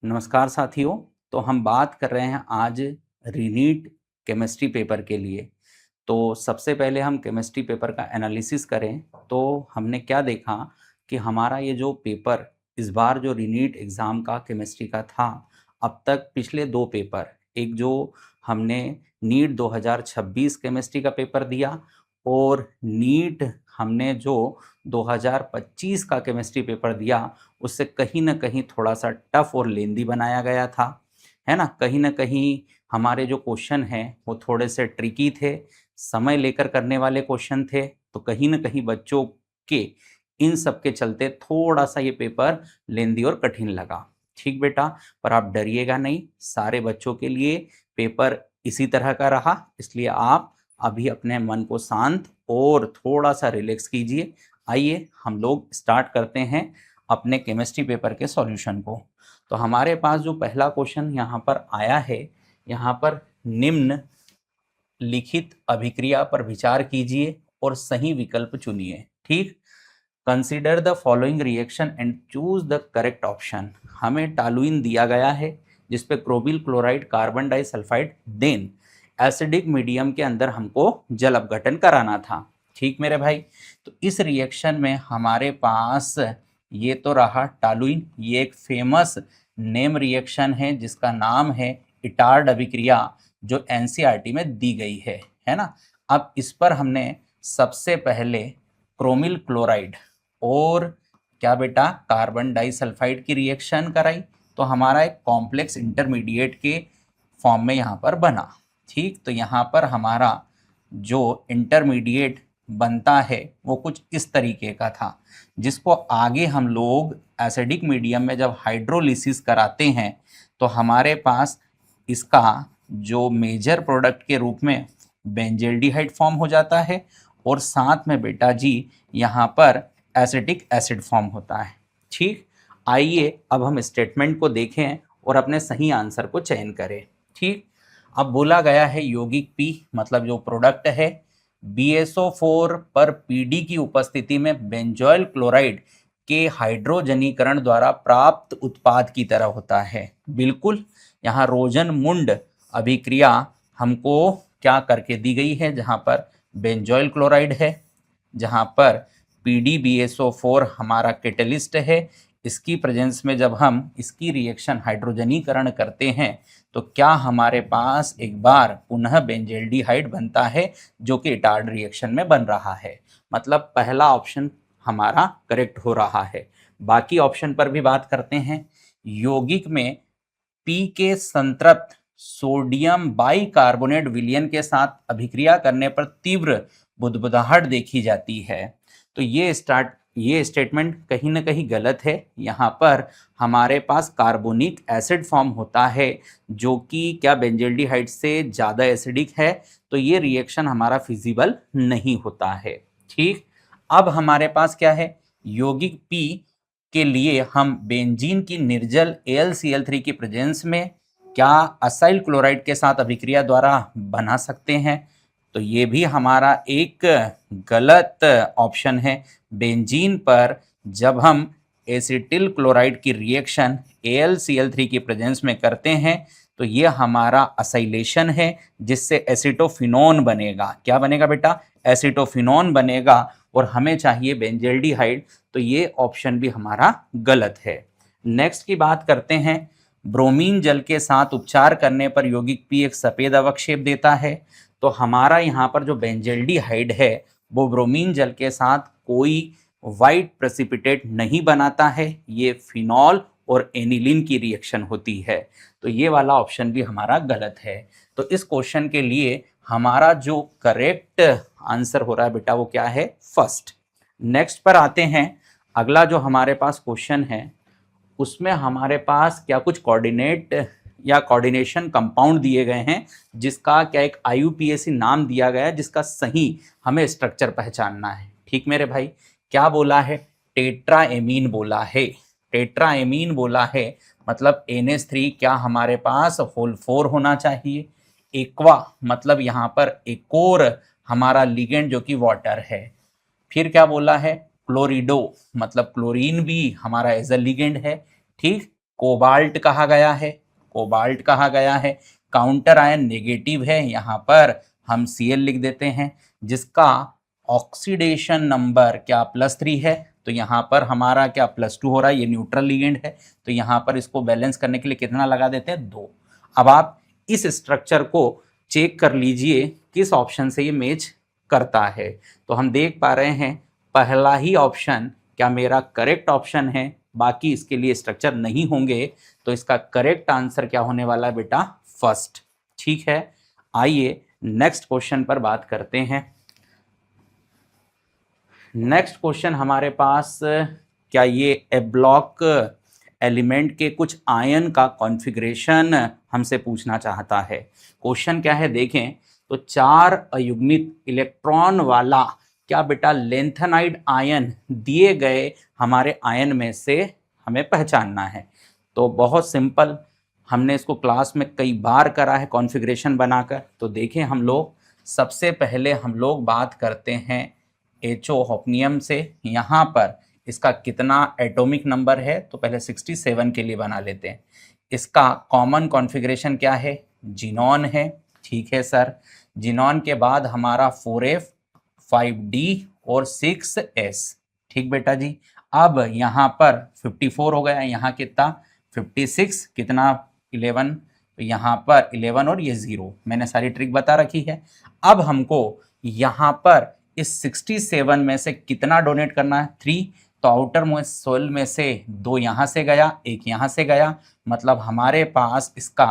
नमस्कार साथियों। तो हम बात कर रहे हैं आज रीनीट केमिस्ट्री पेपर के लिए। तो सबसे पहले हम केमिस्ट्री पेपर का एनालिसिस करें तो हमने क्या देखा कि हमारा ये जो पेपर इस बार जो रीनीट एग्ज़ाम का केमिस्ट्री का था, अब तक पिछले 2 पेपर, एक जो हमने नीट 2026 केमिस्ट्री का पेपर दिया और नीट हमने जो 2025 का केमिस्ट्री पेपर दिया, उससे कहीं न कहीं थोड़ा-सा टफ और लेंदी बनाया गया था, है ना? कहीं न कहीं हमारे जो क्वेश्चन हैं वो थोड़े से ट्रिकी थे, समय लेकर करने वाले क्वेश्चन थे, तो कहीं न कहीं बच्चों के इन सब के चलते थोड़ा-सा ये पेपर लेंदी और कठिन लगा। ठीक बेटा, पर आप डरिएगा नहीं, सारे बच्चों के लिए पेपर इसी तरह का रहा, इसलिए आप अभी अपने मन को शांत और थोड़ा-सा रिलैक्स कीजिए। आइए हम लोग स्टार्ट करते हैं अपने केमिस्ट्री पेपर के सॉल्यूशन को। तो हमारे पास जो पहला क्वेश्चन यहाँ पर आया है, यहाँ पर निम्न लिखित अभिक्रिया पर विचार कीजिए और सही विकल्प चुनिए। ठीक, consider the following reaction and choose the correct option. हमें टालुइन दिया गया है जिसपे chromyl chloride carbon disulphide then acidic medium के अंदर हमको जल अपघटन कराना था। ठीक मेरे भाई, तो इस रिएक्शन में हमारे पास ये तो रहा टालुइन, ये एक फेमस नेम रिएक्शन है जिसका नाम है इटार्ड अभिक्रिया, जो एनसीईआरटी में दी गई है ना। अब इस पर हमने सबसे पहले क्रोमिल क्लोराइड और क्या बेटा कार्बन डाइसल्फाइड की रिएक्शन कराई, तो हमारा एक कॉम्प्लेक्स इंटरमीडिएट के फॉर्म में यहाँ पर बना। ठीक, तो यहाँ पर हमारा जो इंटरमीडिएट बनता है वो कुछ इस तरीके का था, जिसको आगे हम लोग एसिडिक मीडियम में जब हाइड्रोलिसिस कराते हैं तो हमारे पास इसका जो मेजर प्रोडक्ट के रूप में बेंजल्डिहाइड फॉर्म हो जाता है और साथ में बेटा जी यहाँ पर एसिटिक एसिड फॉर्म होता है। ठीक, आइए अब हम स्टेटमेंट को देखें और अपने सही आंसर को चयन करें। ठीक, अब बोला गया है यौगिक पी मतलब जो प्रोडक्ट है BSO4 पर PD की उपस्थिति में बेंजोइल क्लोराइड के हाइड्रोजनीकरण द्वारा प्राप्त उत्पाद की तरह होता है। बिल्कुल, यहाँ रोजन-मुंड अभिक्रिया हमको क्या करके दी गई है, जहाँ पर बेंजोइल क्लोराइड है, जहाँ पर PDBSO4 हमारा कैटलिस्ट है। इसकी प्रेजेंस में जब हम इसकी रिएक्शन हाइड्रोजनीकरण करते हैं तो क्या हमारे पास एक बार पुनः बेंजल्डिहाइड बनता है जो कि इटार्ड रिएक्शन में बन रहा है। मतलब पहला ऑप्शन हमारा करेक्ट हो रहा है। बाकी ऑप्शन पर भी बात करते हैं। यौगिक में पी के संतृप्त सोडियम बाइकार्बोनेट विलयन के साथ अभिक्रिया करने पर तीव्र बुदबुदाहट देखी जाती है, तो ये स्टेटमेंट कहीं ना कहीं गलत है। यहाँ पर हमारे पास कार्बोनिक एसिड फॉर्म होता है जो कि क्या बेंजल्डिहाइड से ज़्यादा एसिडिक है, तो ये रिएक्शन हमारा फिजिबल नहीं होता है। ठीक, अब हमारे पास क्या है, यौगिक पी के लिए हम बेंजीन की निर्जल AlCl3 की प्रेजेंस में क्या असाइल क्लोराइड के साथ अभिक्रिया द्वारा बना सकते हैं, तो ये भी हमारा एक गलत ऑप्शन है। बेंजीन पर जब हम एसिटिल क्लोराइड की रिएक्शन AlCl3 की प्रेजेंस में करते हैं तो ये हमारा असाइलेशन है जिससे एसिटोफिनोन बनेगा। क्या बनेगा बेटा, एसिटोफिनोन बनेगा और हमें चाहिए बेंजल्डिहाइड, तो ये ऑप्शन भी हमारा गलत है। नेक्स्ट की बात करते हैं। ब्रोमीन जल के साथ उपचार करने पर यौगिक पी एक सफेद अवक्षेप देता है, तो हमारा यहाँ पर जो बेंजल्डिहाइड है वो ब्रोमीन जल के साथ कोई वाइट प्रेसिपिटेट नहीं बनाता है, ये फिनॉल और एनिलीन की रिएक्शन होती है, तो ये वाला ऑप्शन भी हमारा गलत है। तो इस क्वेश्चन के लिए हमारा जो करेक्ट आंसर हो रहा है बेटा वो क्या है, फर्स्ट। नेक्स्ट पर आते हैं। अगला जो हमारे पास क्वेश्चन है उसमें हमारे पास क्या कुछ कोऑर्डिनेट या कोऑर्डिनेशन कंपाउंड दिए गए हैं जिसका क्या एक IUPAC नाम दिया गया है जिसका सही हमें स्ट्रक्चर पहचानना है। ठीक मेरे भाई, क्या बोला है, टेट्राएमीन बोला है। टेट्राएमीन बोला है मतलब NH3 क्या हमारे पास होल 4 होना चाहिए। एक्वा मतलब यहाँ पर एक और हमारा लिगेंड जो कि वाटर है। फिर क्या बोला है, क्लोरिडो मतलब क्लोरीन भी हमारा एज अ लिगेंड है। ठीक, कोबाल्ट कहा गया है, कोबाल्ट कहा गया है। काउंटर आयन नेगेटिव है, यहाँ पर हम Cl लिख देते हैं, जिसका ऑक्सीडेशन नंबर क्या +3 है, तो यहाँ पर हमारा क्या +2 हो रहा है, ये न्यूट्रल लिगेंड है, तो यहाँ पर इसको बैलेंस करने के लिए कितना लगा देते हैं, 2। अब आप इस स्ट्रक्चर को चेक कर लीजिए किस ऑप्शन से ये मैच करता है। तो हम देख पा रहे हैं पहला ही ऑप्शन क्या मेरा करेक्ट ऑप्शन है, बाकी इसके लिए स्ट्रक्चर नहीं होंगे, तो इसका करेक्ट आंसर क्या होने वाला है बेटा, फर्स्ट। ठीक है, आइए नेक्स्ट क्वेश्चन पर बात करते हैं। नेक्स्ट क्वेश्चन हमारे पास क्या ये ए ब्लॉक एलिमेंट के कुछ आयन का कॉन्फ़िगरेशन हमसे पूछना चाहता है। क्वेश्चन क्या है देखें, तो 4 अयुग्मित इलेक्ट्रॉन वाला क्या बेटा लेंथेनाइड आयन दिए गए हमारे आयन में से हमें पहचानना है। तो बहुत सिंपल, हमने इसको क्लास में कई बार करा है कॉन्फ़िगरेशन बनाकर। तो देखें हम लोग सबसे पहले हम लोग बात करते हैं HO हॉफनियम से। यहाँ पर इसका कितना एटॉमिक नंबर है, तो पहले 67 के लिए बना लेते हैं। इसका कॉमन कॉन्फ़िगरेशन क्या है, जिनॉन है। ठीक है सर, जिनॉन के बाद हमारा 4F 5D और 6S। ठीक बेटा जी, अब यहाँ पर 54 हो गया, यहाँ कितना 56, कितना 11, तो यहाँ पर 11 और ये 0, मैंने सारी ट्रिक बता रखी है। अब हमको यहाँ पर इस 67 में से कितना डोनेट करना है, 3, तो आउटर मोस्ट सोल में से 2 यहाँ से गया, 1 यहाँ से गया, मतलब हमारे पास इसका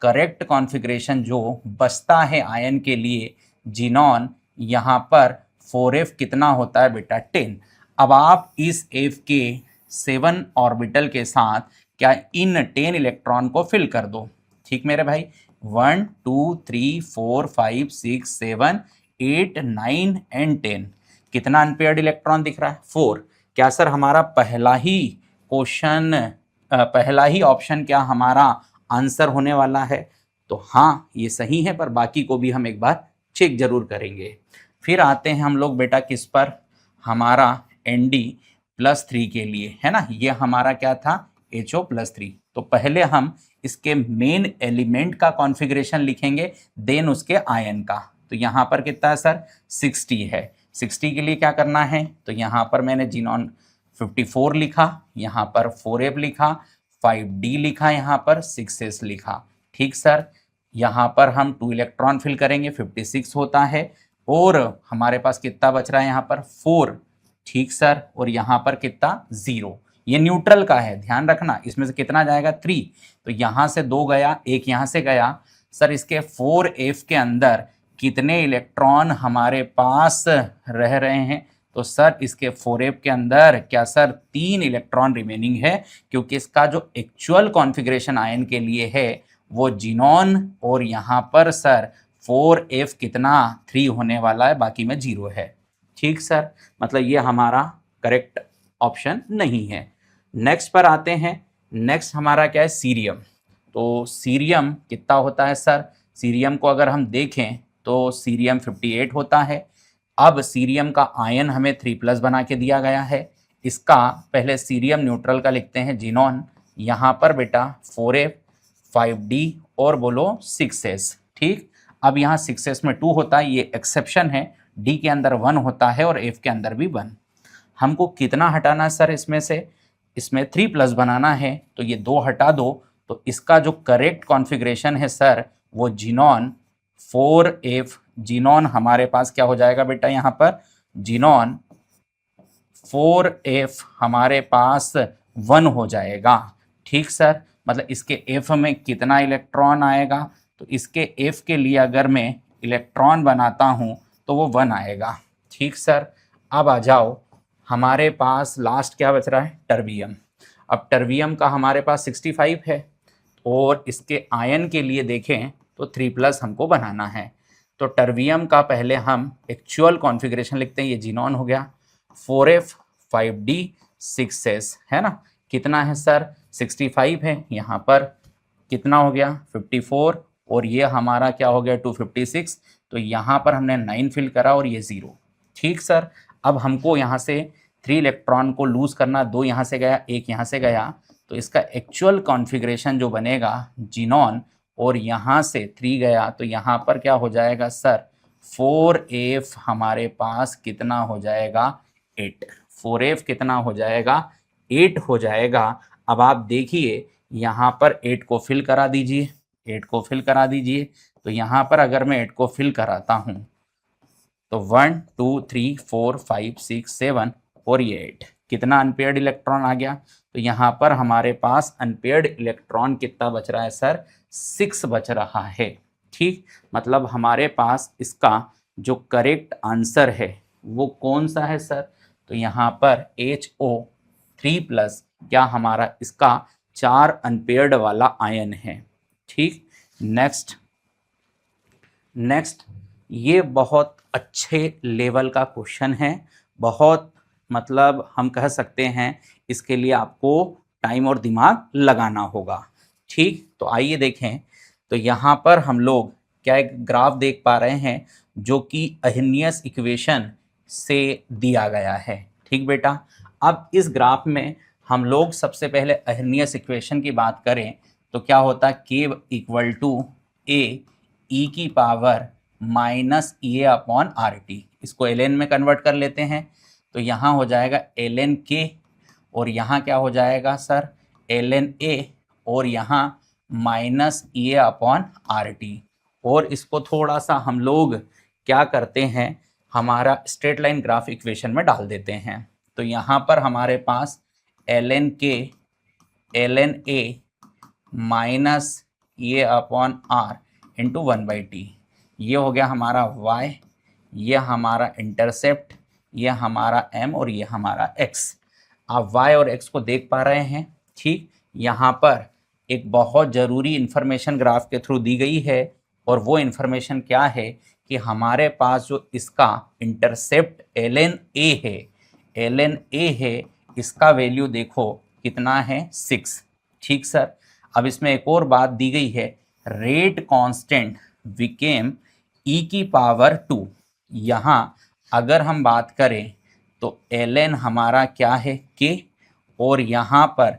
करेक्ट कॉन्फ़िगरेशन जो बचता है आयन के लिए जिनॉन, यहाँ पर 4F कितना होता है बेटा 10। अब आप इस F के 7 ऑर्बिटल के साथ क्या इन 10 इलेक्ट्रॉन को फिल कर दो। ठीक मेरे भाई, 1 2 3 4 5 6 7 8 9 एंड 10, कितना अनपेयर्ड इलेक्ट्रॉन दिख रहा है, 4। क्या सर हमारा पहला ही क्वेश्चन, पहला ही ऑप्शन क्या हमारा आंसर होने वाला है, तो हाँ ये सही है, पर बाकी को भी हम एक बार चेक जरूर करेंगे। फिर आते हैं हम लोग बेटा किस पर, हमारा Nd+3 के लिए, है ना, ये हमारा क्या था HO+3। तो पहले हम इसके मेन एलिमेंट का कॉन्फ़िगरेशन लिखेंगे, देन उसके आयन का। तो यहाँ पर कितना है सर 60 है। 60 के लिए क्या करना है, तो यहाँ पर मैंने जिनॉन 54 लिखा, यहाँ पर 4F लिखा, 5D लिखा, यहाँ पर 6S लिखा। ठीक सर, यहाँ पर हम 2 इलेक्ट्रॉन फिल करेंगे, 56 होता है, और हमारे पास कितना बच रहा है यहाँ पर 4। ठीक सर, और यहाँ पर कितना 0, ये न्यूट्रल का है, ध्यान रखना, इसमें से कितना जाएगा 3, तो यहाँ से 2 गया, 1 यहाँ से गया। सर इसके 4F के अंदर कितने इलेक्ट्रॉन हमारे पास रह रहे हैं, तो सर इसके 4F के अंदर क्या सर 3 इलेक्ट्रॉन रिमेनिंग है, क्योंकि इसका जो एक्चुअल कॉन्फ़िगरेशन आयन के लिए है वो जिनॉन, और यहाँ पर सर 4F कितना 3 होने वाला है, बाकी में 0 है। ठीक सर, मतलब ये हमारा करेक्ट ऑप्शन नहीं है। नेक्स्ट पर आते हैं, नेक्स्ट हमारा क्या है सीरियम। तो सीरियम कितना होता है सर, सीरियम को अगर हम देखें तो सीरियम 58 होता है। अब सीरियम का आयन हमें 3+ बना के दिया गया है। इसका पहले सीरियम न्यूट्रल का लिखते हैं जिनॉन, यहाँ पर बेटा 4F 5D और बोलो 6S। ठीक, अब यहाँ 6S में 2 होता है, ये एक्सेप्शन है, D के अंदर 1 होता है और F के अंदर भी 1। हमको कितना हटाना है सर, इसमें से इसमें 3+ बनाना है, तो ये 2 हटा दो, तो इसका जो करेक्ट कॉन्फ़िगरेशन है सर वो जिनॉन 4F, जिनॉन हमारे पास क्या हो जाएगा बेटा, यहाँ पर जिनॉन 4F हमारे पास 1 हो जाएगा। ठीक सर, मतलब इसके F में कितना इलेक्ट्रॉन आएगा, तो इसके F के लिए अगर मैं इलेक्ट्रॉन बनाता हूँ तो वो 1 आएगा। ठीक सर, अब आ जाओ हमारे पास लास्ट क्या बच रहा है, टर्बियम। अब टर्बियम का हमारे पास 65 है, और इसके आयन के लिए देखें तो 3+ हमको बनाना है। तो टर्बियम का पहले हम एक्चुअल कॉन्फ़िगरेशन लिखते हैं, ये जिनॉन हो गया, 4F 5D 6S, है ना, कितना है सर 65 है, यहाँ पर कितना हो गया 54, और ये हमारा क्या हो गया 256, तो यहाँ पर हमने 9 फिल करा और ये 0। ठीक सर, अब हमको यहाँ से 3 इलेक्ट्रॉन को लूज़ करना, 2 यहाँ से गया, 1 यहाँ से गया, तो इसका एक्चुअल कॉन्फ़िगरेशन जो बनेगा जिनॉन, और यहाँ से 3 गया तो यहाँ पर क्या हो जाएगा सर 4f हमारे पास कितना हो जाएगा 8। 4f कितना हो जाएगा 8 हो जाएगा। अब आप देखिए यहाँ पर 8 को फिल करा दीजिए, 8 को फिल करा दीजिए। तो यहाँ पर अगर मैं 8 को फिल कराता हूँ तो 1 2 3 4 5 6 7 और ये 8, कितना अनपेयर्ड इलेक्ट्रॉन आ गया। तो यहाँ पर हमारे पास अनपेयर्ड इलेक्ट्रॉन कितना बच रहा है सर 6 बच रहा है। ठीक, मतलब हमारे पास इसका जो करेक्ट आंसर है वो कौन सा है सर, तो यहाँ पर HO3 प्लस क्या हमारा इसका 4 अनपेयर्ड वाला आयन है। ठीक, नेक्स्ट ये बहुत अच्छे लेवल का क्वेश्चन है, बहुत मतलब हम कह सकते हैं इसके लिए आपको टाइम और दिमाग लगाना होगा। ठीक, तो आइए देखें। तो यहाँ पर हम लोग क्या एक ग्राफ देख पा रहे हैं जो कि अहिर्नियस इक्वेशन से दिया गया है। ठीक बेटा, अब इस ग्राफ में हम लोग सबसे पहले अहिर्नियस इक्वेशन की बात करें तो क्या होता है K इक्वल टू A ई की power minus A upon R T. इसको ln में कन्वर्ट कर लेते हैं तो यहाँ हो जाएगा ln k और यहाँ क्या हो जाएगा सर ln a और यहाँ minus A upon R T. और इसको थोड़ा सा हम लोग क्या करते हैं हमारा स्ट्रेट लाइन ग्राफ इक्वेशन में डाल देते हैं। तो यहाँ पर हमारे पास ln k ln a minus A upon R into 1/t, ये हो गया हमारा y, ये हमारा इंटरसेप्ट, ये हमारा m और ये हमारा x। आप y और x को देख पा रहे हैं। ठीक, यहाँ पर एक बहुत ज़रूरी इंफॉर्मेशन ग्राफ के थ्रू दी गई है और वो इंफॉर्मेशन क्या है कि हमारे पास जो इसका इंटरसेप्ट ln a है, ln a है, इसका वैल्यू देखो कितना है 6। ठीक सर, अब इसमें एक और बात दी गई है, रेट कांस्टेंट बिकेम ई की पावर 2। यहाँ अगर हम बात करें तो ln हमारा क्या है k, और यहाँ पर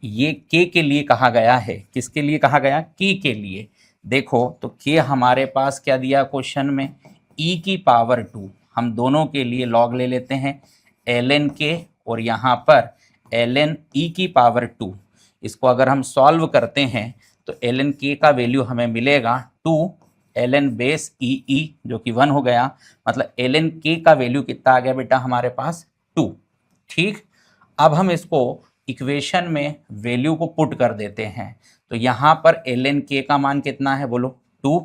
ये k के लिए कहा गया है, किसके लिए कहा गया k के लिए। देखो तो k हमारे पास क्या दिया क्वेश्चन में e की पावर 2, हम दोनों के लिए लॉग ले लेते हैं ln k और यहाँ पर ln e की पावर 2। इसको अगर हम सॉल्व करते हैं तो ln k का वैल्यू हमें मिलेगा 2 ln बेस ई जो कि 1 हो गया, मतलब ln k का वैल्यू कितना आ गया बेटा हमारे पास 2। ठीक, अब हम इसको इक्वेशन में वैल्यू को पुट कर देते हैं तो यहाँ पर ln k का मान कितना है बोलो 2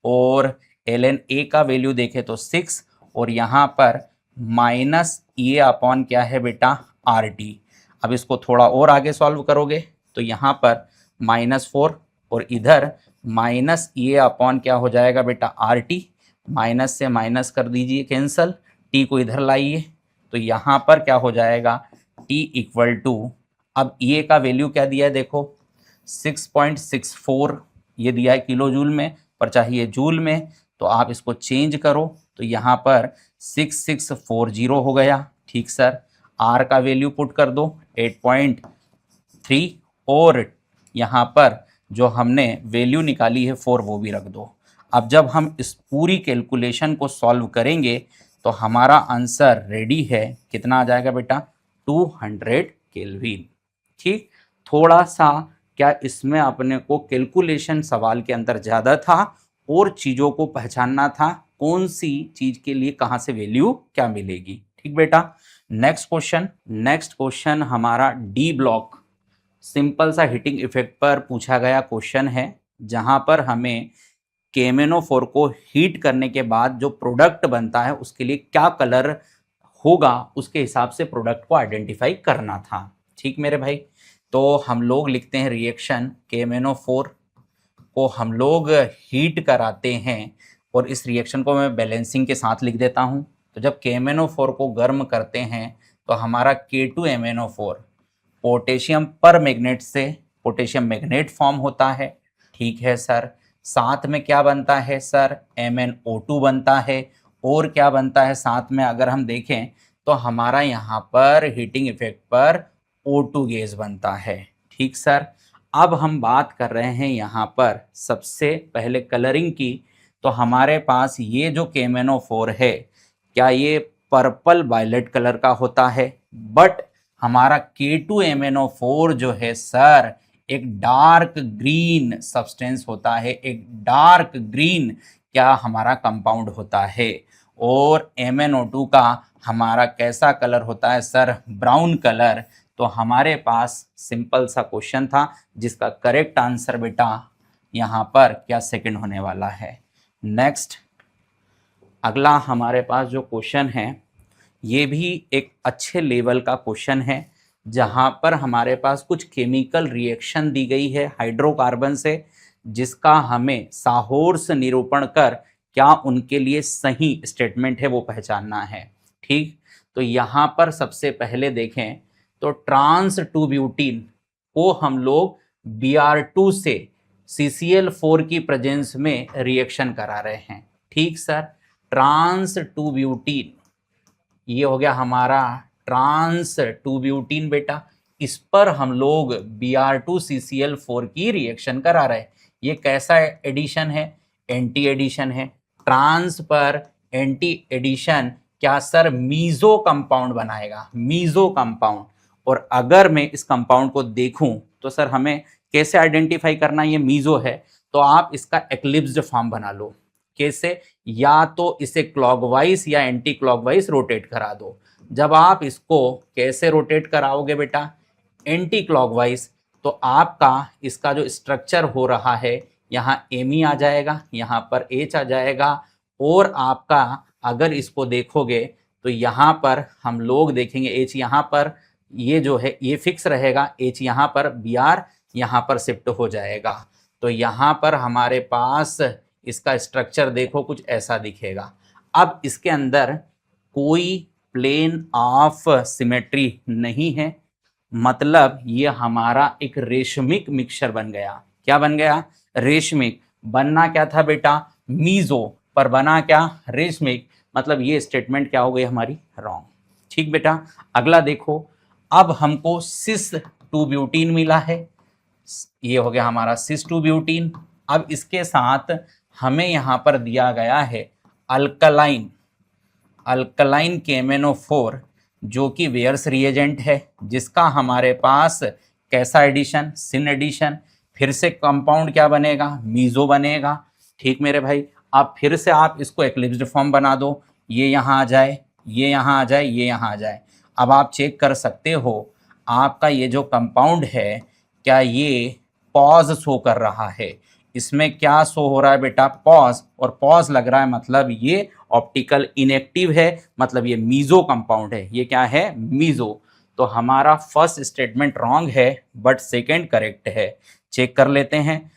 और ln a का वैल्यू देखें तो 6 और यहाँ पर माइनस ए अपॉन क्या है बेटा आर टी। अब इसको थोड़ा और आगे सॉल्व करोगे तो यहाँ पर -4 और इधर माइनस ए अपॉन क्या हो जाएगा बेटा आर टी, माइनस से माइनस कर दीजिए कैंसल, टी को इधर लाइए तो यहाँ पर क्या हो जाएगा टी इक्वल टू, अब ए का वैल्यू क्या दिया है देखो 6.64 ये दिया है किलो जूल में, पर चाहिए जूल में तो आप इसको चेंज करो तो यहाँ पर 6640 हो गया। ठीक सर, आर का वैल्यू पुट कर दो 8.3 और यहाँ पर जो हमने वैल्यू निकाली है 4 वो भी रख दो। अब जब हम इस पूरी कैलकुलेशन को सॉल्व करेंगे तो हमारा आंसर रेडी है, कितना आ जाएगा बेटा 200 केल्विन। ठीक, थोड़ा सा क्या इसमें अपने को कैलकुलेशन सवाल के अंदर ज़्यादा था और चीज़ों को पहचानना था कौन सी चीज़ के लिए कहाँ से वैल्यू क्या मिलेगी। ठीक बेटा, नेक्स्ट क्वेश्चन हमारा डी ब्लॉक सिंपल सा हीटिंग इफेक्ट पर पूछा गया क्वेश्चन है, जहां पर हमें KMnO4 को हीट करने के बाद जो प्रोडक्ट बनता है उसके लिए क्या कलर होगा उसके हिसाब से प्रोडक्ट को आइडेंटिफाई करना था। ठीक मेरे भाई, तो हम लोग लिखते हैं रिएक्शन KMnO4 को हम लोग हीट कराते हैं और इस रिएक्शन को मैं बैलेंसिंग के साथ लिख देता हूं। तो जब KMnO4 को गर्म करते हैं तो हमारा K2MnO4 पोटेशियम पर मैग्नेट से पोटेशियम मैग्नेट फॉर्म होता है। ठीक है सर, साथ में क्या बनता है सर MnO2 बनता है और क्या बनता है साथ में अगर हम देखें तो हमारा यहाँ पर हीटिंग इफेक्ट पर O2 गैस बनता है। ठीक सर। अब हम बात कर रहे हैं यहाँ पर सबसे पहले कलरिंग की। तो हमारे पास ये जो KMnO4 है, क्या ये पर्पल वायलेट कलर का होता है? बट हमारा K2MnO4 जो है सर, एक डार्क ग्रीन सब्सटेंस होता है, एक डार्क ग्रीन क्या हमारा कंपाउंड होता है। और MnO2 का हमारा कैसा कलर होता है सर? Brown colour. तो हमारे पास सिंपल सा क्वेश्चन था जिसका करेक्ट आंसर बेटा यहाँ पर क्या सेकंड होने वाला है। नेक्स्ट, अगला हमारे पास जो क्वेश्चन है ये भी एक अच्छे लेवल का क्वेश्चन है, जहाँ पर हमारे पास कुछ केमिकल रिएक्शन दी गई है हाइड्रोकार्बन से, जिसका हमें साहोर्स निरूपण कर क्या उनके लिए सही स्टेटमेंट है वो पहचानना है। ठीक, तो यहाँ पर सबसे पहले देखें तो ट्रांस 2 ब्यूटीन को हम लोग Br2 से CCl4 की प्रेजेंस में रिएक्शन करा रहे हैं। ठीक सर, ट्रांस 2 ब्यूटीन, ये हो गया हमारा ट्रांस 2 ब्यूटीन बेटा। इस पर हम लोग Br2 CCl4 की रिएक्शन करा रहे हैं। ये कैसा एडिशन है? एंटी एडिशन है। ट्रांस पर एंटी एडिशन क्या सर मीजो कंपाउंड बनाएगा, मीजो कंपाउंड। और अगर मैं इस कंपाउंड को देखूं तो सर हमें कैसे आइडेंटिफाई करना ये मीजो है? तो आप इसका एक्लिप्स्ड फॉर्म बना लो। कैसे? या तो इसे क्लॉकवाइज या एंटी क्लॉकवाइज रोटेट करा दो। जब आप इसको कैसे रोटेट कराओगे बेटा? एंटी क्लॉकवाइज, तो आपका इसका जो स्ट्रक्चर हो रहा है, यहाँ Me आ जाएगा, यहाँ पर H आ जाएगा, और आपका अगर इसको देखोगे तो यहाँ पर हम लोग देखेंगे H यहाँ पर, ये जो है ये फिक्स रहेगा, H यहाँ पर, Br यहाँ पर शिफ्ट हो जाएगा। तो यहाँ पर हमारे पास इसका स्ट्रक्चर देखो कुछ ऐसा दिखेगा। अब इसके अंदर कोई प्लेन ऑफ सिमेट्री नहीं है, मतलब ये हमारा एक रेशमिक मिक्सचर बन गया। क्या बन गया? रेशमिक। बनना क्या था बेटा? मीजो, पर बना क्या? रेशमिक। मतलब ये स्टेटमेंट क्या हो गई हमारी? रॉन्ग। ठीक बेटा, अगला देखो। अब हमको सिस 2 ब्यूटीन मिला है, ये हो गया हमारा सिस 2 ब्यूटीन। अब इसके साथ हमें यहाँ पर दिया गया है अल्कलाइन, अल्कलाइन KMnO4, जो कि वेयर्स रिएजेंट है, जिसका हमारे पास कैसा एडिशन? सिन एडिशन। फिर से कंपाउंड क्या बनेगा? मीजो बनेगा। ठीक मेरे भाई, अब फिर से आप इसको एक्लिप्स्ड फॉर्म बना दो, ये यहाँ आ जाए, ये यहाँ आ जाए, ये यहाँ आ जाए। अब आप चेक कर सकते हो आपका ये जो कंपाउंड है क्या ये पॉज शो कर रहा है? इसमें क्या शो हो रहा है बेटा? पॉज। और पॉज लग रहा है मतलब ये ऑप्टिकल इनएक्टिव है, मतलब ये मीजो कंपाउंड है। ये क्या है? मीजो। तो हमारा फर्स्ट स्टेटमेंट रॉन्ग है बट सेकंड करेक्ट है। चेक कर लेते हैं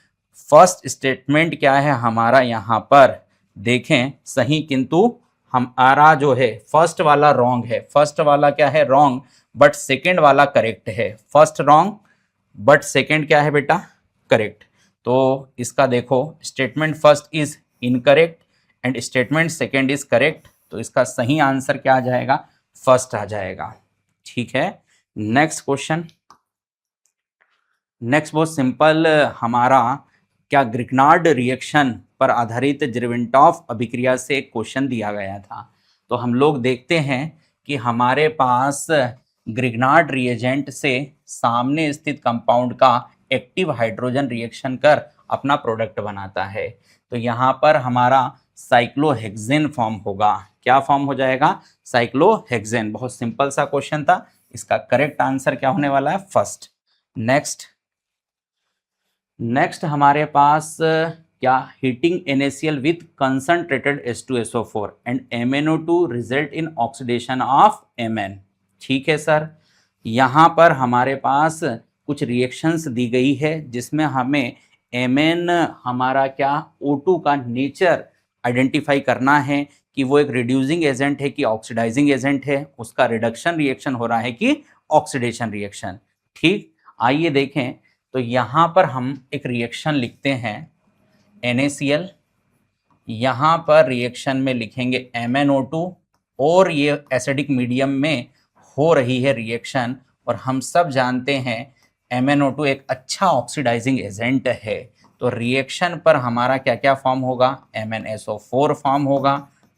फर्स्ट स्टेटमेंट क्या है हमारा, यहाँ पर देखें सही, किंतु हमारा जो है फर्स्ट वाला रॉन्ग है। फर्स्ट वाला क्या है? रॉन्ग, बट सेकंड वाला करेक्ट है। फर्स्ट रॉन्ग बट सेकंड क्या है बेटा? करेक्ट। तो इसका देखो statement first is incorrect and statement second is correct. तो इसका सही आंसर क्या आ जाएगा? फर्स्ट आ जाएगा। ठीक है, नेक्स्ट क्वेश्चन। नेक्स्ट बहुत सिंपल, हमारा क्या ग्रिग्नार्ड रिएक्शन पर आधारित जिरविंटॉफ अभिक्रिया से एक क्वेश्चन दिया गया था। तो हम लोग देखते हैं कि हमारे पास ग्रिग्नार्ड रिएजेंट से सामने स्थित कंपाउंड का एक्टिव हाइड्रोजन रिएक्शन कर अपना प्रोडक्ट बनाता है। तो यहाँ पर हमारा साइक्लोहेक्सेन फॉर्म होगा। क्या फॉर्म हो जाएगा? साइक्लोहेक्सेन। बहुत सिंपल सा क्वेश्चन था, इसका करेक्ट आंसर क्या होने वाला है? फर्स्ट। नेक्स्ट हमारे पास क्या heating NaCl with concentrated H2SO4 and MnO2 result in oxidation of Mn। ठीक है सर, यहाँ पर हमारे पास कुछ रिएक्शंस दी गई है जिसमें हमें Mn हमारा क्या O2 का नेचर आइडेंटिफाई करना है कि वो एक रिड्यूसिंग एजेंट है कि ऑक्सीडाइजिंग एजेंट है, उसका रिडक्शन रिएक्शन हो रहा है कि ऑक्सीडेशन रिएक्शन। ठीक, आइए देखें। तो यहाँ पर हम एक रिएक्शन लिखते हैं NaCl, यहाँ पर रिएक्शन में लिखेंगे MnO2, और ये एसिडिक मीडियम में हो रही है रिएक्शन। और हम सब जानते हैं MnO2 एक अच्छा ऑक्सीडाइजिंग एजेंट है, तो रिएक्शन पर हमारा क्या क्या फॉर्म होगा, MnSO4 फॉर्म होगा,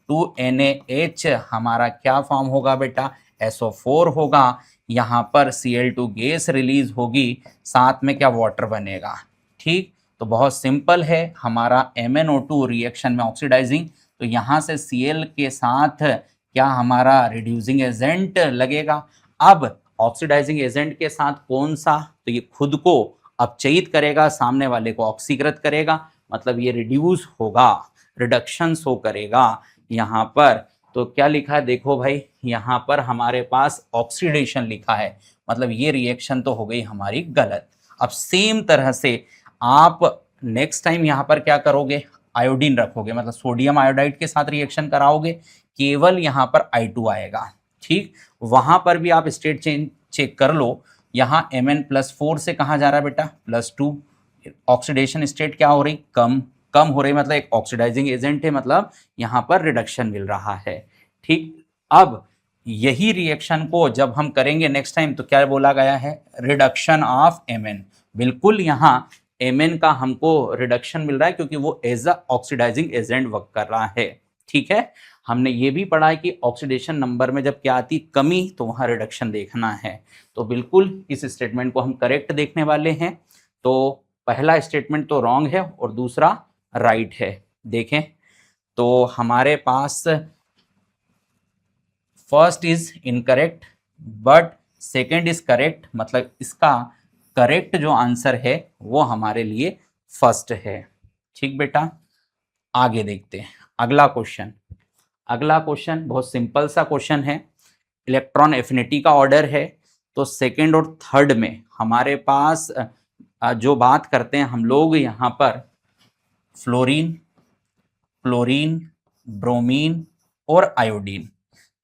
2NaH हमारा क्या फॉर्म होगा बेटा, SO4 होगा, यहाँ पर Cl2 गैस रिलीज होगी, साथ में क्या वाटर बनेगा। ठीक, तो बहुत सिंपल है, हमारा MnO2 रिएक्शन में ऑक्सीडाइजिंग, तो यहाँ से Cl के साथ क्या हमारा रिड्यूसिंग एजेंट लगेगा। अब ऑक्सीडाइजिंग एजेंट के साथ कौन सा, तो ये खुद को अपचयित करेगा, सामने वाले को ऑक्सीकृत करेगा, मतलब ये रिड्यूस होगा, रिडक्शन शो करेगा यहाँ पर। तो क्या लिखा है देखो भाई, यहाँ पर हमारे पास ऑक्सीडेशन लिखा है, मतलब ये रिएक्शन तो हो गई हमारी गलत। अब सेम तरह से आप नेक्स्ट टाइम यहाँ पर क्या करोगे, आयोडीन रखोगे, मतलब सोडियम आयोडाइड के साथ रिएक्शन कराओगे, केवल यहाँ पर I2 आएगा। ठीक, वहां पर भी आप स्टेट चेक कर लो, यहाँ Mn+4 से कहाँ जा रहा है बेटा, +2, ऑक्सीडेशन स्टेट क्या हो रही, कम कम हो रही, मतलब एक ऑक्सीडाइजिंग एजेंट है, मतलब यहाँ पर रिडक्शन मिल रहा है। ठीक, अब यही रिएक्शन को जब हम करेंगे नेक्स्ट टाइम, तो क्या बोला गया है, रिडक्शन ऑफ Mn, बिल्कुल यहाँ Mn का हमको रिडक्शन मिल रहा है, क्योंकि वो as a oxidising agent work कर रहा है। ठीक है, हमने ये भी पढ़ा है कि ऑक्सीडेशन नंबर में जब क्या आती कमी, तो वहाँ रिडक्शन देखना है। तो बिल्कुल इस स्टेटमेंट को हम करेक्ट देखने वाले हैं। तो पहला स्टेटमेंट तो रॉन्ग है और दूसरा राइट है। देखें तो हमारे पास first is incorrect but second is correct, मतलब इसका करेक्ट जो आंसर है वो हमारे लिए फर्स्ट है। ठीक बेटा, आगे देखते हैं अगला क्वेश्चन। अगला क्वेश्चन बहुत सिंपल सा क्वेश्चन है, इलेक्ट्रॉन एफिनिटी का ऑर्डर है। तो सेकेंड और थर्ड में हमारे पास जो बात करते हैं हम लोग यहाँ पर फ्लोरीन, क्लोरीन, ब्रोमीन और आयोडीन।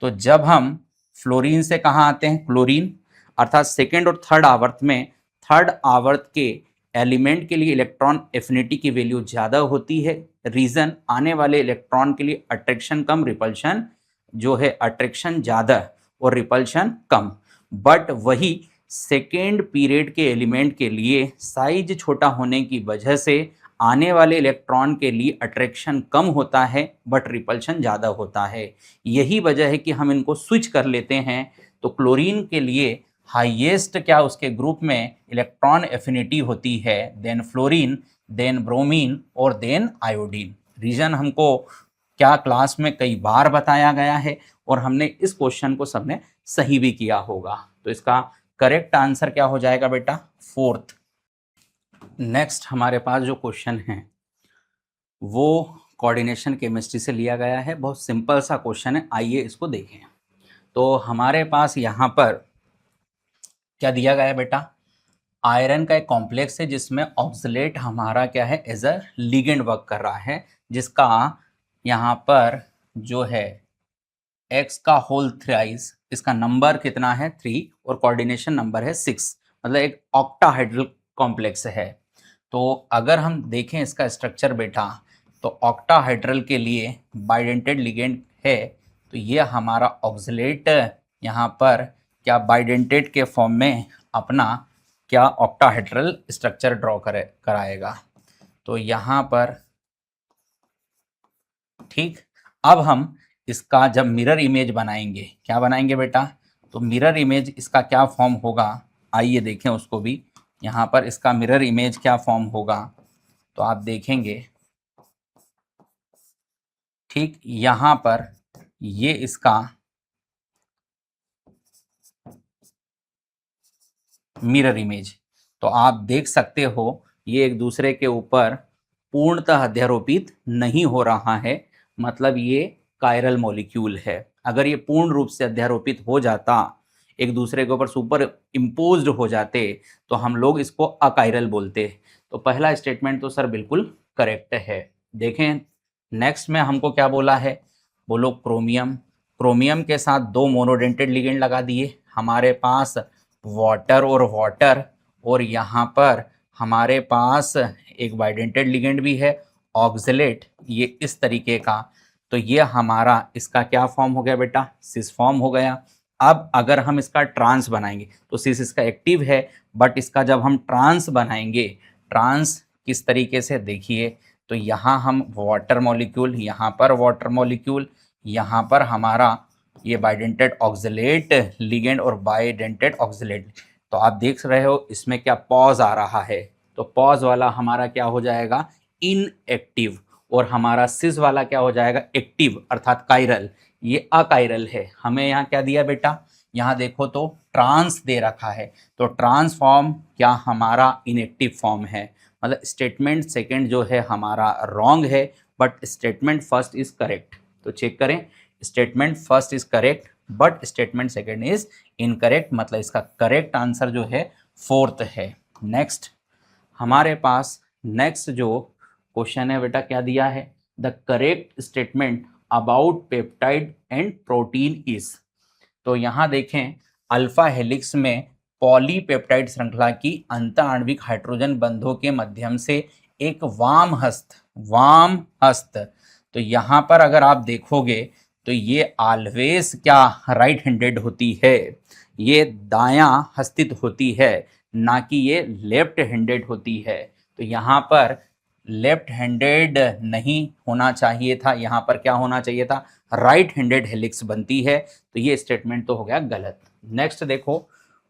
तो जब हम फ्लोरीन से कहाँ आते हैं, क्लोरीन, अर्थात सेकेंड और थर्ड आवर्त में, थर्ड आवर्त के एलिमेंट के लिए इलेक्ट्रॉन एफिनिटी की वैल्यू ज़्यादा होती है। रीज़न, आने वाले इलेक्ट्रॉन के लिए अट्रैक्शन कम, रिपल्शन जो है अट्रैक्शन ज़्यादा और रिपल्शन कम। बट वही सेकेंड पीरियड के एलिमेंट के लिए साइज छोटा होने की वजह से आने वाले इलेक्ट्रॉन के लिए अट्रैक्शन कम होता है बट रिपल्शन ज़्यादा होता है। यही वजह है कि हम इनको स्विच कर लेते हैं। तो क्लोरीन के लिए हाईएस्ट क्या उसके ग्रुप में इलेक्ट्रॉन एफिनिटी होती है, देन फ्लोरीन, देन ब्रोमीन और देन आयोडीन। रीजन हमको क्या क्लास में कई बार बताया गया है और हमने इस क्वेश्चन को सबने सही भी किया होगा। तो इसका करेक्ट आंसर क्या हो जाएगा बेटा, फोर्थ। नेक्स्ट हमारे पास जो क्वेश्चन है वो कोऑर्डिनेशन केमिस्ट्री से लिया गया है, बहुत सिंपल सा क्वेश्चन है, आइए इसको देखें। तो हमारे पास यहाँ पर क्या दिया गया है बेटा, आयरन का एक कॉम्प्लेक्स है जिसमें ऑक्सलेट हमारा क्या है, एज अ लिगेंड वर्क कर रहा है, जिसका यहाँ पर जो है x का होल थ्राइस, इसका नंबर कितना है 3 और कोऑर्डिनेशन नंबर है 6, मतलब एक ऑक्टाहेड्रल कॉम्प्लेक्स है। तो अगर हम देखें इसका स्ट्रक्चर बेटा, तो ऑक्टाहेड्रल के लिए बाइडेंटेड लिगेंड है, तो ये हमारा ऑक्सलेट यहाँ पर क्या बाइडेंटेड के फॉर्म में अपना क्या ऑक्टाहेड्रल स्ट्रक्चर ड्रॉ कराएगा। तो यहाँ पर ठीक, अब हम इसका जब मिरर इमेज बनाएंगे, क्या बनाएंगे बेटा, तो मिरर इमेज इसका क्या फॉर्म होगा, आइए देखें उसको भी। यहाँ पर इसका मिरर इमेज क्या फॉर्म होगा, तो आप देखेंगे ठीक, यहाँ पर ये इसका मिरर इमेज, तो आप देख सकते हो ये एक दूसरे के ऊपर पूर्णतः अध्यारोपित नहीं हो रहा है, मतलब ये कायरल मॉलिक्यूल है। अगर ये पूर्ण रूप से अध्यारोपित हो जाता, एक दूसरे के ऊपर सुपर इम्पोज्ड हो जाते, तो हम लोग इसको अकायरल बोलते। तो पहला स्टेटमेंट तो सर बिल्कुल करेक्ट है। देखें नेक्स्ट में हमको क्या बोला है, बोलो क्रोमियम, क्रोमियम के साथ 2 मोनोडेंटेड लिगेंड लगा दिए, हमारे पास वाटर और वाटर, और यहाँ पर हमारे पास एक बाइडेंटेड लिगेंड भी है ऑक्सलेट, ये इस तरीके का। तो ये हमारा इसका क्या फॉर्म हो गया बेटा, सिस फॉर्म हो गया। अब अगर हम इसका ट्रांस बनाएंगे तो सिस इसका एक्टिव है, बट इसका जब हम ट्रांस बनाएंगे, ट्रांस किस तरीके से देखिए, तो यहाँ हम वाटर मॉलिक्यूल, यहाँ पर वाटर मॉलिक्यूल, यहाँ पर हमारा ये बाइडेंटेड ऑक्सलेट लिगेंड और बाइडेंटेड ऑक्सलेट। तो आप देख रहे हो इसमें क्या पॉज आ रहा है, तो पॉज वाला हमारा क्या हो जाएगा, इनएक्टिव, और हमारा सिस वाला क्या हो जाएगा, एक्टिव अर्थात कायरल। ये अकायरल है। हमें यहाँ क्या दिया बेटा, यहाँ देखो तो ट्रांस दे रखा है, तो ट्रांस फॉर्म क्या हमारा इनएक्टिव फॉर्म है, मतलब स्टेटमेंट सेकंड जो है हमारा रॉन्ग है, but statement first is correct. तो चेक करें, statement first is correct but statement second is incorrect, मतलब इसका करेक्ट आंसर जो है फोर्थ है। नेक्स्ट हमारे पास नेक्स्ट जो क्वेश्चन है बेटा, क्या दिया है, the correct statement about peptide and protein is. तो यहाँ देखें, अल्फा हेलिक्स में पॉलीपेप्टाइड श्रृंखला की अंत आणविक हाइड्रोजन बंधों के माध्यम से एक वाम हस्त, तो यहाँ पर अगर आप देखोगे तो ये ऑलवेज क्या राइट हैंडेड होती है, ये दायां हस्तित होती है, ना कि ये लेफ्ट हैंडेड होती है। तो यहाँ पर लेफ्ट हैंडेड नहीं होना चाहिए था, यहाँ पर क्या होना चाहिए था, राइट हैंडेड हेलिक्स बनती है। तो ये स्टेटमेंट तो हो गया गलत। नेक्स्ट देखो,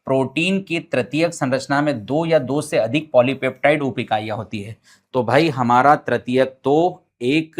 प्रोटीन की तृतीयक संरचना में 2 या 2 से अधिक पॉलीपेप्टाइड उप इकाइयां होती है। तो भाई हमारा तृतीयक तो एक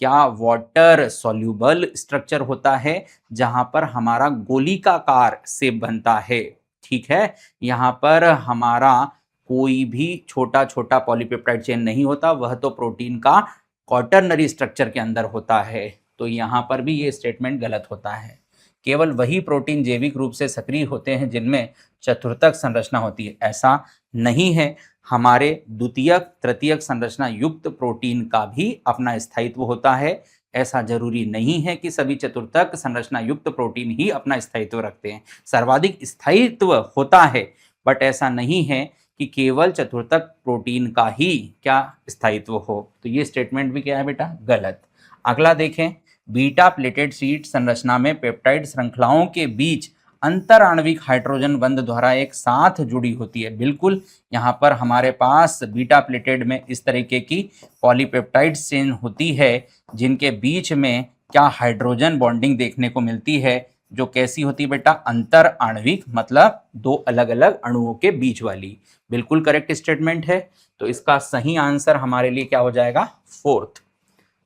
क्या वाटर सॉल्यूबल स्ट्रक्चर होता है, जहां पर हमारा गोलिकाकार से बनता है, ठीक है। यहाँ पर हमारा कोई भी छोटा छोटा पॉलीपेप्टाइड चेन नहीं होता, वह तो प्रोटीन का क्वाटरनरी स्ट्रक्चर के अंदर होता है। तो यहाँ पर भी ये स्टेटमेंट गलत होता है। केवल वही प्रोटीन जैविक रूप से सक्रिय होते हैं जिनमें चतुर्थक संरचना होती है, ऐसा नहीं है। हमारे द्वितीयक तृतीयक संरचना युक्त प्रोटीन का भी अपना स्थायित्व होता है। ऐसा जरूरी नहीं है कि सभी चतुर्थक संरचना युक्त प्रोटीन ही अपना स्थायित्व रखते हैं, सर्वाधिक स्थायित्व होता है, बट ऐसा नहीं है कि केवल चतुर्थक प्रोटीन का ही क्या स्थायित्व हो। तो ये स्टेटमेंट भी क्या है बेटा, गलत। अगला देखें, बीटा प्लेटेड शीट संरचना में पेप्टाइड श्रृंखलाओं के बीच अंतर आणविक हाइड्रोजन बंध द्वारा एक साथ जुड़ी होती है। बिल्कुल, यहाँ पर हमारे पास बीटा प्लेटेड में इस तरीके की पॉलीपेप्टाइड चेन होती है जिनके बीच में क्या हाइड्रोजन बॉन्डिंग देखने को मिलती है, जो कैसी होती है बेटा, अंतर आणविक, मतलब 2 अलग अलग अणुओं के बीच वाली। बिल्कुल करेक्ट स्टेटमेंट है। तो इसका सही आंसर हमारे लिए क्या हो जाएगा, फोर्थ।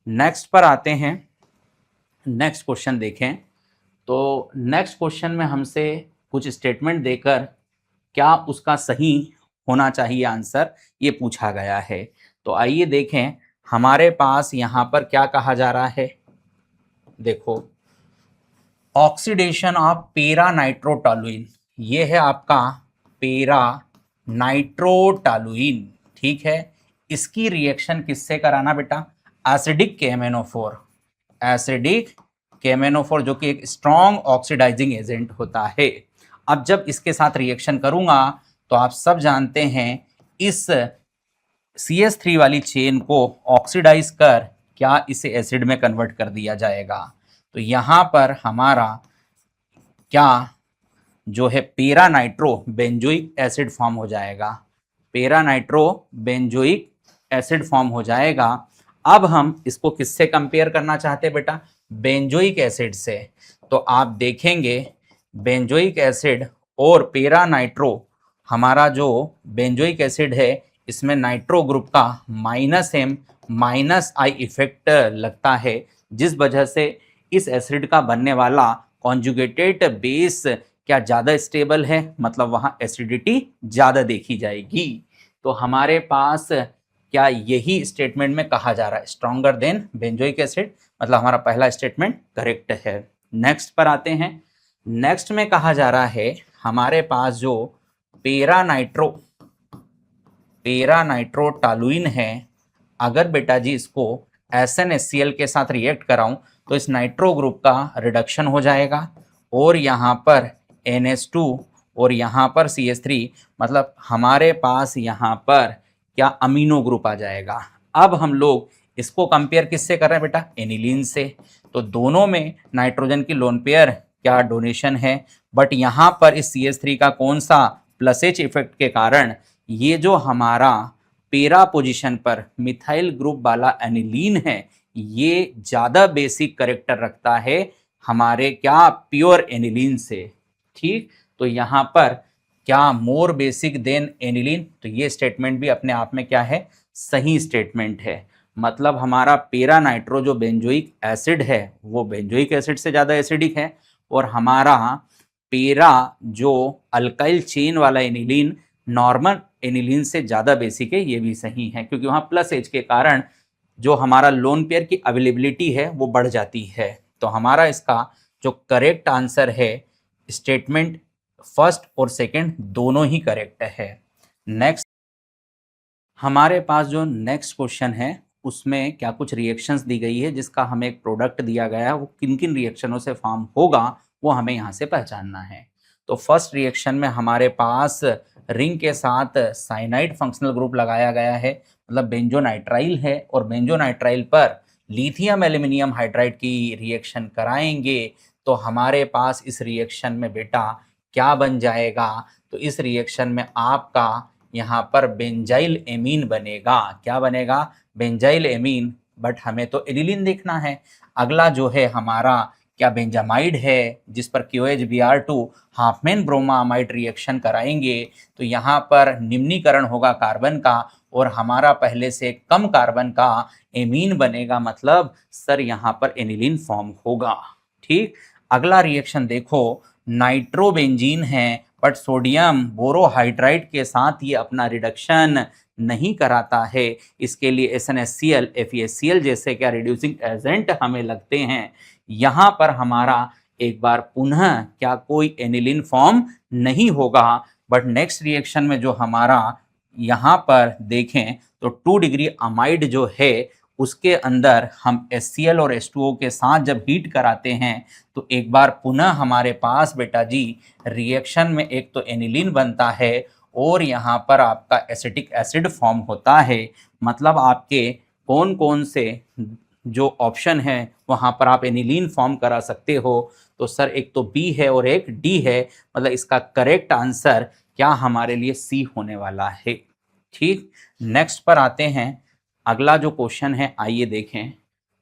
नेक्स्ट पर आते हैं, नेक्स्ट क्वेश्चन देखें। तो नेक्स्ट क्वेश्चन में हमसे कुछ स्टेटमेंट देकर क्या उसका सही होना चाहिए आंसर, ये पूछा गया है। तो आइए देखें, हमारे पास यहाँ पर क्या कहा जा रहा है, देखो, ऑक्सीडेशन ऑफ पेरा नाइट्रोटोलुइन, ये है आपका पेरा नाइट्रोटोलुइन, ठीक है। इसकी रिएक्शन किससे कराना बेटा, एसिडिक KMnO4, एसिडिक KMnO4 जो कि एक स्ट्रॉन्ग ऑक्सीडाइजिंग एजेंट होता है। अब जब इसके साथ रिएक्शन करूंगा तो आप सब जानते हैं इस CH3 वाली चेन को ऑक्सीडाइज कर क्या इसे एसिड में कन्वर्ट कर दिया जाएगा। तो यहाँ पर हमारा क्या जो है पेरा नाइट्रो बेंजोइक एसिड फॉर्म हो जाएगा, पेरा नाइट्रो बेंजोइक एसिड फॉर्म हो जाएगा। अब हम इसको किससे कंपेयर करना चाहते हैं बेटा, बेंजोइक एसिड से। तो आप देखेंगे बेंजोइक एसिड और पेरा नाइट्रो, हमारा जो बेंजोइक एसिड है इसमें नाइट्रो ग्रुप का -M -I इफेक्ट लगता है, जिस वजह से इस एसिड का बनने वाला कॉन्जुगेटेड बेस क्या ज़्यादा स्टेबल है, मतलब वहाँ एसिडिटी ज़्यादा देखी जाएगी। तो हमारे पास क्या यही स्टेटमेंट में कहा जा रहा है, स्ट्रॉन्गर देन बेंजोइक एसिड, मतलब हमारा पहला स्टेटमेंट करेक्ट है। नेक्स्ट पर आते हैं, नेक्स्ट में कहा जा रहा है हमारे पास जो पेरा नाइट्रोटोलुइन है, अगर बेटा जी इसको SnHCl के साथ रिएक्ट कराऊं तो इस नाइट्रो ग्रुप का रिडक्शन हो जाएगा, और यहाँ पर NH2 और यहाँ पर CH3, मतलब हमारे पास यहाँ पर क्या अमीनो ग्रुप आ जाएगा। अब हम लोग इसको कंपेयर किससे कर रहे हैं बेटा, एनिलीन से। तो दोनों में नाइट्रोजन की लोन पेयर क्या डोनेशन है, बट यहाँ पर इस CH3 का कौन सा प्लस H इफेक्ट के कारण ये जो हमारा पेरा पोजीशन पर मिथाइल ग्रुप वाला एनिलीन है ये ज्यादा बेसिक कैरेक्टर रखता है हमारे क्या प्योर एनिलीन से। ठीक, तो यहाँ पर क्या मोर बेसिक देन एनिलीन, तो ये स्टेटमेंट भी अपने आप में क्या है, सही स्टेटमेंट है। मतलब हमारा पेरा नाइट्रो जो बेंजोइक एसिड है वो बेंजोइक एसिड से ज्यादा एसिडिक है, और हमारा पेरा जो अल्काइल चेन वाला एनिलीन नॉर्मल एनिलीन से ज्यादा बेसिक है, ये भी सही है क्योंकि वहां प्लस एच के कारण जो हमारा लोन पेयर की अवेलेबिलिटी है वो बढ़ जाती है। तो हमारा इसका जो करेक्ट आंसर है, स्टेटमेंट फर्स्ट और सेकंड दोनों ही करेक्ट है। नेक्स्ट हमारे पास जो नेक्स्ट क्वेश्चन है उसमें क्या कुछ रिएक्शंस दी गई है जिसका हमें एक प्रोडक्ट दिया गया है, वो किन किन रिएक्शनों से फॉर्म होगा वो हमें यहाँ से पहचानना है। तो फर्स्ट रिएक्शन में हमारे पास रिंग के साथ साइनाइड फंक्शनल ग्रुप लगाया गया है, मतलब बेंजोनाइट्राइल है, और बेंजोनाइट्राइल पर लिथियम एल्यूमिनियम हाइड्राइड की रिएक्शन कराएंगे तो हमारे पास इस रिएक्शन में बेटा क्या बन जाएगा, तो इस रिएक्शन में आपका यहाँ पर बेंजाइल एमीन बनेगा। क्या बनेगा, बेंजाइल एमीन, बट हमें तो एनिलीन देखना है। अगला जो है हमारा क्या बेंजामाइड है जिस पर QHBr2 हाफमैन ब्रोमामाइड रिएक्शन कराएंगे तो यहाँ पर निम्नीकरण होगा कार्बन का और हमारा पहले से कम कार्बन का एमीन बनेगा, मतलब सर यहाँ पर एनिलीन फॉर्म होगा। ठीक, अगला रिएक्शन देखो, नाइट्रोबेंजीन है बट सोडियम बोरोहाइड्राइड के साथ ये अपना रिडक्शन नहीं कराता है, इसके लिए SnHCl FeHCl जैसे क्या रिड्यूसिंग एजेंट हमें लगते हैं। यहाँ पर हमारा एक बार पुनः क्या कोई एनिलीन फॉर्म नहीं होगा, बट नेक्स्ट रिएक्शन में जो हमारा यहाँ पर देखें तो 2 डिग्री अमाइड जो है उसके अंदर हम HCl और H2O के साथ जब हीट कराते हैं तो एक बार पुनः हमारे पास बेटा जी रिएक्शन में एक तो एनिलीन बनता है और यहाँ पर आपका एसिटिक एसिड फॉर्म होता है। मतलब आपके कौन कौन से जो ऑप्शन है वहाँ पर आप एनिलीन फॉर्म करा सकते हो, तो सर एक तो बी है और एक डी है, मतलब इसका करेक्ट आंसर क्या हमारे लिए सी होने वाला है। ठीक, नेक्स्ट पर आते हैं, अगला जो क्वेश्चन है आइए देखें।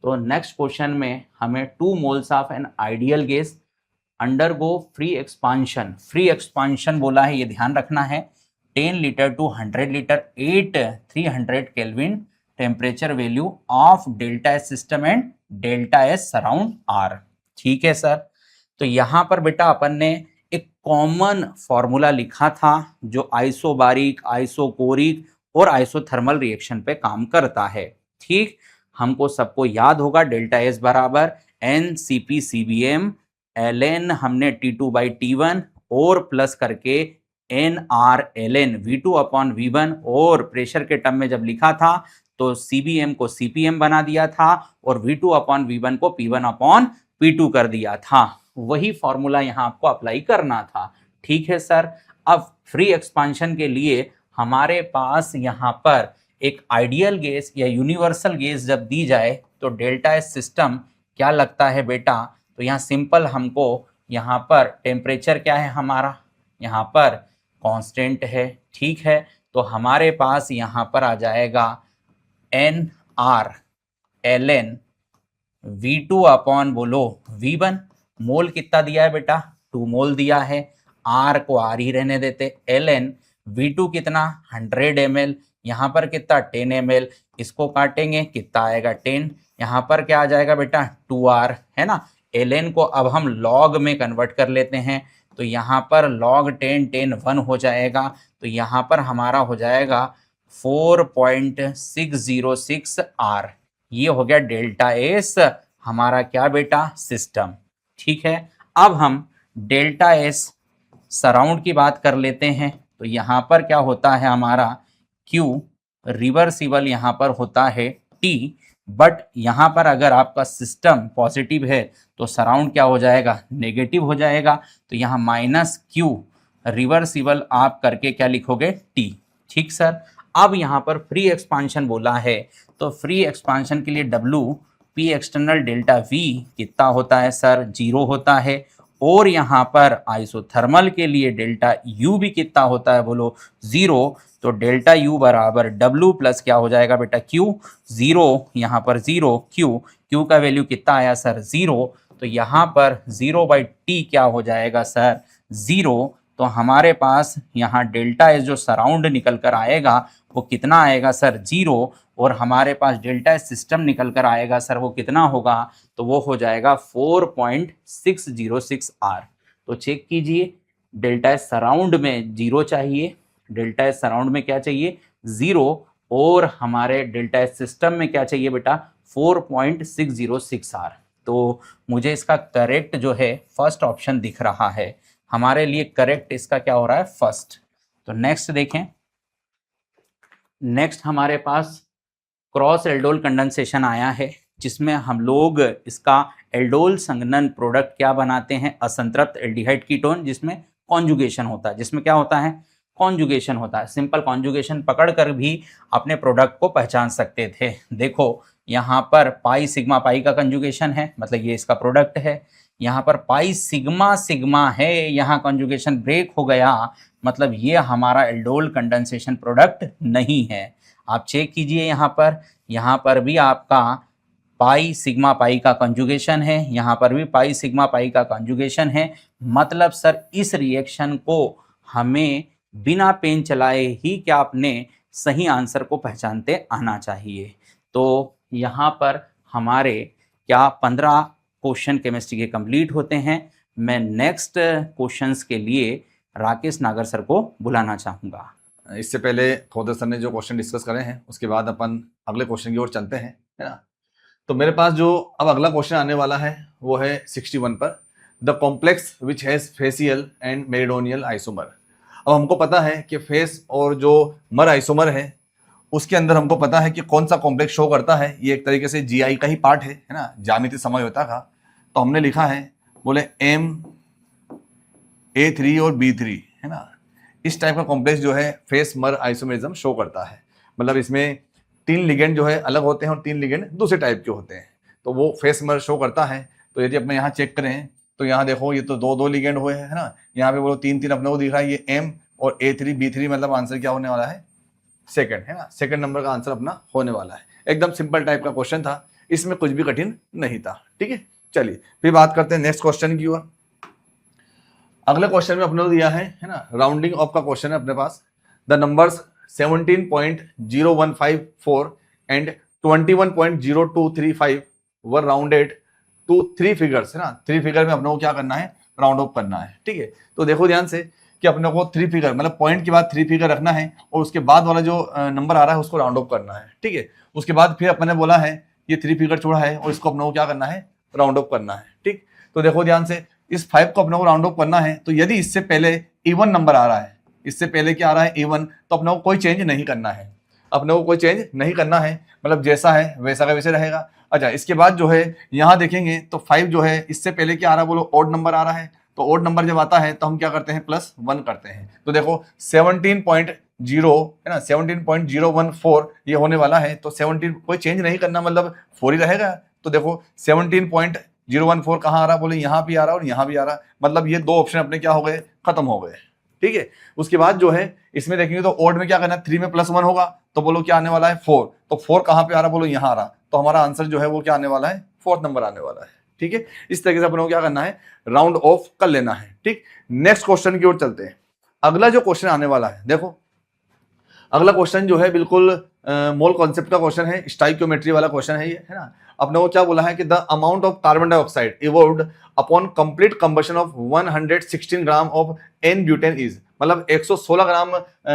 तो नेक्स्ट क्वेश्चन में हमें 2 moles of an ideal gas undergo free expansion, free expansion बोला है, ये ध्यान रखना है, 10 litre to 100 litre at 300 kelvin temperature value of delta S system and delta S surround are. ठीक है सर, तो यहाँ पर बेटा अपन ने एक कॉमन फॉर्मूला लिखा था जो आइसोबारिक, आइसोकोरिक और आइसोथर्मल रिएक्शन पे काम करता है। ठीक, हमको सबको याद होगा डेल्टा एस बराबर NCP/CBm ln हमने T2/T1 और प्लस करके NR ln V2/V1 और प्रेशर के टर्म में जब लिखा था तो CBm को CPm बना दिया था और V2/V1 को P1/P2 कर दिया था। वही फॉर्मूला यहाँ आपको अप्लाई करना था। ठीक है सर, अब फ्री एक्सपांशन के लिए हमारे पास यहाँ पर एक आइडियल गैस या यूनिवर्सल गैस जब दी जाए तो डेल्टा एस सिस्टम क्या लगता है बेटा, तो यहाँ सिंपल हमको यहाँ पर टेम्परेचर क्या है हमारा, यहाँ पर कांस्टेंट है। ठीक है, तो हमारे पास यहाँ पर आ जाएगा NR ln V2 बोलो V1, मोल कितना दिया है बेटा, 2 मोल दिया है, R को R ही रहने देते, ln V2 कितना 100 ml, यहाँ पर कितना 10 ml, इसको काटेंगे कितना आएगा 10, यहाँ पर क्या आ जाएगा बेटा 2R है ना, ln को अब हम log में कन्वर्ट कर लेते हैं तो यहाँ पर log 10 10 1 हो जाएगा, तो यहाँ पर हमारा हो जाएगा 4.606 R। ये हो गया डेल्टा एस हमारा क्या बेटा सिस्टम। ठीक है, अब हम डेल्टा एस सराउंड की बात कर लेते हैं, तो यहाँ पर क्या होता है हमारा Q रिवर्सिबल यहाँ पर होता है T, बट यहाँ पर अगर आपका सिस्टम पॉजिटिव है तो सराउंड क्या हो जाएगा नेगेटिव हो जाएगा, तो यहाँ -Q रिवर्सिबल आप करके क्या लिखोगे T। ठीक सर, अब यहाँ पर फ्री एक्सपांशन बोला है तो फ्री एक्सपांशन के लिए W P external delta V कितना होता है सर 0 होता है और यहाँ पर आइसोथर्मल के लिए डेल्टा यू भी कितना होता है, बोलो 0। तो डेल्टा यू बराबर W प्लस क्या हो जाएगा बेटा Q, 0 यहाँ पर 0, Q का वैल्यू कितना आया सर 0। तो यहाँ पर 0/T क्या हो जाएगा सर 0। तो हमारे पास यहाँ डेल्टा एस जो सराउंड निकल कर आएगा वो कितना आएगा सर 0, और हमारे पास डेल्टा एस सिस्टम निकल कर आएगा सर वो कितना होगा, तो वो हो जाएगा 4.606 R। तो चेक कीजिए, डेल्टा एस सराउंड में 0 चाहिए, डेल्टा एस सराउंड में क्या चाहिए 0, और हमारे डेल्टा एस सिस्टम में क्या चाहिए बेटा 4.606 R। तो मुझे इसका करेक्ट जो है फर्स्ट ऑप्शन दिख रहा है, हमारे लिए करेक्ट इसका क्या हो रहा है फर्स्ट। तो नेक्स्ट देखें, नेक्स्ट हमारे पास क्रॉस एल्डोल कंडेंसेशन आया है, जिसमें हम लोग इसका एल्डोल संघनन प्रोडक्ट क्या बनाते हैं, असंतृप्त एल्डिहाइड कीटोन, जिसमें कॉन्जुगेशन होता है, जिसमें क्या होता है कॉन्जुगेशन होता है। सिंपल कॉन्जुगेशन पकड़ कर भी अपने प्रोडक्ट को पहचान सकते थे। देखो यहाँ पर पाई सिग्मा पाई का कंजुगेशन है, मतलब ये इसका प्रोडक्ट है। यहाँ पर पाई सिग्मा सिग्मा है, यहाँ कॉन्जुगेशन ब्रेक हो गया, मतलब ये हमारा एल्डोल कंडेंसेशन प्रोडक्ट नहीं है। आप चेक कीजिए यहाँ पर भी आपका पाई सिग्मा पाई का कंजुगेशन है, यहाँ पर भी पाई सिग्मा पाई का कंजुगेशन है। मतलब सर इस रिएक्शन को हमें बिना पेन चलाए ही क्या अपने सही आंसर को पहचानते आना चाहिए। तो यहाँ पर हमारे क्या 15 क्वेश्चन केमिस्ट्री के कंप्लीट होते हैं। मैं नेक्स्ट क्वेश्चंस के लिए राकेश नागर सर को बुलाना चाहूँगा। इससे पहले खोदर सर ने जो क्वेश्चन डिस्कस करे हैं उसके बाद अपन अगले क्वेश्चन की ओर चलते हैं, है ना। तो मेरे पास जो अब अगला क्वेश्चन आने वाला है वो है 61 पर, the complex which has facial and meridional isomer. अब हमको पता है कि फेस और जो मर आइसोमर है उसके अंदर हमको पता है कि कौन सा कॉम्प्लेक्स शो करता है। ये एक तरीके से GI का ही पार्ट है ना, ज्यामितीय समझौता का। तो हमने लिखा है बोले MA3 और B3, है ना। इस टाइप का कॉम्प्लेक्स जो है फेस मर आइसोमेरिज्म शो करता है। मतलब इसमें 3 लिगेंड जो है अलग होते हैं और 3 लिगेंड दूसरे टाइप के होते हैं, तो वो फेस मर शो करता है। तो यदि अपने यहाँ चेक करें तो यहाँ देखो ये तो दो लिगेंड हुए हैं, है ना। यहाँ पे बोलो 3 अपने को दिख रहा है, ये M और A3 B3, मतलब आंसर क्या होने वाला है सेकंड, है ना। सेकंड नंबर का आंसर अपना होने वाला है। एकदम सिंपल टाइप का क्वेश्चन था, इसमें कुछ भी कठिन नहीं था, ठीक है। चलिए फिर बात करते हैं नेक्स्ट क्वेश्चन की ओर। अगले क्वेश्चन में अपने को दिया है ना, राउंडिंग ऑफ का क्वेश्चन है अपने पास। The numbers 17.0154 and 21.0235 were rounded to 3 figures, है ना। 3 फिगर में अपने को क्या करना है, राउंड ऑफ करना है, ठीक है। तो देखो ध्यान से कि अपने को 3 फिगर मतलब पॉइंट के बाद 3 फिगर रखना है और उसके बाद वाला जो नंबर आ रहा है उसको राउंड ऑफ करना है, ठीक है। उसके बाद फिर अपने बोला है ये 3 फिगर छोड़ा है और इसको अपने को क्या करना है, राउंड ऑफ करना है, ठीक। तो देखो ध्यान से इस 5 को अपने को राउंड ऑफ करना है, तो यदि इससे पहले इवन नंबर आ रहा है, इससे पहले क्या आ रहा है इवन, तो अपने को कोई चेंज नहीं करना है, अपने को कोई चेंज नहीं करना है, मतलब जैसा है वैसा का वैसे रहेगा। अच्छा, इसके बाद जो है यहाँ देखेंगे तो 5 जो है इससे पहले क्या आ रहा है, बोलो ऑड नंबर आ रहा है। तो ऑड नंबर जब आता है तो हम क्या करते हैं +1 करते हैं। तो देखो 17.0 है ना, 17.014 ये होने वाला है। तो 17 कोई चेंज नहीं करना, मतलब 4 ही रहेगा। तो देखो 17.014 कहाँ आ रहा, बोले यहाँ भी आ रहा और यहाँ भी आ रहा, मतलब ये 2 ऑप्शन अपने क्या हो गए, खत्म हो गए, ठीक है। उसके बाद जो है इसमें देखेंगे तो ऑड में क्या करना है, 3 में +1 होगा, तो बोलो क्या आने वाला है 4। तो 4 कहाँ पे आ रहा, बोलो यहाँ आ रहा। तो हमारा आंसर जो है वो क्या आने वाला है, 4th नंबर आने वाला है, ठीक है। इस तरीके से अपने को क्या करना है, राउंड ऑफ कर लेना है, ठीक। नेक्स्ट क्वेश्चन की ओर चलते हैं। अगला जो क्वेश्चन आने वाला है, देखो अगला क्वेश्चन जो है बिल्कुल मोल कॉन्सेप्ट का क्वेश्चन है, स्टाइकियोमेट्री वाला क्वेश्चन है ये, है ना। अपने को क्या बोला है कि the amount of carbon dioxide evolved upon complete combustion of 116 gram of n butane is, मतलब 116 ग्राम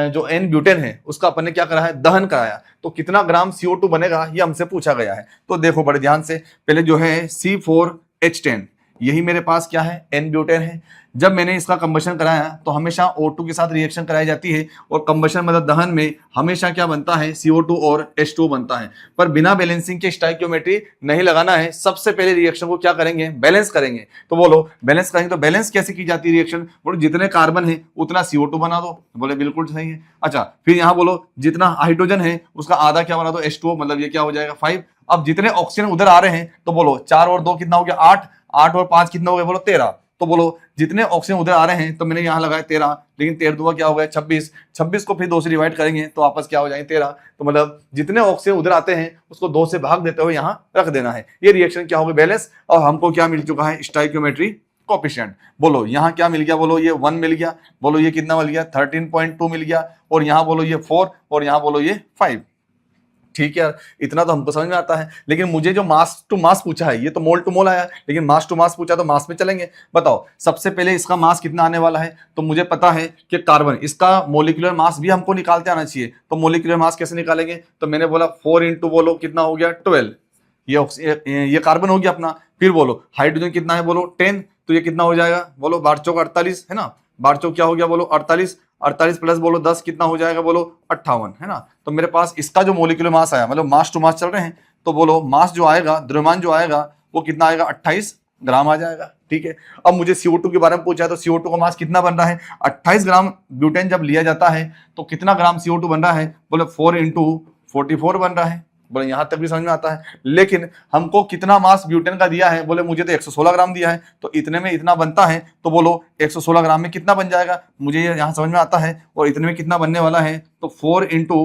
जो एन ब्यूटेन है उसका अपन ने क्या करा है, दहन कराया, तो कितना ग्राम CO2 बनेगा ये हमसे पूछा गया है। तो देखो बड़े ध्यान से, पहले जो है C4H10 यही मेरे पास क्या है, एन ब्यूटेन है। जब मैंने इसका कंबशन कराया तो हमेशा O2 के साथ रिएक्शन कराई जाती है, और कंबशन मतलब दहन में हमेशा क्या बनता है, CO2 और H2 बनता है। पर बिना बैलेंसिंग के स्टाइकियोमेट्री नहीं लगाना है, सबसे पहले रिएक्शन को क्या करेंगे, बैलेंस करेंगे। तो बोलो बैलेंस करेंगे, तो बैलेंस कैसे की जाती है रिएक्शन, बोलो जितने कार्बन है उतना CO2 बना दो, बोले बिल्कुल सही है। अच्छा, फिर यहाँ बोलो जितना हाइड्रोजन है उसका आधा क्या बना दो, H2O, मतलब ये क्या हो जाएगा 5। अब जितने ऑक्सीजन उधर आ रहे हैं तो बोलो 4 और 2 कितना हो गया 8, 8 और 5 कितना हो गया, बोलो 13। तो बोलो जितने ऑक्सीजन उधर आ रहे हैं, तो मैंने यहाँ लगाया 13, लेकिन 13 दूना क्या हो गया 26, 26 को फिर 2 से डिवाइड करेंगे तो वापस क्या हो जाएंगे 13। तो मतलब जितने ऑक्सीजन उधर आते हैं उसको 2 से भाग देते हुए यहाँ रख देना है। ये रिएक्शन क्या होगा बैलेंस, और हमको क्या मिल चुका है स्टोइकियोमेट्री कोएफिशिएंट। बोलो यहाँ क्या मिल गया, बोलो ये 1 मिल गया, बोलो ये कितना मिल गया 13.2 मिल गया, और यहाँ बोलो ये 4, और यहाँ बोलो ये 5। ठीक है, इतना तो हमको समझ में आता है। लेकिन मुझे जो मास टू मास पूछा है, ये तो मोल टू मोल आया, लेकिन मास टू मास पूछा तो मास में चलेंगे। बताओ सबसे पहले इसका मास कितना आने वाला है, तो मुझे पता है कि कार्बन, इसका मोलिकुलर मास भी हमको निकालते आना चाहिए। तो मोलिकुलर मास कैसे निकालेंगे, तो मैंने बोला 4 इंटू बोलो कितना हो गया 12, ये कार्बन हो गया अपना। फिर बोलो हाइड्रोजन कितना है, बोलो 10, तो ये कितना हो जाएगा, बोलो 12 चौक 48 है ना, 12 चौक क्या हो गया, बोलो 48, 48 प्लस बोलो 10 कितना हो जाएगा, बोलो 58 है ना। तो मेरे पास इसका जो मोलिकुलर मास आया, मतलब मास टू मास चल रहे हैं, तो बोलो मास जो आएगा, द्रव्यमान जो आएगा वो कितना आएगा 28 ग्राम आ जाएगा। ठीक है, अब मुझे CO2 के बारे में पूछा है, तो CO2 का मास कितना बन रहा है 28 ग्राम ब्यूटेन जब लिया जाता है तो कितना ग्राम CO2 बन रहा है, बोले 4 इंटू 44 बन रहा है। बोले यहां तक भी समझ में आता है, लेकिन हमको कितना मास ब्यूटेन का दिया है, बोले मुझे तो 116 ग्राम दिया है, तो इतने में इतना बनता है, तो बोलो 116 ग्राम में कितना बन जाएगा, मुझे ये यहाँ समझ में आता है। और इतने में कितना बनने वाला है, तो 4 इंटू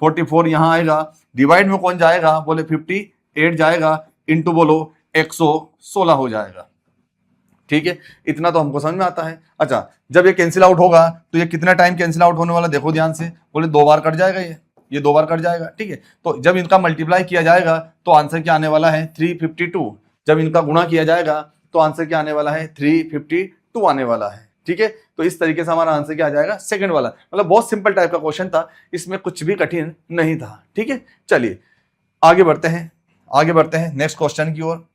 44 यहाँ आएगा, डिवाइड में कौन जाएगा, बोले 58 जाएगा, इंटू बोलो 116 हो जाएगा। ठीक है, इतना तो हमको समझ में आता है। अच्छा, जब ये कैंसिल आउट होगा तो ये कितना टाइम कैंसिल आउट होने वाला, देखो ध्यान से, बोले 2 बार कट जाएगा, ये 2 बार कट जाएगा। ठीक है, तो जब इनका मल्टीप्लाई किया जाएगा तो आंसर क्या आने वाला है 352। जब इनका गुणा किया जाएगा तो आंसर क्या आने वाला है 352 आने वाला है। ठीक है, तो इस तरीके से हमारा आंसर क्या आ जाएगा सेकंड वाला। मतलब बहुत सिंपल टाइप का क्वेश्चन था, इसमें कुछ भी कठिन नहीं था। ठीक है, चलिए आगे बढ़ते हैं नेक्स्ट क्वेश्चन की ओर।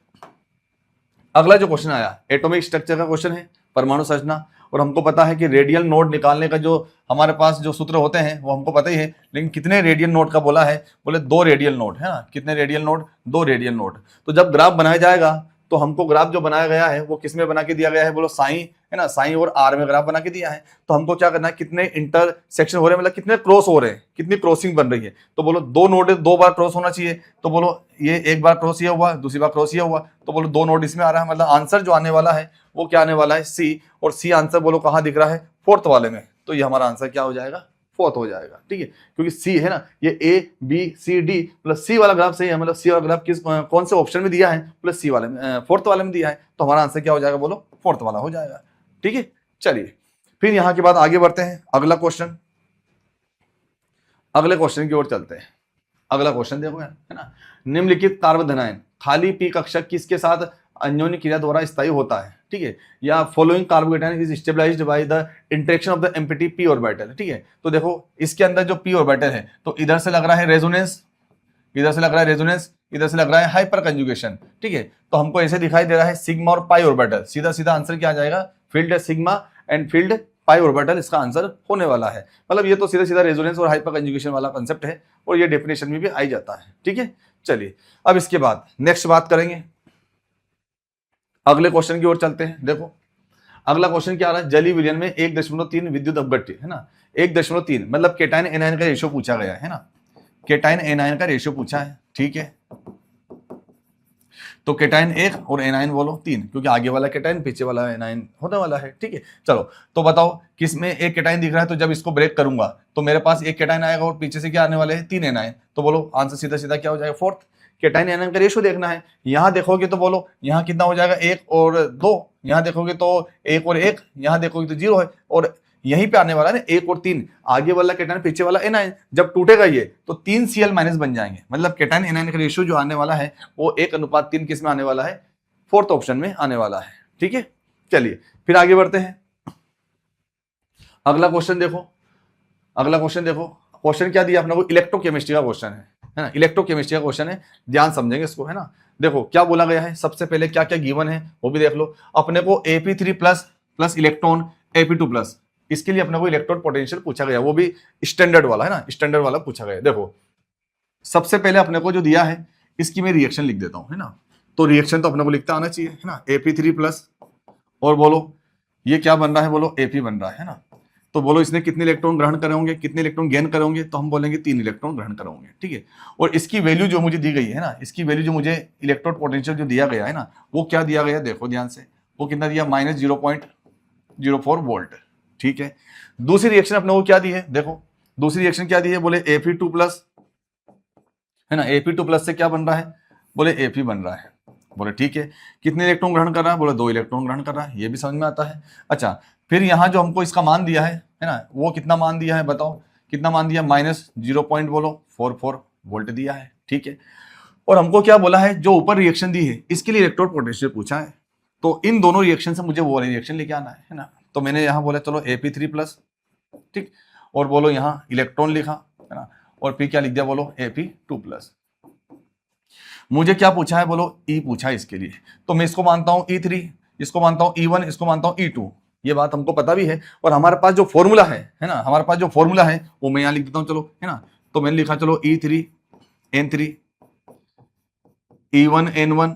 अगला जो क्वेश्चन आया एटॉमिक स्ट्रक्चर का क्वेश्चन है, परमाणु संरचना। और हमको पता है कि रेडियल नोड निकालने का जो हमारे पास जो सूत्र होते हैं वो हमको पता ही है, लेकिन कितने रेडियल नोड का बोला है, बोले 2 रेडियल नोड है ना। कितने रेडियल नोड, 2 रेडियल नोड। तो जब ग्राफ बनाया जाएगा तो हमको ग्राफ जो बनाया गया है वो किस में बना के दिया गया है, बोलो साई है ना, साई और आर में ग्राफ बना के दिया है। तो हमको क्या करना है, कितने इंटरसेक्शन हो रहे हैं, मतलब कितने क्रॉस हो रहे हैं, कितनी क्रॉसिंग बन रही है। तो बोलो 2 नोड 2 बार क्रॉस होना चाहिए, तो बोलो ये एक बार क्रॉस ये हुआ, दूसरी बार क्रॉस ये हुआ, तो बोलो 2 नोड इसमें आ रहा है। मतलब आंसर जो आने वाला है वो क्या आने वाला है सी, और सी आंसर बोलो कहाँ दिख रहा है 4th वाले में। तो ये हमारा आंसर क्या हो जाएगा 4th हो जाएगा। ठीक है, क्योंकि सी है ना, ये ABCD प्लस सी वाला ग्राफ सही है, मतलब सी वाला ग्राफ किस कौन से ऑप्शन में दिया है, प्लस सी वाले में 4th वाले में दिया है, तो हमारा आंसर क्या हो जाएगा, बोलो 4th वाला हो जाएगा। ठीक है, चलिए फिर यहाँ के बाद आगे बढ़ते हैं। अगले क्वेश्चन की ओर चलते हैं। अगला क्वेश्चन देखो है ना, निम्नलिखित कार्बन धनायन खाली पी कक्षक किसके साथ अन्योन्य क्रिया द्वारा स्थायी होता है। ठीक है, या following carbocation is stabilised by the interaction of the empty p orbital. ठीक है, तो देखो इसके अंदर जो p ऑर्बिटल है, तो इधर से लग रहा है रेजोनेंस, इधर से लग रहा है रेजोनेंस, इधर से लग रहा है हाइपर कंजुगेशन। ठीक है, तो हमको ऐसे दिखाई दे रहा है सिग्मा और पाई ऑर्बिटल। सीधा सीधा आंसर क्या आ जाएगा, field sigma and field pi orbital इसका आंसर होने वाला है। मतलब ये तो सीधा सीधा रेजोनेंस और हाइपर कंजुगेशन वाला कांसेप्ट है, और ये डेफिनेशन में भी आ जाता है। ठीक है, चलिए अब इसके बाद नेक्स्ट बात करेंगे, अगले क्वेश्चन की ओर चलते हैं। देखो अगला क्वेश्चन क्या आ रहा है, जलीय विलयन में 1.3 विद्युत अपघट्य है ना, 1.3 मतलब केटाइन एनायन का रेशियो पूछा गया है ना, केटाइन एनायन का रेशियो पूछा है। ठीक है, तो केटाइन 1 और एनायन बोलो 3, क्योंकि आगे वाला केटाइन पीछे वाला एनायन होने वाला है। ठीक है, चलो तो बताओ किस में एक केटाइन दिख रहा है, तो जब इसको ब्रेक करूंगा तो मेरे पास एक केटाइन आएगा और पीछे से क्या आने वाले हैं 3 एनायन। तो बोलो आंसर सीधा सीधा क्या हो जाएगा 4th। केटाइन एनायन का रेशियो देखना है, यहां देखोगे तो बोलो यहाँ कितना हो जाएगा 1 और 2, यहाँ देखोगे तो 1 और 1, यहाँ देखोगे तो 0 है, और यहीं पे आने वाला है 1 और 3, आगे वाला केटाइन पीछे वाला एनायन। जब टूटेगा ये तो 3 Cl माइनस बन जाएंगे, मतलब केटाइन एनायन का रेशियो जो आने वाला है वो 1:3 किस में आने वाला है, 4th ऑप्शन में आने वाला है। ठीक है, चलिए फिर आगे बढ़ते हैं। अगला क्वेश्चन देखो, क्वेश्चन क्या दिया अपने को, इलेक्ट्रोकेमिस्ट्री का क्वेश्चन है ना, इलेक्ट्रोकेमिस्ट्री का क्वेश्चन है, ध्यान समझेंगे इसको है ना। देखो क्या बोला गया है, सबसे पहले क्या क्या गिवन है वो भी देख लो। अपने को Ap3 plus electron Ap2 plus, इसके लिए अपने को इलेक्ट्रॉन पोटेंशियल पूछा गया, वो भी स्टैंडर्ड वाला है ना, स्टैंडर्ड वाला पूछा गया। देखो सबसे पहले अपने को जो दिया है इसकी मैं रिएक्शन लिख देता हूं है ना, तो रिएक्शन तो अपने को लिखता आना चाहिए है ना, Ap3 प्लस और बोलो ये क्या बन रहा है, बोलो Ap बन रहा है ना। तो बोलो इसने कितने इलेक्ट्रॉन ग्रहण करेंगे, कितने इलेक्ट्रॉन गेन करेंगे, तो हम बोलेंगे 3 इलेक्ट्रॉन ग्रहण करेंगे। ठीक है, और इसकी वैल्यू जो मुझे दी गई है ना, इसकी वैल्यू जो मुझे इलेक्ट्रोड पोटेंशियल जो दिया गया है ना, वो क्या दिया गया देखो ध्यान से, वो कितना दिया, -0.04 वोल्ट। ठीक है, दूसरी रिएक्शन अपने को क्या दी है, देखो दूसरी रिएक्शन क्या दी है, बोले Fe2+, है ना, Fe2+ से क्या बन रहा है, बोले Fe बन रहा है। बोले ठीक है, कितने इलेक्ट्रॉन ग्रहण कर रहा है, बोले 2 इलेक्ट्रॉन ग्रहण कर रहा है, ये भी समझ में आता है। अच्छा, फिर यहाँ जो हमको इसका मान दिया है ना, वो कितना मान दिया है, बताओ कितना मान दिया, -0.44 वोल्ट दिया है। ठीक है, और हमको क्या बोला है, जो ऊपर रिएक्शन दी है इसके लिए इलेक्ट्रोड पोटेंशियल पूछा है, तो इन दोनों रिएक्शन से मुझे वो वाली रिएक्शन लेके आना है ना। तो मैंने यहाँ बोला चलो Fe3+, ठीक, और बोलो यहाँ इलेक्ट्रॉन लिखा, है ना, और फिर क्या लिख दिया, बोलो Fe2+। मुझे क्या पूछा है, बोलो E पूछा है इसके लिए, तो मैं इसको मानता हूँ E3, इसको मानता हूँ E1, इसको मानता हूँ E2। ये बात हमको पता भी है, और हमारे पास जो फॉर्मूला है ना, हमारे पास जो फॉर्मूला है वो मैं यहाँ लिख देता हूँ, चलो, है ना। तो मैंने लिखा चलो E3 N3 E1 N1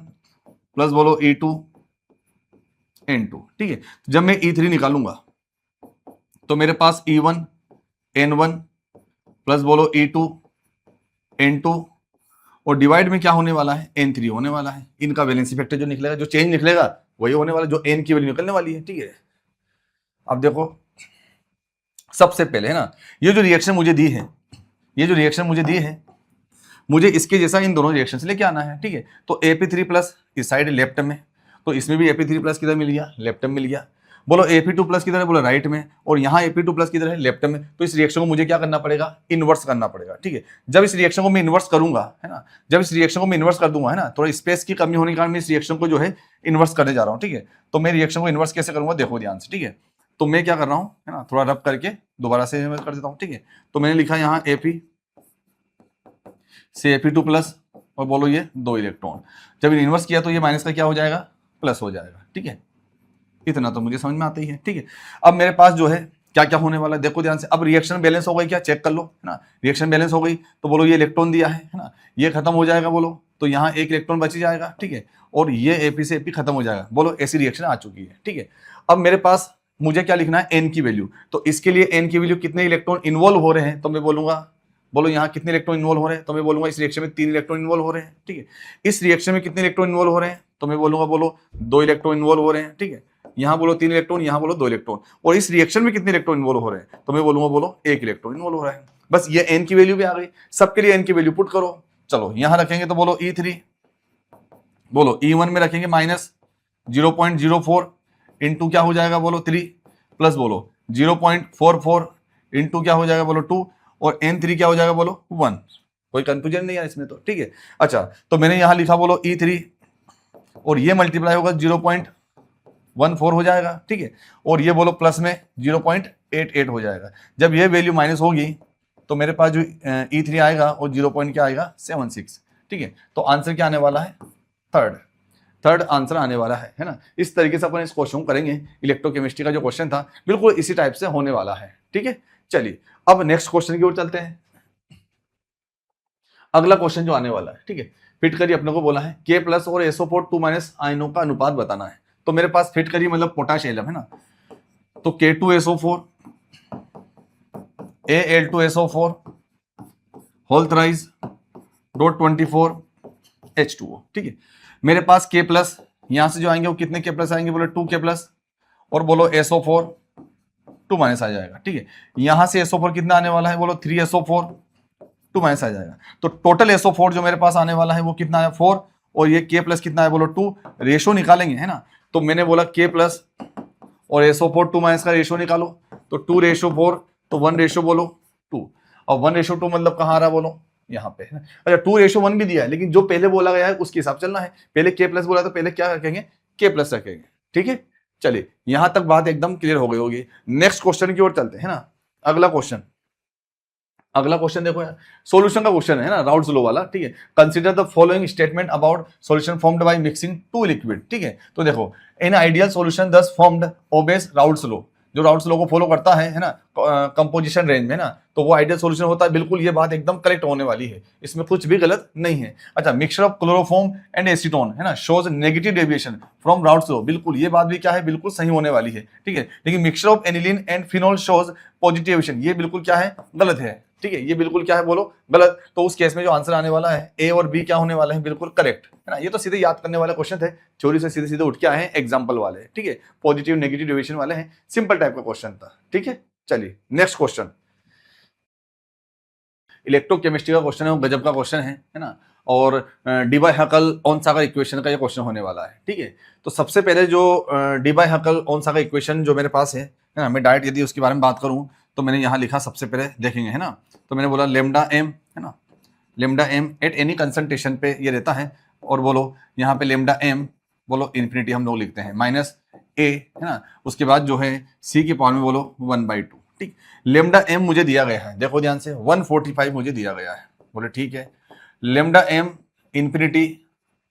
plus बोलो E2 N2। ठीक है, जब मैं E3 निकालूंगा तो मेरे पास E1 N1 प्लस बोलो E2 N2, और डिवाइड में क्या होने वाला है, N3 होने वाला है। इनका वैलेंसी फैक्टर जो निकलेगा, जो चेंज निकलेगा वही होने वाला, जो N की वैल्यू निकलने वाली है। ठीक है, अब देखो सबसे पहले, है ना, ये जो रिएक्शन मुझे दी है, ये जो रिएक्शन मुझे दी है, मुझे इसके जैसा इन दोनों रिएक्शन से लेके आना है। ठीक है, तो Fe3+ इस साइड लेफ्ट में, तो इसमें भी Fe3+ किधर मिल गया, लेफ्ट में मिल गया। बोलो Fe2+ किधर है, बोलो राइट में, और यहाँ Fe2+ किधर है, लेफ्ट में। तो इस रिएक्शन को मुझे क्या करना पड़ेगा, इन्वर्स करना पड़ेगा। ठीक है, जब इस रिएक्शन को मैं इन्वर्स करूंगा, है ना, जब इस रिएक्शन को मैं इन्वर्स कर दूंगा, है ना, थोड़ा स्पेस की कमी होने के कारण मैं इस रिएक्शन को जो है इन्वर्स करने जा रहा हूँ। ठीक है, तो मैं रिएक्शन को इन्वर्स कैसे करूंगा, देखो ध्यान से। ठीक है, तो मैं क्या कर रहा हूँ, है ना, थोड़ा रब करके दोबारा से कर देता हूँ। ठीक है, तो मैंने लिखा यहाँ Fe से Fe2+, और बोलो ये 2 इलेक्ट्रॉन, जब इन्वर्स किया तो ये माइनस का क्या हो जाएगा, प्लस हो जाएगा। ठीक है, इतना तो मुझे समझ में आता ही है। ठीक है, अब मेरे पास जो है क्या क्या होने वाला है, देखो ध्यान से। अब रिएक्शन बैलेंस हो गई क्या, चेक कर लो, है ना। रिएक्शन बैलेंस हो गई तो बोलो ये इलेक्ट्रॉन दिया है ना, ये खत्म हो जाएगा, बोलो तो यहाँ 1 इलेक्ट्रॉन बच जाएगा। ठीक है, और ये Fe से Fe खत्म हो जाएगा, बोलो ऐसी रिएक्शन आ चुकी है। ठीक है, अब मेरे पास मुझे क्या लिखना है, N की वैल्यू। तो इसके लिए N की वैल्यू कितने इलेक्ट्रॉन इन्वॉल्व हो रहे हैं, तो मैं बोलूंगा, बोलो यहाँ कितने इलेक्ट्रॉन इन्वॉल्व हो रहे हैं, तो मैं बोलूंगा इस रिएक्शन में 3 इलेक्ट्रॉन इन्वॉल्व हो रहे हैं। ठीक है, इस रिएक्शन में कितने इलेक्ट्रॉन इन्वॉल्व हो रहे हैं, तो मैं बोलूंगा, बोलो 2 इलेक्ट्रॉन इन्वॉल्व हो रहे हैं। ठीक है, यहाँ बोलो 3 इलेक्ट्रॉन, यहाँ बोलो 2 इलेक्ट्रॉन, और इस रिएक्शन में कितने इलेक्ट्रॉन इन्वॉल्व हो रहे हैं, तो मैं बोलूंगा, बोलो 1 इलेक्ट्रॉन इन्वॉल्व हो रहा है। बस ये N की वैल्यू भी आ गई, सबके लिए N की वैल्यू पुट करो। चलो यहाँ रखेंगे तो बोलो E3, बोलो E1 में रखेंगे -0.04 इंटू क्या हो जाएगा, बोलो 3, प्लस बोलो 0.44 इंटू क्या हो जाएगा, बोलो 2, और N3 क्या हो जाएगा, बोलो 1। कोई कंफ्यूजन नहीं है इसमें तो। ठीक है, अच्छा, तो मैंने यहां लिखा बोलो E3, और ये मल्टीप्लाई होगा 0.14 हो जाएगा। ठीक है, और ये बोलो प्लस में 0.88 हो जाएगा। जब ये वैल्यू माइनस होगी तो मेरे पास जो E3 आएगा और 0. क्या आएगा, 76। ठीक है, तो आंसर क्या आने वाला है, थर्ड आंसर आने वाला है ना। इस तरीके से अपन इस क्वेश्चन को करेंगे। इलेक्ट्रोकेमिस्ट्री का जो क्वेश्चन था बिल्कुल इसी टाइप से होने वाला है। ठीक है, चलिए अब नेक्स्ट क्वेश्चन की ओर चलते हैं। अगला क्वेश्चन जो आने वाला है, ठीक है, फिट करिए, अपने को बोला है K+ और SO4 2- आयनों का अनुपात बताना है। तो मेरे पास फिट करिए मतलब पोटाश एलम है ना, तो K2SO4 Al2SO4 whole thrice .24 H2O। ठीक है, मेरे पास K+ यहां से जो आएंगे वो कितने K+ आएंगे, बोलो 2K+, और बोलो SO4 2- आ जाएगा। ठीक है, यहां से SO4 कितना आने वाला है, बोलो 3SO4 2- आ जाएगा। तो टोटल SO4 जो मेरे पास आने वाला है वो कितना है, 4, और ये K+ कितना है, बोलो 2। रेशो निकालेंगे, है ना, तो मैंने बोला K+ और SO4 2- का रेशो निकालो, तो 2:4, तो 1:, बोलो 2, और 1:2 मतलब कहाँ आ रहा, बोलो यहाँ पे। अच्छा, 2:1 भी दिया है, लेकिन जो पहले बोला गया है उसके हिसाब चलना है। पहले K+ बोला तो पहले क्या रखेंगे, K+ रखेंगे। ठीक है, चलिए यहां तक बात एकदम क्लियर हो गई होगी। नेक्स्ट क्वेश्चन की ओर चलते हैं ना। अगला क्वेश्चन देखो यार, सॉल्यूशन का क्वेश्चन है ना, राउल्ट्स लॉ वाला। ठीक है, consider the following statement about solution formed by mixing 2 liquid. ठीक है, तो देखो, in ideal solution thus formed obeys Raoult's law, जो राउल्ट्स लॉ को फॉलो करता है ना, कंपोजिशन रेंज में ना, तो वो आइडियल सॉल्यूशन होता है। बिल्कुल ये बात एकदम करेक्ट होने वाली है, इसमें कुछ भी गलत नहीं है। अच्छा, mixture of chloroform and acetone, है ना, shows negative deviation from Raoult's law. बिल्कुल ये बात भी क्या है, बिल्कुल सही होने वाली है। ठीक है, लेकिन mixture of aniline and phenol shows positive deviation, ये बिल्कुल क्या है, गलत है। ठीक है, ये बिल्कुल क्या है बोलो गलत। तो उस केस में जो आंसर आने वाला है ए और बी क्या होने वाले हैं, बिल्कुल करेक्ट है ना। ये तो सीधे याद करने वाले क्वेश्चन थे, थ्योरी से सीधे सीधे उठ के आए हैं एग्जाम्पल वाले, ठीक है, पॉजिटिव नेगेटिव डेविएशन वाले हैं, सिंपल टाइप का क्वेश्चन था, ठीक है। चलिए नेक्स्ट क्वेश्चन, इलेक्ट्रोकेमिस्ट्री का क्वेश्चन है, वो गजब का क्वेश्चन है ना। और Debye Huckel Onsager equation का ये क्वेश्चन होने वाला है, ठीक है। तो सबसे पहले जो Debye Huckel Onsager equation जो मेरे पास है ना, मैं डायरेक्ट यदि उसके बारे में बात करूं तो मैंने यहाँ लिखा, सबसे पहले देखेंगे है ना, तो मैंने बोला लेमडा एम है ना, lambda M at any concentration पे ये रहता है, और बोलो यहाँ पे लेमडा एम बोलो इन्फिनिटी हम लोग लिखते हैं माइनस ए है ना, उसके बाद जो है सी की पावर में बोलो 1/2, ठीक। लेमडा एम मुझे दिया गया है, देखो ध्यान से 145 मुझे दिया गया है, बोले ठीक है। लेमडा एम इन्फिनिटी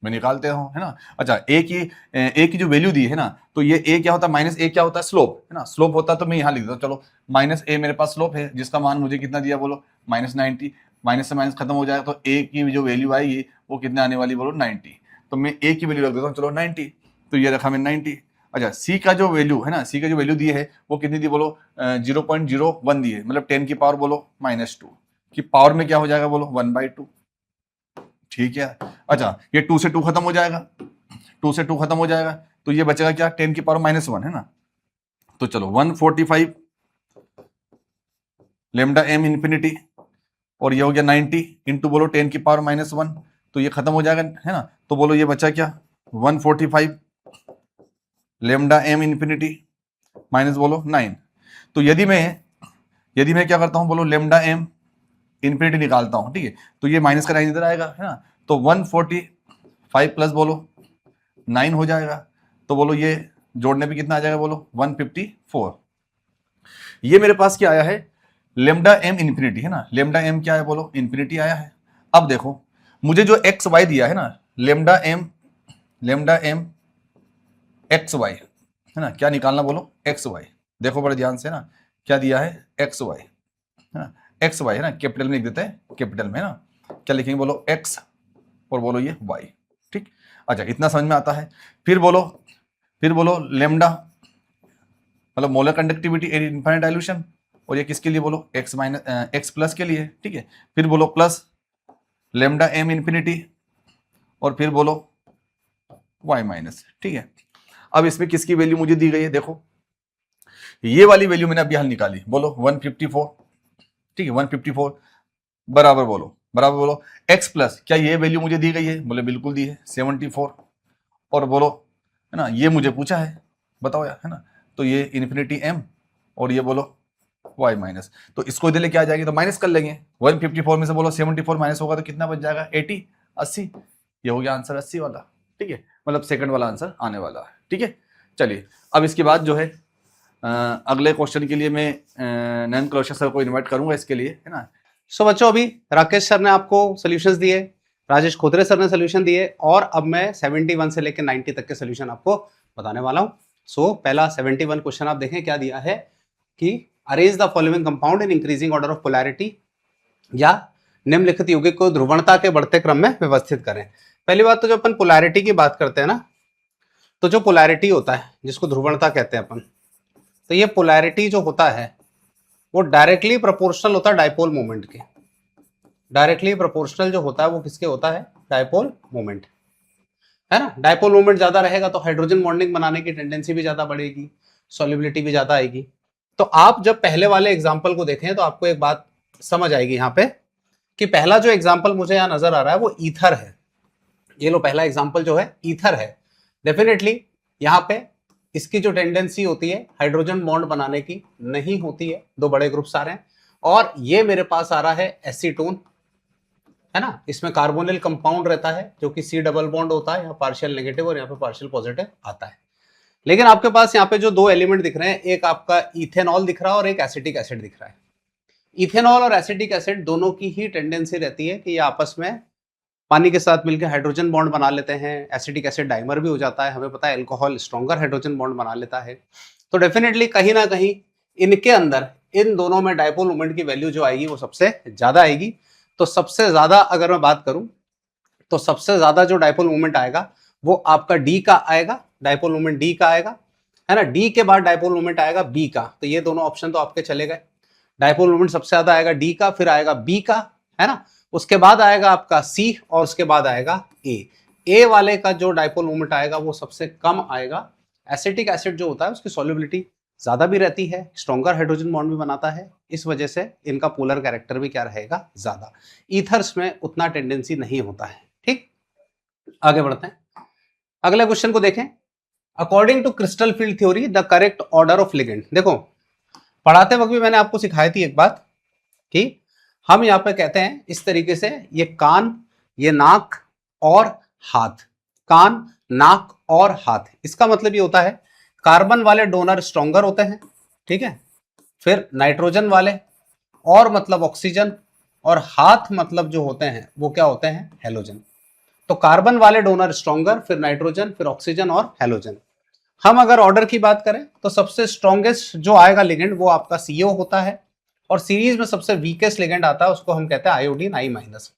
मैं निकालते हो है ना। अच्छा ए की जो वैल्यू दी है ना, तो ये ए क्या होता है, माइनस ए क्या होता है, स्लोप है ना, स्लोप होता है तो मैं यहाँ लिख देता हूँ, चलो माइनस ए मेरे पास स्लोप है, जिसका मान मुझे कितना दिया बोलो -90, माइनस से माइनस खत्म हो जाएगा, तो ए की जो वैल्यू आएगी वो कितने आने वाली बोलो 90, तो मैं ए की वैल्यू रख देता हूँ, चलो 90, तो ये रखा मैं 90। अच्छा सी का जो वैल्यू है ना, सी का जो वैल्यू दी है वो कितनी दी बोलो 0.01 दी है, मतलब 10 की पावर बोलो -2 की पावर में क्या हो जाएगा बोलो 1/2, ठीक है। अच्छा ये 2 से 2 खत्म हो जाएगा, 2 से 2 खत्म हो जाएगा, तो ये बचेगा क्या 10 की पावर -1 है ना, तो चलो 145 लेमडा एम इन्फिनिटी, और ये हो गया 90 इंटू बोलो 10 की पावर -1, तो ये खत्म हो जाएगा है ना, तो बोलो ये बचा क्या 145 लेमडा एम इन्फिनिटी माइनस बोलो 9। तो यदि मैं क्या करता हूं बोलो लेमडा एम इन्फिनिटी निकालता हूं, ठीक है, तो ये माइनस का 9 इधर आएगा है ना, तो 145 प्लस बोलो 9 हो जाएगा, तो बोलो ये जोड़ने पे कितना आ जाएगा बोलो 154। ये मेरे पास क्या आया है लेमडा एम इन्फिनिटी है ना, लेमडा एम क्या है बोलो इन्फिनिटी आया है। अब देखो मुझे जो एक्स वाई दिया है ना, लेमडा एम एक्स वाई है ना, क्या निकालना बोलो एक्स वाई, देखो बड़े ध्यान से ना, क्या दिया है एक्स वाई है ना, एक्स वाई है ना, कैपिटल में लिख देते हैं, कैपिटल में है ना, क्या लिखेंगे बोलो एक्स और बोलो ये वाई, ठीक। अच्छा इतना समझ में आता है। फिर बोलो लेमडा मतलब molar conductivity eight infinite dilution, और ये किसके लिए बोलो एक्स प्लस के लिए, ठीक है। फिर बोलो प्लस लेमडा एम इन्फिनिटी, और फिर बोलो वाई माइनस, ठीक है। अब इसमें किसकी वैल्यू मुझे दी गई है, देखो ये वाली वैल्यू मैंने अभी हल निकाली, बोलो 154, ठीक है 154 बराबर बोलो x प्लस, क्या ये वैल्यू मुझे दी गई है, बोले बिल्कुल दी है 74, और बोलो है ना ये मुझे पूछा है बताओ यार है ना, तो ये इन्फिनिटी m और ये बोलो y माइनस, तो इसको इधर लेके आ जाएगी तो माइनस कर लेंगे, 154 में से बोलो 74 माइनस होगा तो कितना बच जाएगा 80, ये हो गया आंसर 80 वाला, ठीक है, मतलब सेकंड वाला आंसर आने वाला है, ठीक है। चलिए अब इसके बाद जो है अगले क्वेश्चन के लिए मैं नैन कलौशा सर को इनवाइट करूंगा इसके लिए है ना। सो बच्चों अभी राकेश सर ने आपको सॉल्यूशंस दिए, राजेश खोतरे सर ने सॉल्यूशन दिए, और अब मैं 71 से लेकर 90 तक के सॉल्यूशन आपको बताने वाला हूं। सो पहला 71 क्वेश्चन आप देखें, क्या दिया है कि arrange the following compound in increasing order of polarity, या निम्नलिखित यौगिक को ध्रुवणता के बढ़ते क्रम में व्यवस्थित करें। पहली बात तो जो अपन पोलैरिटी की बात करते हैं ना, तो जो पोलैरिटी होता है जिसको ध्रुवणता कहते हैं अपन, तो ये पोलैरिटी जो होता है वो डायरेक्टली प्रोपोर्शनल होता है डायपोल मोमेंट के। डायरेक्टली प्रोपोर्शनल जो होता है वो किसके होता है, डायपोल मोमेंट है ना। डायपोल मोमेंट ज्यादा रहेगा तो हाइड्रोजन बॉन्डिंग बनाने की टेंडेंसी भी ज्यादा बढ़ेगी, सॉल्युबिलिटी भी ज्यादा आएगी। तो आप जब पहले वाले एग्जाम्पल को देखें तो आपको एक बात समझ आएगी यहाँ पे कि पहला जो एग्जाम्पल मुझे यहाँ नजर आ रहा है वो ईथर है। ये लो पहला एग्जाम्पल जो है ईथर है। डेफिनेटली यहाँ पे इसकी जो टेंडेंसी होती है हाइड्रोजन बॉन्ड बनाने की नहीं होती है, दो बड़े ग्रुप्स आ रहे हैं, और ये मेरे पास आ रहा है एसीटोन है ना, इसमें कार्बोनिल कंपाउंड रहता है जो कि सी डबल बॉन्ड होता है, यहाँ पार्शियल नेगेटिव और यहाँ पे पार्शियल पॉजिटिव आता है। लेकिन आपके पास यहाँ पे जो दो एलिमेंट दिख रहे हैं, एक आपका इथेनॉल दिख रहा है और एक एसिटिक एसिड दिख रहा है। इथेनॉल और एसिटिक एसिड दोनों की ही टेंडेंसी रहती है कि ये आपस में पानी के साथ मिलकर हाइड्रोजन बॉन्ड बना लेते हैं। एसिटिक एसिड डाइमर भी हो जाता है, हमें पता है अल्कोहल स्ट्रॉन्गर हाइड्रोजन बॉन्ड बना लेता है। तो डेफिनेटली कहीं ना कहीं इनके अंदर इन दोनों में डायपोल मोमेंट की वैल्यू जो आएगी वो सबसे ज्यादा आएगी। तो सबसे ज्यादा अगर मैं बात करूं तो सबसे ज्यादा जो डायपोल मोमेंट आएगा वो आपका डी का आएगा, डायपोल मोमेंट डी का आएगा है ना। डी के बाद डायपोल मोमेंट आएगा बी का। तो ये दोनों ऑप्शन तो आपके चले गए। डायपोल मोमेंट सबसे ज्यादा आएगा डी का, फिर आएगा बी का, है ना, उसके बाद आएगा आपका सी और उसके बाद आएगा ए वाले का जो डायपोल मोमेंट आएगा वो सबसे कम आएगा। एसिटिक एसिड जो होता है उसकी सॉल्युबिलिटी ज्यादा भी रहती है, स्ट्रॉन्गर हाइड्रोजन बॉन्ड भी बनाता है, इस वजह से इनका पोलर कैरेक्टर भी क्या रहेगा, ज्यादा। ईथर्स में उतना टेंडेंसी नहीं होता है। ठीक, आगे बढ़ते हैं, अगले क्वेश्चन को देखें। According to crystal field theory the correct order of ligand. देखो पढ़ाते वक्त भी मैंने आपको सिखाई थी एक बात कि हम यहाँ पे कहते हैं इस तरीके से, ये कान, ये नाक और हाथ, कान नाक और हाथ, इसका मतलब ये होता है कार्बन वाले डोनर स्ट्रॉन्गर होते हैं, ठीक है, फिर नाइट्रोजन वाले और मतलब ऑक्सीजन, और हाथ मतलब जो होते हैं वो क्या होते हैं, हेलोजन। तो कार्बन वाले डोनर स्ट्रॉन्गर, फिर नाइट्रोजन, फिर ऑक्सीजन और हेलोजन। हम अगर ऑर्डर की बात करें तो सबसे स्ट्रॉन्गेस्ट जो आएगा लिगेंड वो आपका CO होता है, और सीरीज में सबसे वीकेस्ट लिगेंड आता है उसको हम कहते हैं आयोडीन I-,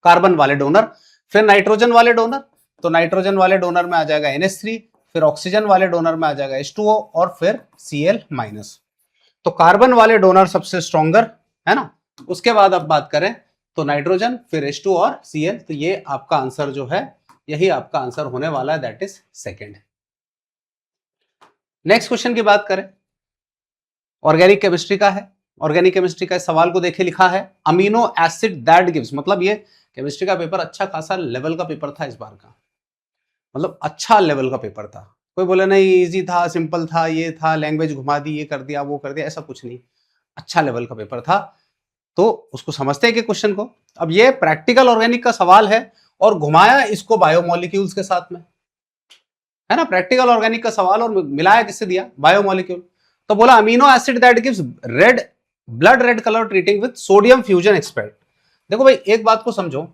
कार्बन वाले डोनर। फिर नाइट्रोजन वाले डोनर, तो नाइट्रोजन वाले डोनर में आ जाएगा NH3, फिर ऑक्सीजन वाले डोनर में आ जाएगा H2O और फिर Cl-। तो कार्बन वाले डोनर सबसे स्ट्रॉन्गर है ना, उसके बाद अब बात करें तो नाइट्रोजन, फिर H2 और Cl, तो ये आपका आंसर जो है, यही आपका आंसर होने वाला है, that is second. Next question की बात करें, ऑर्गेनिक केमिस्ट्री का है। ऑर्गेनिक केमिस्ट्री का इस सवाल को देखे, लिखा है अमीनो एसिड दैट गिव्स, मतलब ये केमिस्ट्री का पेपर अच्छा खासा लेवल का पेपर था इस बार का, मतलब अच्छा लेवल का पेपर था। कोई बोले नहीं इजी था, सिंपल था, ये था, लैंग्वेज घुमा दी, ये कर दिया, वो कर दिया, ऐसा कुछ नहीं, अच्छा लेवल का पेपर था। तो उसको समझते हैं कि क्वेश्चन को। अब ये प्रैक्टिकल ऑर्गेनिक का सवाल है और घुमाया इसको बायोमोलिक्यूल्स के साथ में, है ना, प्रैक्टिकल ऑर्गेनिक का सवाल और मिलाया किससे दिया, बायोमोलिक्यूल। तो बोला amino acid that gives red blood red colour treating with sodium fusion extract. देखो भाई एक बात को समझो,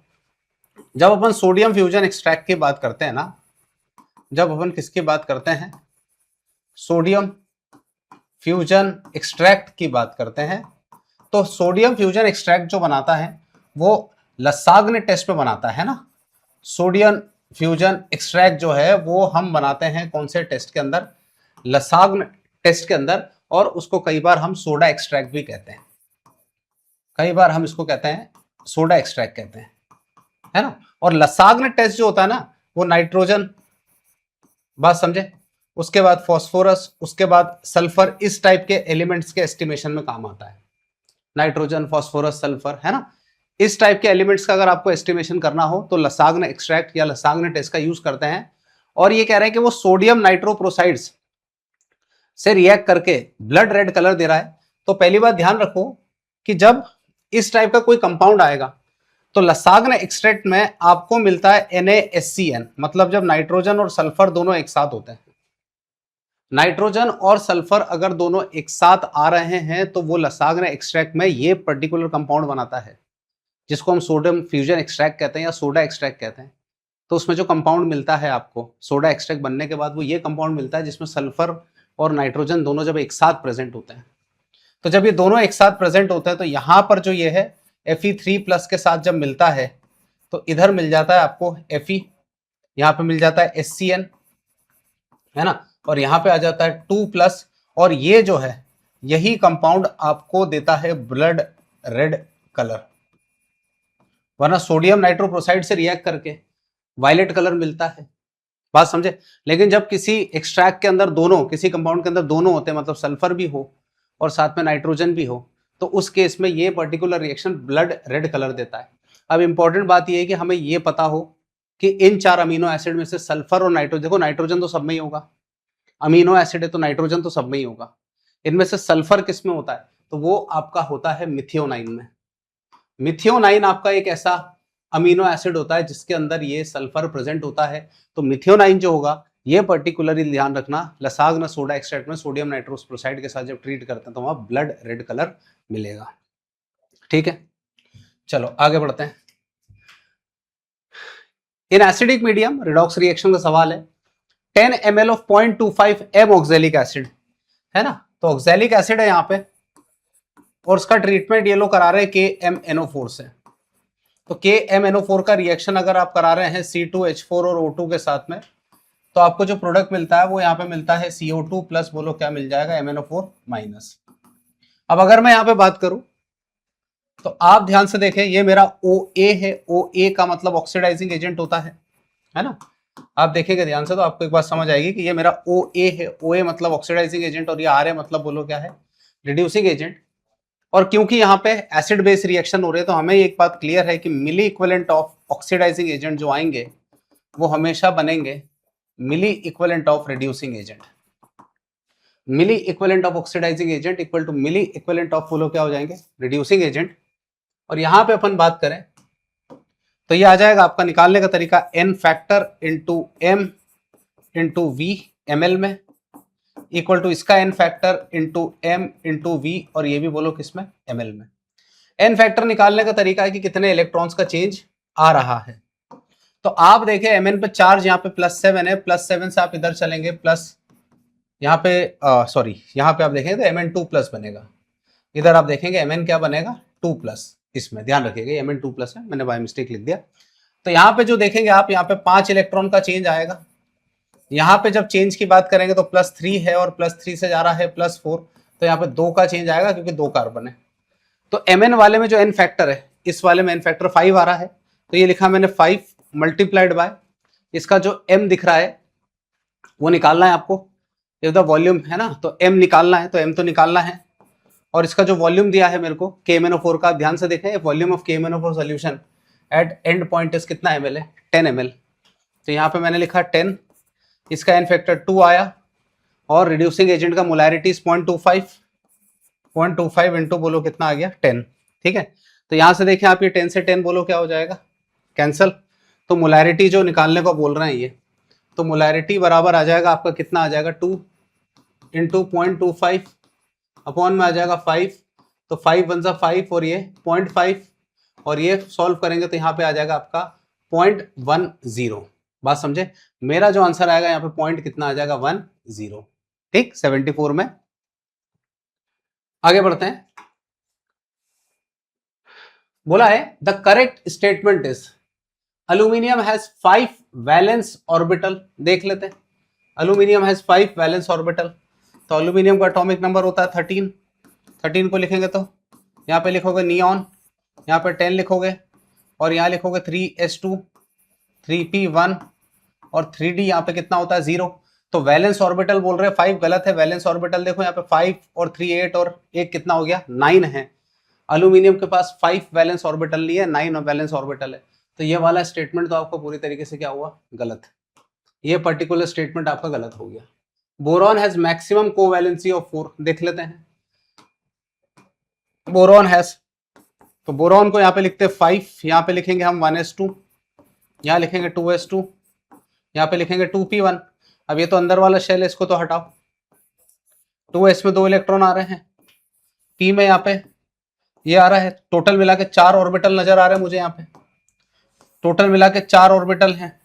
जब अपन सोडियम फ्यूजन एक्सट्रैक्ट की बात करते हैं ना, जब अपन किसकी बात करते हैं, सोडियम फ्यूजन एक्सट्रैक्ट की बात करते हैं, तो सोडियम फ्यूजन एक्सट्रैक्ट जो बनाता है वो लसाग्न टेस्ट पे बनाता है ना। सोडियम फ्यूजन एक्सट्रैक्ट जो है वो हम बनाते हैं कौन से टेस्ट के अंदर, लसाग्न टेस्ट के अंदर, और उसको कई बार हम सोडा एक्सट्रैक्ट भी कहते हैं, कई बार हम इसको कहते हैं सोडा एक्सट्रैक्ट कहते हैं, है ना। और लसाग्न टेस्ट जो होता है ना वो नाइट्रोजन, बात समझे, उसके बाद फॉस्फोरस, उसके बाद सल्फर, इस टाइप के एलिमेंट्स के एस्टिमेशन में काम आता है। नाइट्रोजन, फॉस्फोरस, सल्फर, है ना, इस टाइप के एलिमेंट्स का अगर आपको एस्टिमेशन करना हो तो लसाग्न एक्सट्रैक्ट या लसाग्न टेस्ट का यूज करते हैं। और ये कह रहे हैं कि वो सोडियम नाइट्रोप्रोसाइड्स से रिएक्ट करके ब्लड रेड कलर दे रहा है। तो पहली बात ध्यान रखो कि जब इस टाइप का कोई कंपाउंड आएगा तो लसाग्न एक्सट्रैक्ट में आपको मिलता है NaSCN, मतलब जब नाइट्रोजन और सल्फर दोनों एक साथ होते हैं, नाइट्रोजन और सल्फर अगर दोनों एक साथ आ रहे हैं तो वो लसाग्न एक्सट्रैक्ट में ये पर्टिकुलर कंपाउंड बनाता है जिसको हम सोडियम फ्यूजन एक्सट्रैक्ट कहते हैं या सोडा एक्सट्रैक्ट कहते हैं। तो उसमें जो कंपाउंड मिलता है आपको सोडा एक्सट्रैक्ट बनने के बाद, वो ये कंपाउंड मिलता है जिसमें सल्फर और नाइट्रोजन दोनों जब एक साथ प्रेजेंट होते हैं। तो जब ये दोनों एक साथ प्रेजेंट होते हैं तो यहाँ पर जो ये है Fe3+ के साथ जब मिलता है तो इधर मिल जाता है आपको Fe, यहाँ पे मिल जाता है SCN, है ना, और यहाँ पे आ जाता है 2+, और ये जो है यही कंपाउंड आपको देता है ब्लड रेड कलर, वरना सोडियम नाइट्रोप्रोसाइड से रिएक्ट करके वायलेट कलर मिलता है, बात समझे। लेकिन जब किसी एक्सट्रैक्ट के अंदर दोनों, किसी कंपाउंड के अंदर दोनों होते हैं, मतलब सल्फर भी हो और साथ में नाइट्रोजन भी हो, तो उस केस में ये particular reaction blood red colour देता है। अब इंपॉर्टेंट बात ये है कि हमें ये पता हो कि इन 4 अमीनो एसिड में से सल्फर और नाइट्रोजन, देखो नाइट्रोजन तो सब में ही होगा, अमीनो एसिड है तो नाइट्रोजन तो सब में ही होगा, इनमें से सल्फर किस में होता है, तो वो आपका होता है मिथियोनाइन में। मिथियोनाइन आपका एक ऐसा अमीनो एसिड होता है जिसके अंदर ये सल्फर प्रेजेंट होता है। तो मिथियोनाइन जो होगा ये पर्टिकुलरली ध्यान रखना, लसाग्न सोडा एक्सट्रैक्ट में सोडियम नाइट्रोप्रोसाइड के साथ जब ट्रीट करते हैं तो वहां ब्लड रेड कलर मिलेगा, ठीक है। चलो आगे बढ़ते हैं। In acidic medium redox reaction का सवाल है, 10 ml of 0.25 m oxalic acid, है ना, तो ऑक्सैलिक एसिड है यहाँ पे और उसका ट्रीटमेंट ये लोग करा रहे हैं KMNO4 से। तो KMNO4 का रिएक्शन अगर आप करा रहे हैं C2H4 और O2 के साथ में, तो आपको जो प्रोडक्ट मिलता है वो यहाँ पे मिलता है CO2+, बोलो क्या मिल जाएगा, MNO4-। अब अगर मैं यहाँ पे बात करूं तो आप ध्यान से देखें, ये मेरा OA है, OA का मतलब ऑक्सीडाइजिंग एजेंट होता है ना। आप देखेंगे ध्यान से तो आपको एक बात समझ आएगी कि ये मेरा OA है, OA मतलब ऑक्सीडाइजिंग एजेंट, और ये RA मतलब बोलो क्या है, रिड्यूसिंग एजेंट। और क्योंकि यहाँ पे एसिड बेस रिएक्शन हो रहे हैं तो हमें एक बात क्लियर है कि milli equivalent of oxidising agent जो आएंगे वो हमेशा बनेंगे milli equivalent of reducing agent. Milli equivalent of oxidising agent equal to milli equivalent of बोलो क्या हो जाएंगे, रिड्यूसिंग एजेंट। और यहां पे अपन बात करें तो ये आ जाएगा आपका निकालने का तरीका N factor into M into V ml में इक्वल टू इसका N factor into M into V, और ये भी बोलो किसमें, ml में। N फैक्टर निकालने का तरीका है कि कितने इलेक्ट्रॉन्स का चेंज आ रहा है। तो आप देखें Mn पे चार्ज यहाँ पे +7 है, +7 से आप इधर चलेंगे प्लस, यहाँ पे सॉरी यहाँ पे आप देखेंगे तो Mn2+ बनेगा, इधर आप देखेंगे Mn क्या बनेगा, 2+। इसमें ध्यान रखिएगा Mn2+ है, मैंने बाय मिस्टेक लिख दिया। तो यहाँ पे जो देखेंगे आप, यहाँ पे 5 इलेक्ट्रॉन का चेंज आएगा। यहाँ पे जब चेंज की बात करेंगे तो +3 है और +3 से जा रहा है +4, तो यहाँ पे 2 का चेंज आएगा क्योंकि 2 कार्बन है। तो Mn वाले में जो N फैक्टर है, इस वाले में N फैक्टर 5 आ रहा है, तो ये लिखा मैंने 5 मल्टीप्लाइड बाय इसका जो M दिख रहा है वो निकालना है आपको, ये द वॉल्यूम है ना, तो M निकालना है, तो M तो निकालना है। और इसका जो वॉल्यूम दिया है मेरे को KMnO4 का, ध्यान से देखें, volume of KMnO4 solution at and point is कितना ml है, 10 ml। तो यहाँ पे मैंने लिखा 10, इसका N फैक्टर 2 आया, और रिड्यूसिंग एजेंट का मोलैरिटी 0.25 इंटू बोलो कितना आ गया, 10। ठीक है, तो यहाँ से देखें आप, ये 10 से 10 बोलो क्या हो जाएगा, कैंसल। तो मोलैरिटी जो निकालने को बोल रहे हैं ये, तो मोलैरिटी बराबर आ जाएगा आपका कितना आ जाएगा, 2 इंटू 0.25 अपॉन में आ जाएगा 5, तो 5 × 5 और ये 0.5, और ये सॉल्व करेंगे तो यहाँ पे आ जाएगा आपका 0.10। बात समझे, मेरा जो आंसर आएगा यहाँ पे पॉइंट कितना आ जाएगा, 10। ठीक, 74 में। आगे बढ़ते हैं, बोला है the correct statement is aluminium has 5 valence orbital. देख लेते हैं, अल्यूमिनियम हैज 5 वैलेंस ऑर्बिटल, तो अल्यूमिनियम का एटॉमिक नंबर होता है 13। 13 को लिखेंगे तो यहाँ पे लिखोगे नियॉन, यहाँ पे 10 लिखोगे, और यहाँ लिखोगे 3s2 3p1 और 3d, यहाँ पे कितना होता है 0। तो वैलेंस ऑर्बिटल बोल रहे हैं 5, गलत है। वैलेंस ऑर्बिटल देखो यहाँ पे 5 और 3 8 और एक कितना हो गया, 9 है। अल्यूमिनियम के पास 5 वैलेंस ऑर्बिटल नहीं है, 9 वैलेंस ऑर्बिटल है। तो ये वाला स्टेटमेंट तो आपको पूरी तरीके से क्या हुआ, गलत। ये पर्टिकुलर स्टेटमेंट आपका गलत हो गया। Boron has maximum covalency of 4, देख लेते हैं। बोरॉन हैज, तो बोरॉन को यहाँ पे लिखते हैं 5, यहाँ पे लिखेंगे हम 1s2, यहाँ लिखेंगे 2s2, यहाँ पे लिखेंगे 2p1। अब ये तो अंदर वाला शेल है, इसको तो हटाओ। 2s में 2 इलेक्ट्रॉन आ रहे हैं, p में यहाँ पे ये आ रहा है। टोटल मिला के 4 ऑर्बिटल नजर आ रहे हैं मुझे यहाँ पे, टोटल मिला के 4 ऑर्बिटल हैं,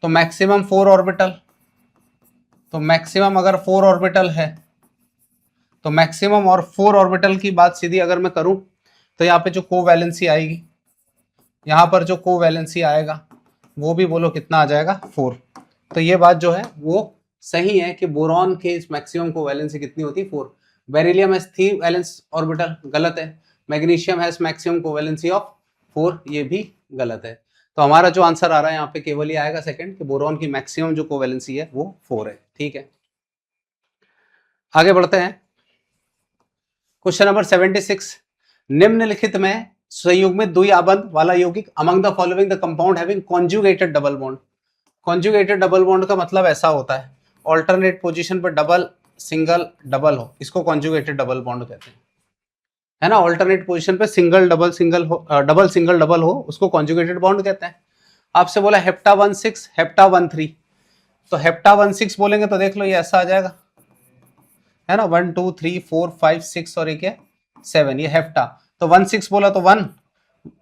तो मैक्सिमम 4 ऑर्बिटल। तो मैक्सिमम अगर 4 ऑर्बिटल है तो मैक्सिमम और 4 ऑर्बिटल की बात सीधी अगर मैं करूं तो यहाँ पे जो कोवैलेंसी आएगी, यहाँ पर जो कोवैलेंसी आएगा वो भी बोलो कितना आ जाएगा, 4। तो ये बात जो है वो सही है कि बोरॉन के इस मैक्सिमम कोवैलेंसी कितनी होती है, 4। बेरिलियम हैज 3 वैलेंस ऑर्बिटल, गलत है। Magnesium has maximum covalency of 4, ये भी गलत है। तो हमारा जो आंसर आ रहा है यहाँ पे केवल ये आएगा सेकंड, कि बोरॉन की मैक्सिमम जो कोवैलेंसी है वो 4 है। ठीक है, आगे बढ़ते हैं। क्वेश्चन नंबर 76, निम्नलिखित में संयुग्मित द्विआबंध वाला यौगिक among the following the compound having conjugated double bond. Conjugated double bond का मतलब ऐसा होता है ऑल्टरनेट पोजीशन पर डबल सिंगल डबल हो, इसको कॉन्जुगेटेड डबल बॉन्ड कहते हैं, है ना। ऑल्टरनेट पोजीशन पे सिंगल डबल सिंगल हो, डबल सिंगल डबल हो, उसको कॉन्जुगेटेड बॉन्ड कहते हैं। आपसे बोला हेप्टा 1,6 हेप्टा 1,3, तो हेप्टा 1,6 बोलेंगे तो देख लो ये ऐसा आ जाएगा, है ना, 1 2 3 4 5 6 और एक 7, ये हेप्टा। तो 1,6 बोला तो 1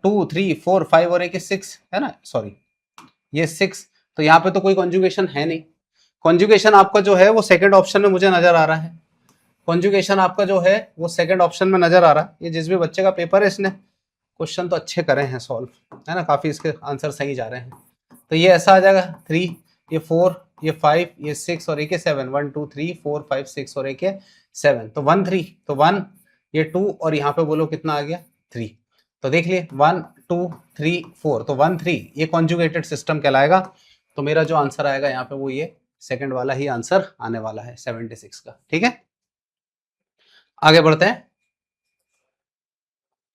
2 3 4 5 और एक 6, है ना, सॉरी ये 6। तो यहाँ पे तो कोई कॉन्जुगेशन है नहीं। कॉन्जुगेशन आपका जो है वो सेकंड ऑप्शन में मुझे नजर आ रहा है। कॉन्जुगेशन आपका जो है वो सेकंड ऑप्शन में नजर आ रहा है। ये जिस भी बच्चे का पेपर है इसने क्वेश्चन तो अच्छे करे हैं सॉल्व, है ना, काफी इसके आंसर सही जा रहे हैं। तो ये ऐसा आ जाएगा 3, ये 4, ये 5, ये 6 और एक 7, 1 2 3 4 5 6 और एक 7। तो 1 3, तो 1 ये 2 और यहाँ पे बोलो कितना आ गया 3। तो देख लिए 1 2 3 4, तो 1 3 ये कॉन्जुगेटेड सिस्टम कहलाएगा। तो मेरा जो आंसर आएगा यहाँ पे वो ये सेकंड वाला ही आंसर आने वाला है 76 का। ठीक है, आगे बढ़ते हैं।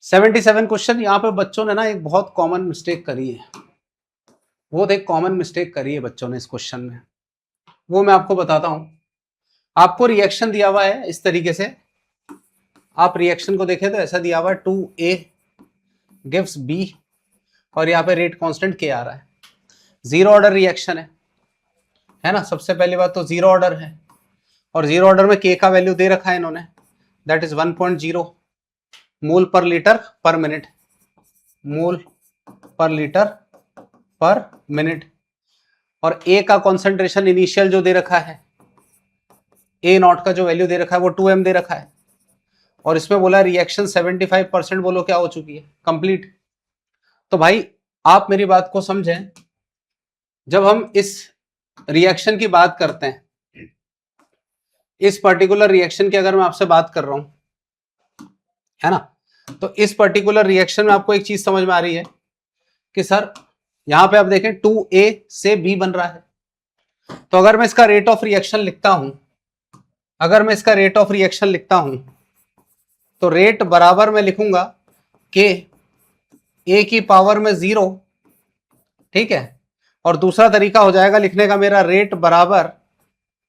77 क्वेश्चन। यहाँ पे बच्चों ने ना एक बहुत कॉमन मिस्टेक करी है, बहुत एक कॉमन मिस्टेक करी है बच्चों ने इस क्वेश्चन में, वो मैं आपको बताता हूं। आपको रिएक्शन दिया हुआ है इस तरीके से, आप रिएक्शन को देखें तो ऐसा दिया हुआ है 2A गिव्स B और यहाँ पे रेट कांस्टेंट K आ रहा है। जीरो ऑर्डर रिएक्शन है ना। सबसे पहली बात तो जीरो ऑर्डर है और जीरो ऑर्डर में K का वैल्यू दे रखा है इन्होंने, दैट इज 1.0 मोल पर लीटर पर मिनट, मोल पर लीटर पर मिनट। और A का कॉन्सेंट्रेशन इनिशियल जो दे रखा है, A नॉट का जो वैल्यू दे रखा है वो 2m दे रखा है। और इसमें बोला रिएक्शन 75% बोलो क्या हो चुकी है, कंप्लीट। तो भाई आप मेरी बात को समझें, जब हम इस रिएक्शन की बात करते हैं, इस पर्टिकुलर रिएक्शन की अगर मैं आपसे बात कर रहा हूं, है ना, तो इस पर्टिकुलर रिएक्शन में आपको एक चीज समझ में आ रही है कि सर यहां पे आप देखें 2A से B बन रहा है। तो अगर मैं इसका रेट ऑफ रिएक्शन लिखता हूं, अगर मैं इसका रेट ऑफ रिएक्शन लिखता हूं तो रेट बराबर मैं लिखूंगा कि A की पावर में 0, ठीक है। और दूसरा तरीका हो जाएगा लिखने का मेरा, रेट बराबर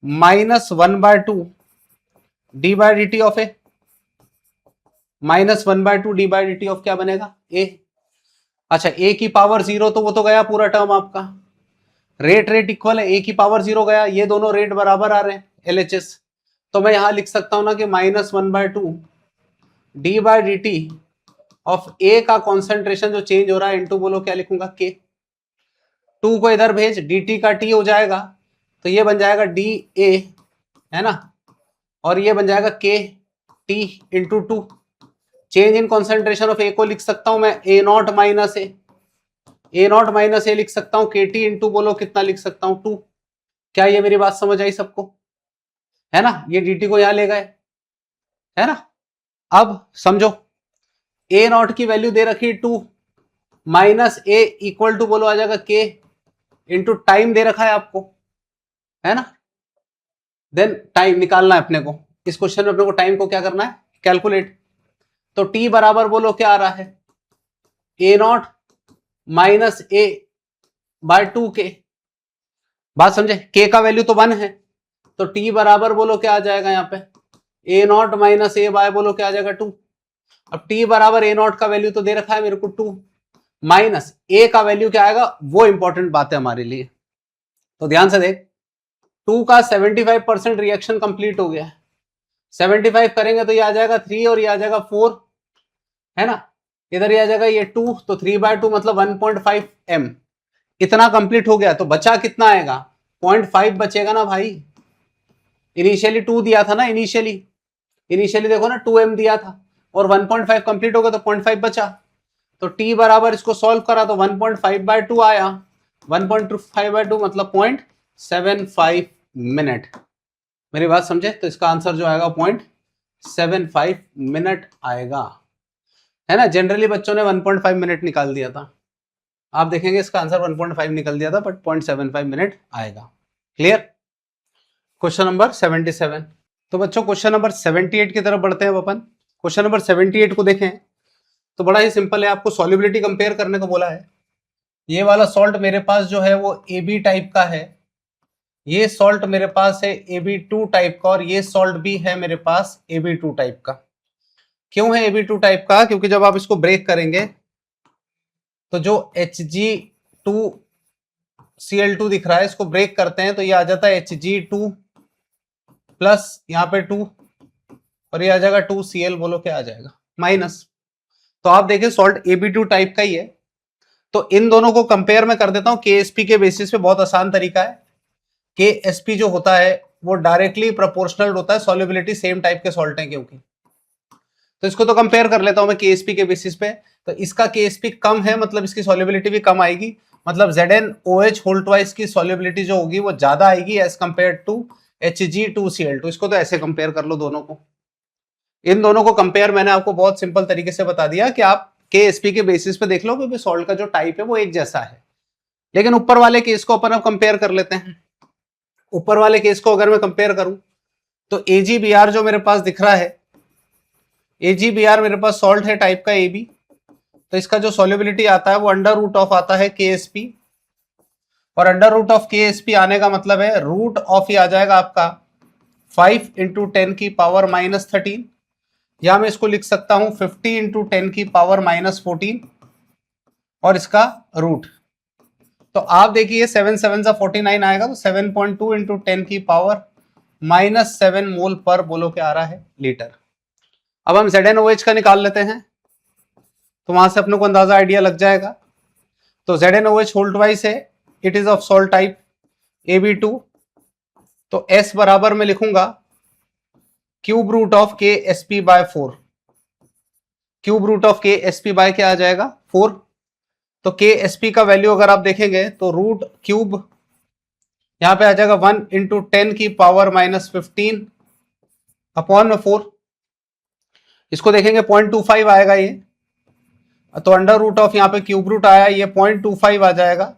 -1/2 D by D T of A, -1/2 D by D T of क्या बनेगा A। अच्छा, A की पावर 0 तो वो तो गया पूरा टर्म आपका, रेट रेट इक्वल है, A की पावर 0 गया, ये दोनों रेट बराबर आ रहे हैं LHS। तो मैं यहां लिख सकता हूं ना कि -1/2 D by D T of A का कॉन्सेंट्रेशन जो चेंज हो रहा है इनटू बोलो क्या लिखूंगा K। 2 को इधर भेज, dt का t हो जाएगा, तो ये बन जाएगा dA, है ना, और ये बन जाएगा K T into 2। Change in concentration of A को लिख सकता हूं मैं A0 माइनस A लिख सकता हूं, KT इंटू बोलो कितना लिख सकता हूं 2। क्या ये मेरी बात समझ आई सबको, है ना। ये dt को यहां ले गए, है ना। अब समझो A0 की वैल्यू दे रखी 2 माइनस A इक्वल टू बोलो आ जाएगा K इंटू टाइम दे रखा है आपको, है ना। देन टाइम निकालना है अपने को, इस क्वेश्चन में अपने को टाइम को क्या करना है, कैलकुलेट। तो t बराबर बोलो क्या आ रहा है, A0 minus A bye 2K। बात समझे, K का वैल्यू तो 1 है, तो t बराबर बोलो क्या आ जाएगा यहाँ पे, A0 माइनस A बाय बोलो क्या आ जाएगा 2। अब t बराबर A0 का वैल्यू तो दे रखा है मेरे को 2, माइनस A का वैल्यू क्या आएगा, वो इंपॉर्टेंट बात है हमारे लिए। तो ध्यान से देख, 2 का 75% रिएक्शन कंप्लीट हो गया है, 75 करेंगे तो ये आ जाएगा 3 और ये आ जाएगा 4, है ना। इधर ये आ जाएगा ये 2, तो 3/2 मतलब 1.5 m, इतना कंप्लीट हो गया। तो बचा कितना आएगा, 0.5 बचेगा ना भाई। इनिशियली 2 दिया था ना, इनिशियली देखो ना 2m दिया था और 1.5 कंप्लीट हो गया तो 0.5 बचा। तो t बराबर इसको सॉल्व करा तो 1.5/2 आया, 1.5/2 मतलब 0.75 मिनट। मेरी बात समझे, तो इसका आंसर जो आएगा 0.75 मिनट आएगा, है ना। जनरली बच्चों ने 1.5 मिनट निकाल दिया था, आप देखेंगे इसका आंसर 1.5 निकल दिया था, बट 0.75 मिनट आएगा। क्लियर। Question number 77। तो बच्चों क्वेश्चन नंबर 78 की तरफ बढ़ते हैं अपन। क्वेश्चन नंबर 78 को देखें तो बड़ा ही सिंपल है, आपको सॉल्युबिलिटी कंपेयर करने को बोला है। ये वाला सॉल्ट मेरे पास जो है वो AB टाइप का है, ये सॉल्ट मेरे पास है AB2 टाइप का, और ये सॉल्ट भी है मेरे पास AB2 टाइप का। क्यों है AB2 टाइप का, क्योंकि जब आप इसको ब्रेक करेंगे तो जो Hg2Cl2 दिख रहा है, इसको ब्रेक करते हैं तो ये आ जाता है Hg2 प्लस यहाँ पे 2 और ये आ जाएगा 2Cl, बोलो क्या आ जाएगा माइनस। तो आप देखिए सॉल्ट AB2 टाइप का ही है, तो इन दोनों को कंपेयर में कर देता हूं KSP के बेसिस पे। बहुत आसान तरीका है, KSP जो होता है वो डायरेक्टली प्रोपोर्शनल होता है, सॉल्युबिलिटी सेम टाइप के सॉल्ट हैं क्योंकि। तो इसको तो कंपेयर कर लेता हूं मैं KSP के बेसिस पे, तो इसका KSP कम है मतलब इसकी सॉल्युबिलिटी भी कम आएगी, मतलब ZnOH होल ट्वाइस की सॉल्युबिलिटी जो होगी वो ज्यादा आएगी एज कंपेयर टू Hg2Cl2। इसको तो ऐसे कंपेयर कर लो दोनों को, इन दोनों को कंपेयर मैंने आपको बहुत सिंपल तरीके से बता दिया कि आप KSP के बेसिस पे देख लो, क्योंकि सॉल्ट का जो टाइप है वो एक जैसा है। लेकिन ऊपर वाले केस को अपन अब कंपेयर कर लेते हैं। ऊपर वाले केस को अगर मैं कंपेयर करूं तो AgBr जो मेरे पास दिख रहा है, AgBr मेरे पास सॉल्ट है टाइप का AB, तो इसका जो सॉल्युबिलिटी आता है वो अंडर रूट ऑफ आता है KSP, और अंडर रूट ऑफ KSP आने का मतलब है रूट ऑफ ही आ जाएगा आपका 5 इंटू 10 की पावर -13, या मैं इसको लिख सकता हूं 50 इंटू 10 की पावर -14 और इसका रूट। तो आप देखिए 7 7 जा 49 आएगा, तो 7.2 इंटू 10 की पावर -7 मोल पर बोलो क्या आ रहा है, लीटर। अब हम ZnOH का निकाल लेते हैं, तो वहां से अपने को अंदाजा आइडिया लग जाएगा। तो ZnOH होल्ड वाइज है, it is of salt type AB2, तो S बराबर में लिखूंगा cube root of KSP/4। Cube root of KSP by क्या आ जाएगा, 4। तो KSP का वैल्यू अगर आप देखेंगे तो रूट क्यूब यहां पे आ जाएगा 1 इंटू 10 की पावर -15 अपॉन में 4। इसको देखेंगे 0.25 आएगा ये, तो अंडर रूट ऑफ यहाँ पे क्यूब रूट आया, ये 0.25 आ जाएगा,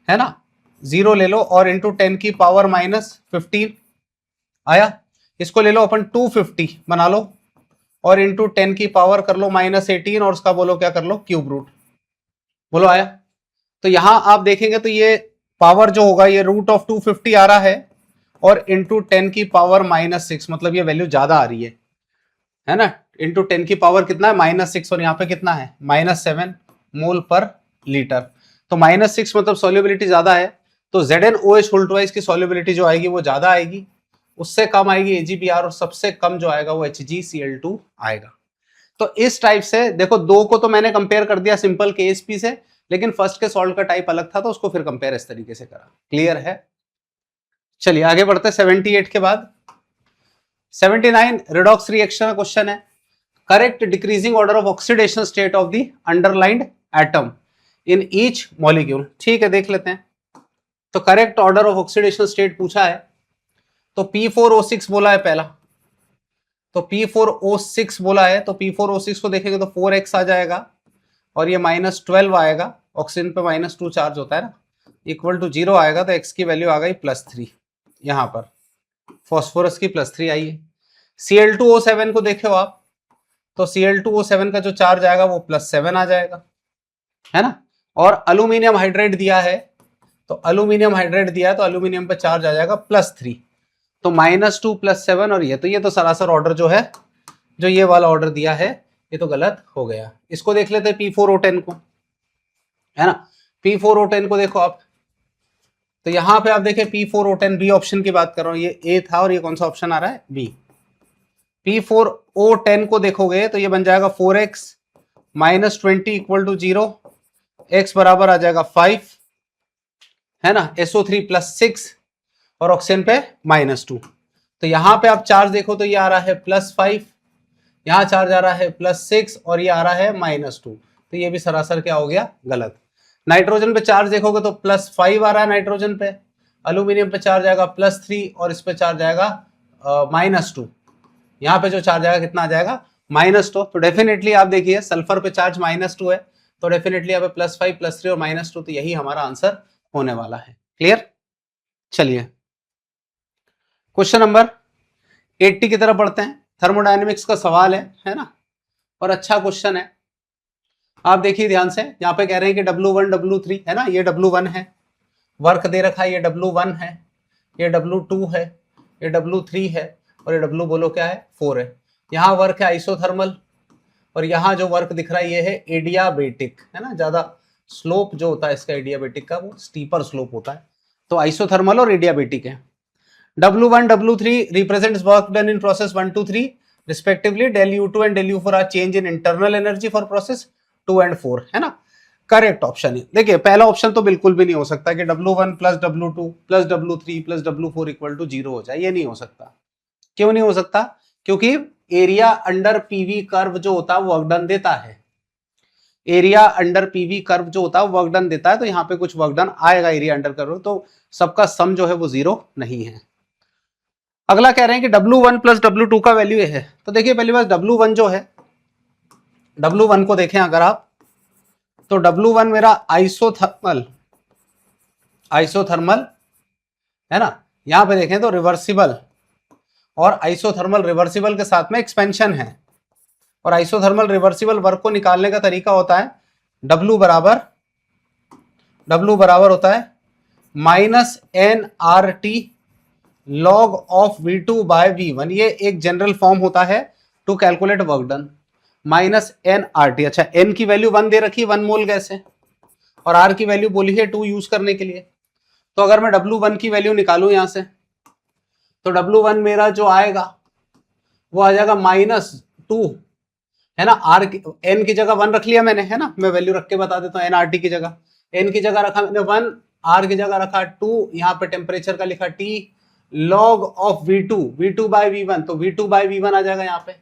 है ना। 0 ले लो और इंटू 10 की पावर -15 आया। इसको ले लो अपन 250 बना लो और इंटू 10 की पावर कर लो -18 और उसका बोलो क्या कर लो, क्यूब रूट। बोलो आया। तो यहां आप देखेंगे तो ये पावर जो होगा ये रूट ऑफ 250 आ रहा है और इंटू 10 की पावर -6, मतलब ये वैल्यू ज्यादा आ रही है ना। इंटू 10 की पावर कितना है, -6, और यहाँ पे कितना है, -7 मोल पर लीटर। तो -6 मतलब सॉल्युबिलिटी ज्यादा है, तो ZnOH होल्ड वाइज की सॉल्युबिलिटी जो आएगी वो ज्यादा आएगी, उससे कम आएगी AgBr, और सबसे कम जो आएगा वो HgCl2 आएगा। तो इस टाइप से देखो, दो को तो मैंने कंपेयर कर दिया सिंपल KSP से, लेकिन फर्स्ट के सॉल्ट का टाइप अलग था तो उसको फिर कंपेयर इस तरीके से करा। क्लियर है। चलिए आगे बढ़ते हैं 78 के बाद। 79 रिडॉक्स रिएक्शन का क्वेश्चन है। Correct decreasing order of oxidation state of the underlined atom in each molecule. ठीक है, देख लेते हैं। तो correct order of oxidation state पूछा है, तो P4O6 बोला है पहला, तो P4O6 बोला है, तो P4O6 को देखेंगे तो 4x आ जाएगा और ये -12 आएगा, ऑक्सीजन पे -2 चार्ज होता है ना, इक्वल टू 0 आएगा, तो x की वैल्यू आ गई +3। यहां पर फॉस्फोरस की +3 आई है। Cl2O7 को देखो आप, तो Cl2O7 का जो चार्ज आएगा वो +7 आ जाएगा, है ना। और अल्यूमिनियम हाइड्राइड दिया है, तो अल्यूमिनियम हाइड्राइड दिया है तो अल्यूमिनियम पे चार्ज आ जाएगा +3, तो -2 +7, और ये तो सरासर ऑर्डर जो है, जो ये वाला ऑर्डर दिया है, ये तो गलत हो गया। इसको देख लेते हैं P4O10 को, है ना। P4O10 को देखो आप, तो यहां पे आप देखें P4O10 बी ऑप्शन की बात कर रहा हूं, ये ए था और ये कौन सा ऑप्शन आ रहा है, बी। P4O10 को देखोगे तो ये बन जाएगा 4x -20 इक्वल टू 0, x बराबर आ जाएगा 5, है ना। SO3 +6 और ऑक्सीजन पे -2। तो यहां पे आप चार्ज देखो तो ये आ रहा है +5, यहां चार्ज आ रहा है +6 और ये आ रहा है -2, तो ये भी सरासर क्या हो गया, गलत। नाइट्रोजन पे चार्ज देखोगे तो +5 आ रहा है नाइट्रोजन पे, अल्यूमिनियम पे चार्ज आएगा +3 और इस पे चार्ज आएगा -2। यहाँ पे जो चार्ज आएगा कितना आ जाएगा, -2। तो डेफिनेटली आप देखिए सल्फर पे चार्ज -2 है, तो डेफिनेटली यहाँ पे +5 +3 और -2, तो यही हमारा आंसर होने वाला है। क्लियर। चलिए क्वेश्चन नंबर 80 की तरफ बढ़ते हैं। थर्मोडायनेमिक्स का सवाल है ना, और अच्छा क्वेश्चन है। आप देखिए ध्यान से, यहाँ पे कह रहे हैं कि W1 W3 है ना, ये W1 है, वर्क दे रखा है, ये W1 है, ये W2 है, ये W3 है, और ये W बोलो क्या है, 4 है। यहाँ वर्क है आइसोथर्मल, और यहाँ जो वर्क दिख रहा है ये है एडियाबेटिक, है ना। ज्यादा स्लोप जो होता है इसका एडियाबेटिक का, वो स्टीपर स्लोप होता है, तो आइसोथर्मल और एडियाबेटिक है। W1 W3 represents work done in process 1 to 3 respectively. del U2 and del U4 are change in internal energy for process 2 and 4, है ना। करेक्ट ऑप्शन है। देखिए पहला ऑप्शन तो बिल्कुल भी नहीं हो सकता कि W1 + W2 + W3 + W4 equal to 0 हो जाए, ये नहीं हो सकता। क्यों नहीं हो सकता, क्योंकि एरिया अंडर पीवी कर्व जो होता है वो वर्क डन देता है। एरिया अंडर पीवी कर्व जो होता है वो वर्क डन देता है, तो यहाँ पे कुछ वर्क डन आएगा एरिया अंडर कर्व, तो सबका सम जो है वो 0 नहीं है। अगला कह रहे हैं कि W1 प्लस W2 का वैल्यू ये है। तो देखिए पहली बात W1 जो है, W1 को देखें अगर आप, तो W1 मेरा आइसोथर्मल है ना, यहां पे देखें तो रिवर्सिबल, और आइसोथर्मल रिवर्सिबल के साथ में एक्सपेंशन है। और आइसोथर्मल रिवर्सिबल वर्क को निकालने का तरीका होता है W बराबर होता है -nRT log of V2 bye V1। ये एक जनरल फॉर्म होता है to calculate work done, -nRT। अच्छा, n की वैल्यू 1 दे रखी है 1 मोल गैस है, और R की वैल्यू बोली है 2 यूज करने के लिए। तो अगर मैं W1 की वैल्यू निकालूं यहां से, तो W1 मेरा जो आएगा वो आ जाएगा -2 है ना। n की जगह 1 रख लिया मैंने, है ना, मैं वैल्यू रख के बता देता हूँ। nRT की जगह n की जगह रखा मैंने 1, R की जगह रखा 2, यहाँ पे टेम्परेचर का लिखा T, log of V2 bye V1, तो V2 बाय V1 आ जाएगा यहाँ पे।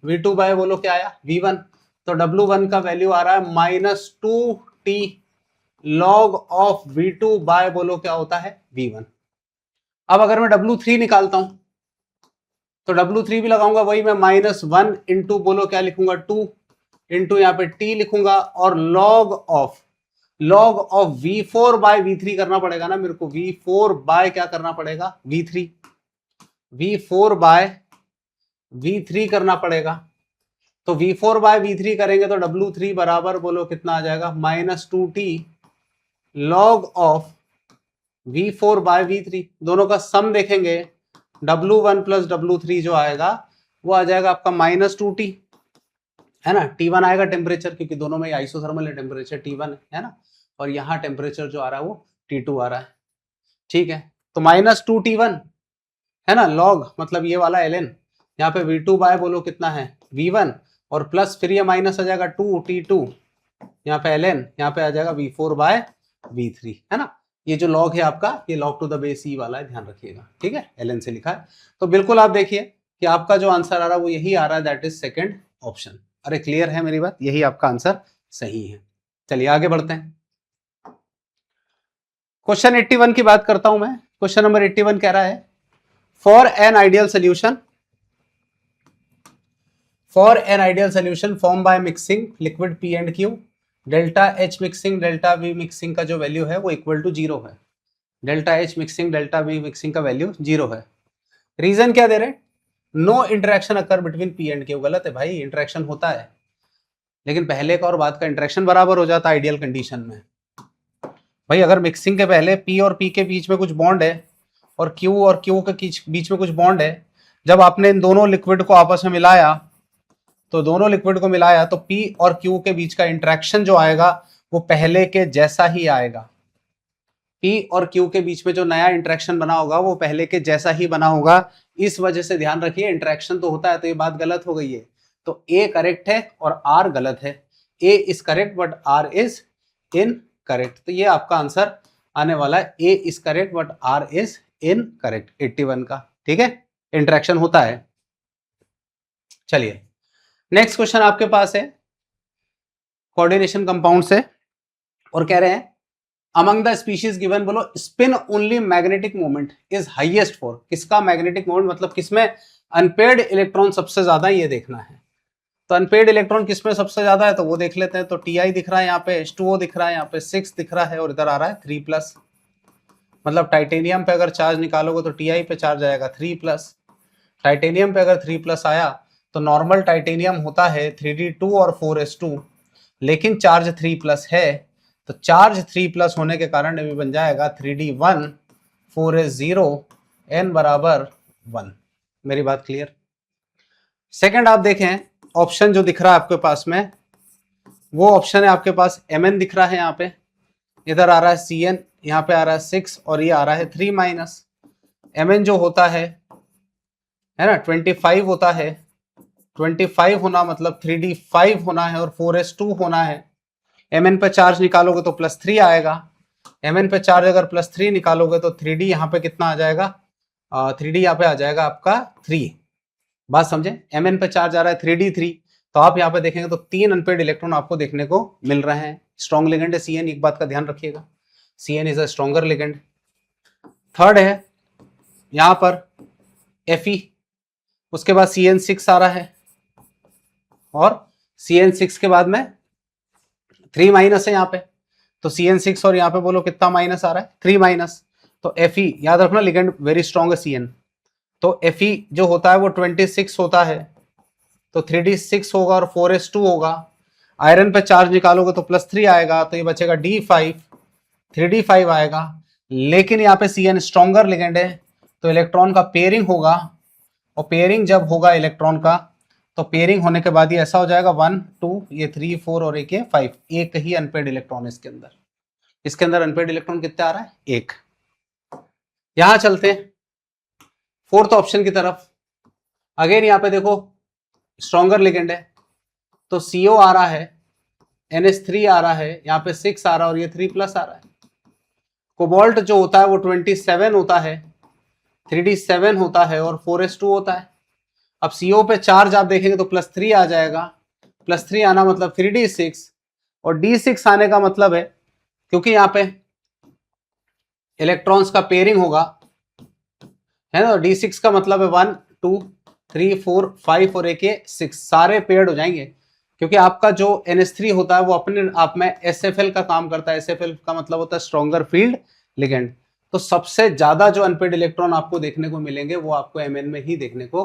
V2 बाय बोलो क्या आया, V1। तो W1 का वैल्यू आ रहा है -2T log of V2 bye बोलो क्या होता है, V1। अब अगर मैं W3 निकालता हूं, तो W3 भी लगाऊंगा वही मैं -1 इंटू बोलो क्या लिखूंगा, 2 इंटू यहाँ पे T लिखूंगा, और log of V4 bye V3 करना पड़ेगा ना मेरे को। V4 बाय क्या करना पड़ेगा, V4 बाय V3 करना पड़ेगा। तो V4 बाय V3 करेंगे तो W3 बराबर बोलो कितना आ जाएगा, -2T log of V4 bye V3। दोनों का सम देखेंगे, W1 प्लस W3 जो आएगा वो आ जाएगा आपका -2T, है ना। T1 आएगा टेम्परेचर, क्योंकि दोनों में आइसोथर्मल है, टेम्परेचर T1 है ना, और यहाँ टेम्परेचर जो आ रहा है वो T2 आ रहा है, ठीक है। तो -2T1 है ना, log मतलब ये वाला ln, यहाँ पे V2 बाय बोलो कितना है, V1, और प्लस फिर ये माइनस आ जाएगा 2T2, यहाँ पे ln, यहाँ पे आ जाएगा V4 बाय V3, है ना। ये जो log है आपका, ये log to the base e वाला है, ध्यान रखिएगा, ठीक है, ln से लिखा है। तो बिल्कुल आप देखिए कि आपका जो आंसर आ रहा है वो यही आ रहा है, दैट इज सेकंड ऑप्शन। अरे क्लियर है मेरी बात, यही आपका आंसर सही है। चलिए आगे बढ़ते हैं। क्वेश्चन 81 की बात करता हूं मैं। क्वेश्चन नंबर 81 कह रहा है, for an ideal solution form by mixing liquid P and Q, delta H mixing delta V mixing का जो वैल्यू है वो इक्वल टू 0 है। Delta H mixing delta V mixing का वैल्यू 0 है। रीजन क्या दे रहे, no interaction occur between P and Q। गलत है भाई, इंटरेक्शन होता है, लेकिन पहले का और बाद का इंटरेक्शन बराबर हो जाता है आइडियल कंडीशन में। भाई अगर मिक्सिंग के पहले P और P के बीच में कुछ बॉन्ड है, और Q और Q के बीच में कुछ बॉन्ड है, जब आपने इन दोनों लिक्विड को आपस में मिलाया, तो P और Q के बीच का इंटरेक्शन जो आएगा वो पहले के जैसा ही आएगा। P और Q के बीच में जो नया इंटरेक्शन बना होगा वो पहले के जैसा ही बना होगा। इस वजह से ध्यान रखिए, इंटरेक्शन तो होता है, तो ये बात गलत हो गई है। तो A करेक्ट है और R गलत है। A is correct but R is incorrect. तो ये आपका आंसर आने वाला है, A is correct but R is incorrect 81 का, ठीक है, इंटरेक्शन होता है। चलिए नेक्स्ट क्वेश्चन आपके पास है कोऑर्डिनेशन कंपाउंड से, और कह रहे हैं अमंग द स्पीशीज गिवन बोलो spin only magnetic moment is highest for. किसका मैग्नेटिक मोमेंट, मतलब किसमें अनपेयर्ड इलेक्ट्रॉन सबसे ज्यादा, ये देखना है। तो अनपेयर्ड इलेक्ट्रॉन किसमें सबसे ज्यादा है, तो वो देख लेते हैं। तो Ti दिख रहा है यहाँ पे, H2O दिख रहा है यहाँ पे, 6 दिख रहा है, और इधर आ रहा है 3+। मतलब टाइटेनियम पे अगर चार्ज निकालोगे तो Ti पे चार्ज आएगा 3+। टाइटेनियम पे अगर 3+ आया तो नॉर्मल टाइटेनियम होता है 3d2 और 4s2, लेकिन चार्ज 3+ है, तो चार्ज 3+ होने के कारण ये बन जाएगा 3d1 4s0 n बराबर 1। मेरी बात क्लियर। सेकंड आप देखें, ऑप्शन जो दिख रहा है आपके पास में, वो ऑप्शन है आपके पास Mn दिख रहा है यहाँ पे, इधर आ रहा है Cn, यहाँ पे आ रहा है 6 और ये आ रहा है 3-। Mn जो होता है ना 25 होता है, 25 होना मतलब 3d5 होना है और 4s2 होना है। Mn पे चार्ज निकालोगे तो +3 आएगा। Mn पे चार्ज अगर +3 निकालोगे तो 3d यहाँ पे कितना आ जाएगा, 3d यहाँ पे आ जाएगा आपका 3। बात समझे, Mn पे चार्ज आ रहा है 3d3, तो आप यहाँ पे देखेंगे तो 3 अनपेयर्ड इलेक्ट्रॉन आपको देखने को मिल रहे हैं। स्ट्रॉन्ग लिगेंड है Cn, एक बात का ध्यान रखिएगा, Cn is a stronger ligand. Third है यहाँ पर Fe, उसके बाद CN6 आ रहा है, और CN6 के बाद में 3 माइनस है यहाँ पे, तो CN6 और यहाँ पे बोलो कितना माइनस आ रहा है, 3 माइनस। तो Fe याद रखना, लिगेंड वेरी स्ट्रॉन्ग है CN, तो Fe जो होता है वो 26 होता है, तो 3d6 होगा और 4s2 होगा। आयरन पे चार्ज निकालोगे तो +3 आएगा, तो ये बचेगा d5, 3d5 आएगा। लेकिन यहाँ पे CN स्ट्रॉन्गर लिगेंड है, तो इलेक्ट्रॉन का पेयरिंग होगा, और पेयरिंग जब होगा इलेक्ट्रॉन का, तो पेयरिंग होने के बाद ये ऐसा हो जाएगा 1 2, ये 3 4 और एक ये 5, एक ही अनपेड इलेक्ट्रॉन है इसके अंदर। इसके अंदर अनपेड इलेक्ट्रॉन कितना आ रहा है, 1। यहां चलते हैं फोर्थ ऑप्शन की तरफ। अगेन यहाँ पे देखो स्ट्रॉन्गर लिगेंड है, तो CO आ रहा है, NH3 आ रहा है, यहाँ पे 6 आ रहा है और ये 3+ आ रहा है। कोबाल्ट जो होता है वो 27 होता है, 3d7 होता है और 4s2 होता है। अब CO पे चार्ज आप देखेंगे तो +3 आ जाएगा, +3 आना मतलब 3d6, और d6 आने का मतलब है, क्योंकि यहाँ पे इलेक्ट्रॉन्स का पेयरिंग होगा, है ना, d6 का मतलब है 1 2 3 4 5 और एक ये 6, सारे पेयर्ड हो जाएंगे, क्योंकि आपका जो NH3 होता है वो अपने आप में SFL का काम करता है। SFL का मतलब होता है स्ट्रॉन्गर फील्ड लिगेंड। तो सबसे ज्यादा जो अनपेड इलेक्ट्रॉन आपको देखने को मिलेंगे वो आपको Mn में ही देखने को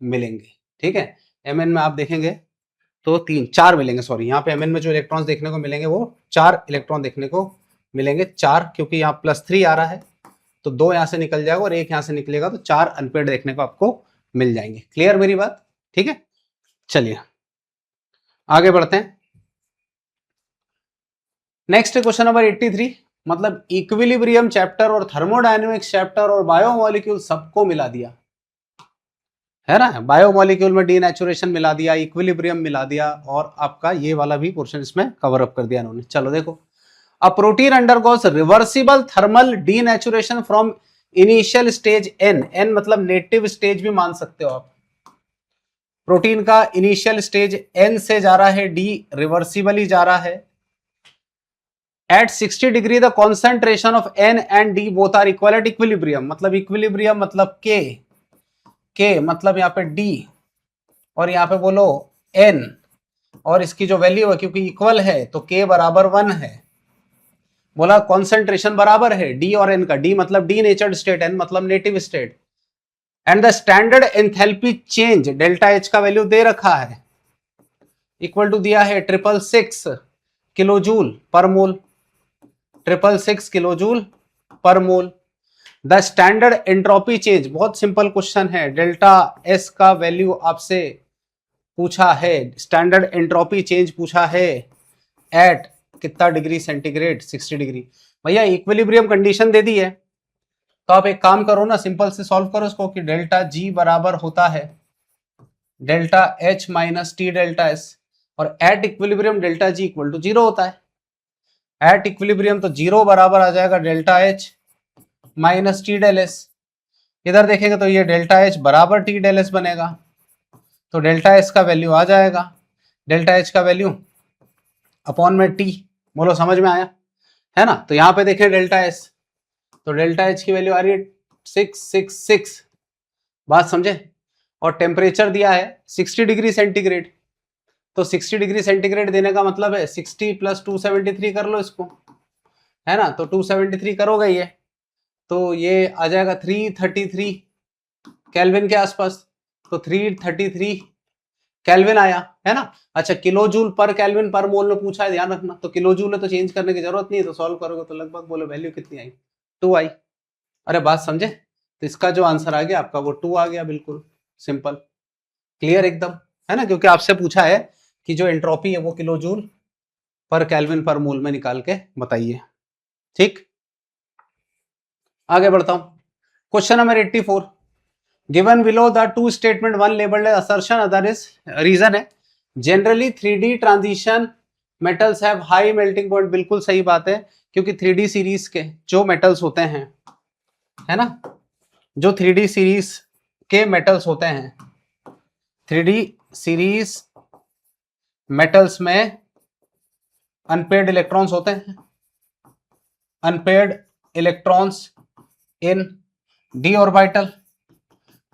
मिलेंगे, ठीक है। Mn में आप देखेंगे तो 4 मिलेंगे, सॉरी, यहाँ पे Mn में जो इलेक्ट्रॉन्स देखने को मिलेंगे वो 4 इलेक्ट्रॉन देखने को मिलेंगे, 4, क्योंकि यहाँ +3 आ रहा है, तो 2 यहाँ से निकल जाएगा और 1 यहाँ से निकलेगा, तो 4 अनपेड देखने को आपको मिल जाएंगे। क्लियर मेरी बात, ठीक है। चलिए आगे बढ़ते हैं। नेक्स्ट क्वेश्चन नंबर 83, मतलब इक्विलिब्रियम चैप्टर और थर्मोडायनेमिक्स चैप्टर और बायोमोलिक्यूल सबको मिला दिया, है ना। बायोमोलिक्यूल में डीनेचुरेशन मिला दिया, इक्विलिब्रियम मिला दिया, और आपका ये वाला भी पोर्शन इसमें कवर अप कर दिया इन्होंने। चलो देखो, a protein undergoes reversible thermal denaturation from initial stage n मतलब नेटिव स्टेज भी मान सकते हो आप। प्रोटीन का इनिशियल स्टेज n से जा रहा है d, रिवर्सिबली जा रहा है। At 60 degree the concentration of n and d both are equal at equilibrium, मतलब इक्विलिब्रियम मतलब k मतलब यहाँ पे d और यहाँ पे बोलो n, और इसकी जो वैल्यू है क्योंकि इक्वल है तो k बराबर 1 है। बोला कॉन्सेंट्रेशन बराबर है d और n का, d मतलब डी नेचर्ड स्टेट, n मतलब native state, and the standard enthalpy change delta H का वैल्यू दे रखा है, इक्वल टू दिया है 666 किलोजूल पर मोल, 666 किलोजूल पर मोल। द स्टैंडर्ड एंट्रोपी चेंज, बहुत सिंपल क्वेश्चन है, डेल्टा S का वैल्यू आपसे पूछा है, स्टैंडर्ड एंट्रोपी चेंज पूछा है, एट कितना डिग्री सेंटीग्रेड, 60 डिग्री। भैया इक्विलिब्रियम कंडीशन दे दी है, तो आप एक काम करो ना, सिंपल से सॉल्व करो इसको, कि डेल्टा G बराबर होता है delta H minus T delta S, और at equilibrium delta G equal to 0 होता है। एट इक्विलिब्रियम तो 0 बराबर आ जाएगा delta H minus T del S। इधर देखेंगे तो ये डेल्टा H बराबर टी डेल S बनेगा, तो डेल्टा S का वैल्यू आ जाएगा, डेल्टा H का वैल्यू अपॉन में टी। बोलो समझ में आया, है ना। तो यहाँ पे देखें डेल्टा S, तो डेल्टा H की वैल्यू आ रही है 666, बात समझे। और टेम्परेचर दिया है 60 डिग्री सेंटीग्रेड, तो 60 डिग्री सेंटीग्रेड देने का मतलब है 60 + 273 कर लो इसको, है ना। तो 273 करोगे ये, तो ये आ जाएगा 333 केल्विन के आसपास, तो 333 केल्विन आया, है ना। अच्छा, किलोजूल पर केल्विन पर मोल में पूछा है, ध्यान रखना, तो किलोजूल है तो चेंज करने की जरूरत नहीं है, तो सॉल्व करोगे तो लगभग बोलो वैल्यू कितनी आई, 2 आई। अरे बात समझे, तो इसका जो आंसर आ गया आपका वो 2 आ गया, बिल्कुल सिंपल, क्लियर एकदम, है ना, क्योंकि आपसे पूछा है कि जो एंट्रोपी है वो किलोजूल पर केल्विन पर मोल में निकाल के बताइए, ठीक। आगे बढ़ता हूं, question number 84, given below the two statement, one labelled assertion other is reason है, generally 3D transition metals have high melting point, बिल्कुल सही बात है, क्योंकि 3D सीरीज के जो मेटल्स होते हैं, है ना, जो 3D सीरीज के मेटल्स होते हैं, 3D सीरीज मेटल्स में अनपेयर्ड इलेक्ट्रॉन्स होते हैं, unpaired electrons in d orbital,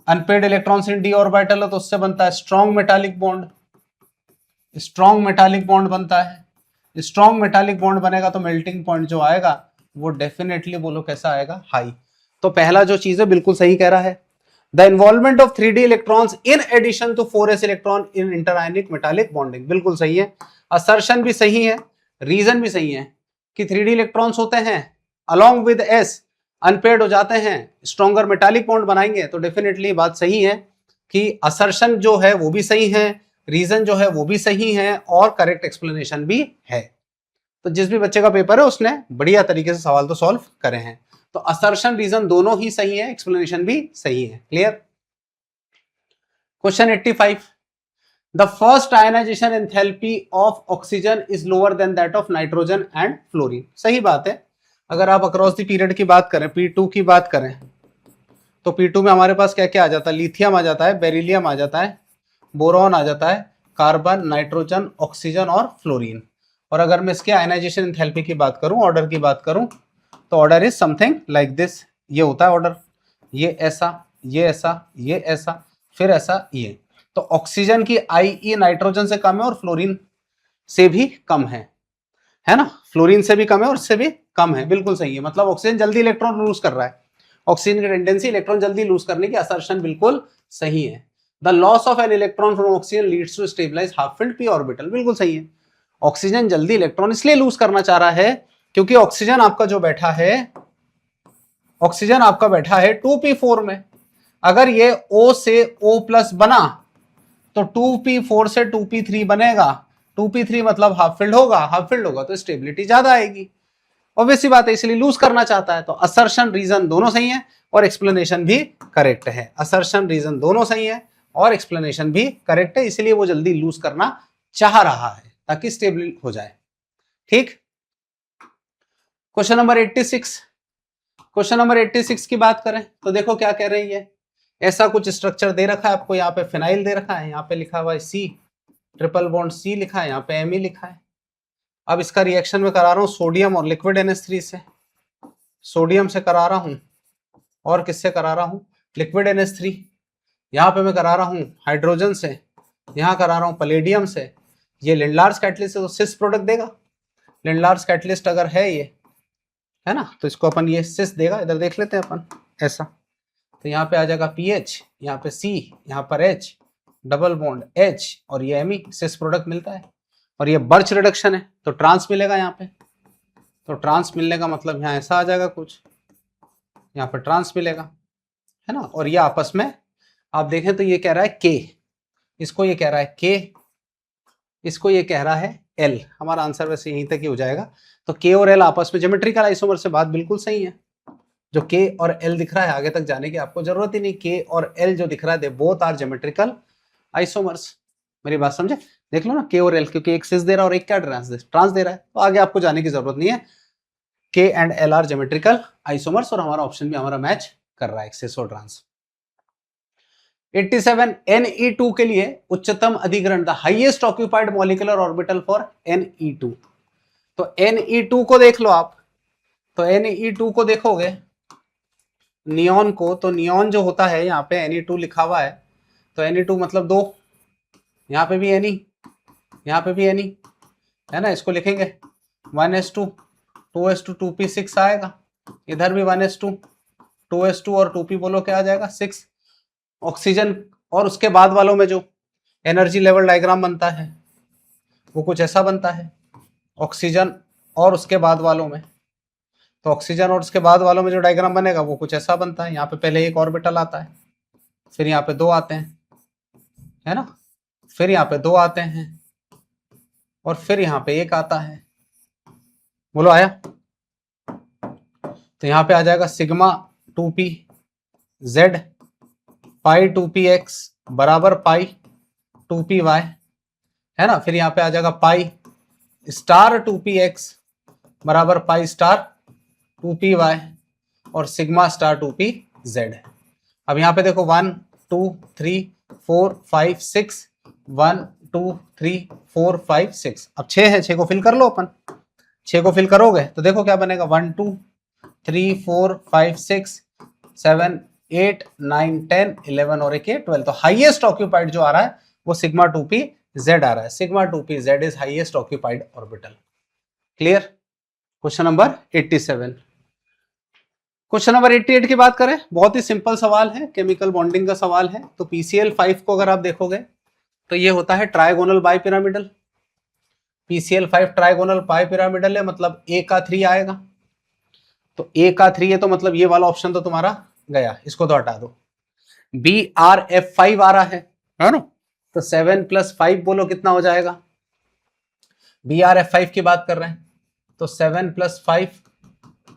unpaired electrons in D orbital है तो उससे बनता है strong metallic bond, strong metallic bond बनता है। स्ट्रॉन्ग मेटालिक बॉन्ड बनेगा तो मेल्टिंग पॉइंट जो आएगा वो डेफिनेटली बोलो कैसा आएगा, हाई। तो पहला जो चीज है बिल्कुल सही कह रहा है, the involvement of 3d electrons in addition to 4s electron in interionic metallic bonding, बिल्कुल सही है। असर्शन भी सही है, रीजन भी सही है कि 3d इलेक्ट्रॉन्स होते हैं अलॉन्ग विद s अनपेड हो जाते हैं, स्ट्रॉन्गर मेटालिक बॉन्ड बनाएंगे, तो डेफिनेटली बात सही है कि असर्शन जो है वो भी सही है, रीजन जो है वो भी सही है और करेक्ट एक्सप्लेनेशन भी है। तो जिस भी बच्चे का पेपर है उसने बढ़िया तरीके से सवाल तो सॉल्व करे हैं। तो असर्शन रीजन दोनों ही सही है, एक्सप्लेनेशन भी सही है। Clear? Question 85, the first ionisation enthalpy of oxygen is lower than that of nitrogen and fluorine. सही बात है। अगर आप अक्रॉस द पीरियड की बात करें, P2 की बात करें, तो P2 में हमारे पास क्या क्या आ जाता है, लिथियम आ जाता है, बेरिलियम आ जाता है, बोरॉन आ जाता है, कार्बन, नाइट्रोजन, ऑक्सीजन और फ्लोरीन। और अगर मैं इसके आयनाइजेशन एंथैल्पी की बात करूं, ऑर्डर की बात करूं, तो order is something like this. ये होता है ऑर्डर, ये ऐसा, ये ऐसा, ये ऐसा, फिर ऐसा, ये। तो ऑक्सीजन की IE नाइट्रोजन से कम है और फ्लोरीन से भी कम है ना, फ्लोरीन से भी कम है और इससे भी कम है, बिल्कुल सही है। मतलब ऑक्सीजन जल्दी इलेक्ट्रॉन लूज कर रहा है, ऑक्सीजन की टेंडेंसी इलेक्ट्रॉन जल्दी लूज करने की, असर्शन बिल्कुल सही है। The loss of an electron from oxygen leads to stabilise half filled p orbital, बिल्कुल सही है। ऑक्सीजन जल्दी इलेक्ट्रॉन इसलिए लूज करना चाह रहा है क्योंकि ऑक्सीजन आपका जो बैठा है, ऑक्सीजन आपका बैठा है 2p4 में। अगर ये O से O+ बना तो 2p4 से 2p3 बनेगा, 2p3 मतलब हाफ फिल्ड होगा, हाफ फिल्ड होगा तो स्टेबिलिटी ज्यादा आएगी, ऑब्वियस बात है, इसलिए लूज करना चाहता है। तो असर्शन रीजन दोनों सही है और एक्सप्लेनेशन भी करेक्ट है। असर्शन रीजन दोनों सही है और एक्सप्लेनेशन भी करेक्ट है, इसलिए वो जल्दी लूज करना चाह रहा है ताकि स्टेबल हो जाए। ठीक। क्वेश्चन नंबर 86, क्वेश्चन नंबर 86 की बात करें तो देखो क्या कह रही है। ऐसा कुछ स्ट्रक्चर दे रखा है आपको, यहाँ पे फिनाइल दे रखा है, यहाँ पे लिखा हुआ है C, ट्रिपल बॉन्ड C लिखा है, यहाँ पे Me लिखा है। अब इसका रिएक्शन में करा रहा हूँ सोडियम और लिक्विड NH3 से, सोडियम से करा रहा हूँ और किससे करा रहा हूँ, लिक्विड NH3। यहाँ पे मैं करा रहा हूँ हाइड्रोजन से, यहाँ करा रहा हूँ पैलेडियम से। ये लिंडलार्स कैटलिस्ट है तो सिस प्रोडक्ट देगा, लिंडलार्स कैटलिस्ट अगर है ये, है ना, तो इसको अपन ये सिस देगा। इधर देख लेते हैं अपन ऐसा, तो यहाँ पे आ जाएगा PH, यहाँ पे C, यहाँ पर H, डबल बॉन्ड H और ये Me, सिस प्रोडक्ट मिलता है। और ये बर्च रिडक्शन है तो ट्रांस मिलेगा यहाँ पे, तो ट्रांस मिलने का मतलब यहाँ ऐसा आ जाएगा कुछ, यहाँ पे ट्रांस मिलेगा, है ना। और ये आपस में आप देखें तो ये कह रहा है K, इसको ये कह रहा है K, इसको ये कह रहा है L। हमारा आंसर वैसे यहीं तक ही हो जाएगा। तो K और L आपस में ज्योमेट्रिकल आइसोमर से बात बिल्कुल सही है। जो K और L दिख रहा है आगे तक जाने की आपको जरूरत ही नहीं, K और L जो दिख रहा है they both are geometrical isomers. मेरी बात समझे, देख लो ना K और L, क्योंकि एक सिस दे रहा है और एक क्या ट्रांस दे रहा है, तो आगे आपको जाने की जरूरत नहीं है। K and L are geometrical isomers और हमारा ऑप्शन भी हमारा मैच कर रहा है, सिस और ट्रांस। 87, Ne2 के लिए उच्चतम अधिग्रहण, the highest occupied molecular orbital for Ne2। तो Ne2 को देख लो आप, तो Ne2 को देखोगे नियॉन को, तो नियॉन जो होता है यहाँ पे Ne2 लिखा हुआ है, तो Ne2 मतलब 2, यहाँ पे भी Ne, यहाँ पे भी Ne, है ना। इसको लिखेंगे 1s2, 2s2, 2p6 आएगा, इधर भी 1s2, 2s2 और 2p बोलो क्या आ जाएगा 6। ऑक्सीजन और उसके बाद वालों में जो एनर्जी लेवल डायग्राम बनता है वो कुछ ऐसा बनता है, ऑक्सीजन और उसके बाद वालों में, तो ऑक्सीजन और उसके बाद वालों में जो डायग्राम बनेगा वो कुछ ऐसा बनता है। यहाँ पे पहले एक ऑर्बिटल आता है, फिर यहाँ पे 2 आते हैं, है ना, फिर यहाँ पे 2 आते हैं और फिर यहाँ पे 1 आता है, बोलो आया। तो यहाँ पे आ जाएगा सिग्मा 2p z पाई 2px बराबर पाई 2py, है ना। फिर यहाँ पे आ जाएगा पाई स्टार 2px बराबर पाई स्टार 2py और सिग्मा स्टार 2pz। अब यहाँ पे देखो 1 2 3 4 5 6, 1 2 3 4 5 6, अब 6 है, 6 को फिल कर लो अपन। 6 को फिल करोगे तो देखो क्या बनेगा 1 2 3 4 5 6 7 8, 9, 10, 11 और एक 12। तो हाईएस्ट ऑक्यूपाइड जो आ रहा है वो सिग्मा 2p z आ रहा है। Sigma 2p z is highest occupied orbital. Clear? Question number 87। Question number 88 की बात करें, बहुत ही सिंपल सवाल है, केमिकल बॉन्डिंग का सवाल है। तो PCl5 को अगर आप देखोगे तो ये होता है trigonal bipyramidal. PCl5 trigonal bipyramidal है, मतलब A का 3 आएगा। तो A का 3 है तो मतलब ये वाला ऑप्शन तो तुम्हारा गया, इसको तो हटा दो। BrF5 आ रहा है ना? तो 7 + 5 बोलो कितना हो जाएगा? BrF5 की बात कर रहे हैं तो 7 + 5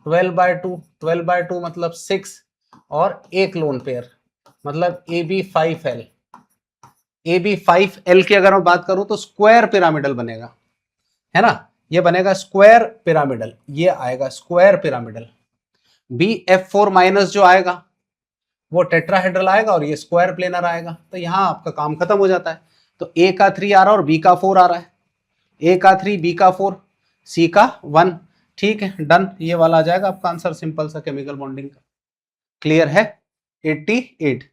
12/2, 12/2 मतलब 6 और एक लोन पेयर मतलब AB5L। AB5L की अगर मैं बात करूं तो स्क्वायर पिरामिडल बनेगा, है ना? ये बनेगा स्क्वायर पिरामिडल, ये आएगा स्क्वायर पिरामिडल। BF4 माइनस जो आएगा वो टेट्राहेड्रल आएगा और ये स्क्वायर प्लेनर आएगा। तो यहां आपका काम खत्म हो जाता है। तो A का 3 आ रहा है और B का 4 आ रहा है। A का 3, B का 4, C का 1। ठीक है, डन। ये वाला आ जाएगा आपका आंसर, सिंपल सा केमिकल बॉन्डिंग का। क्लियर है? 88।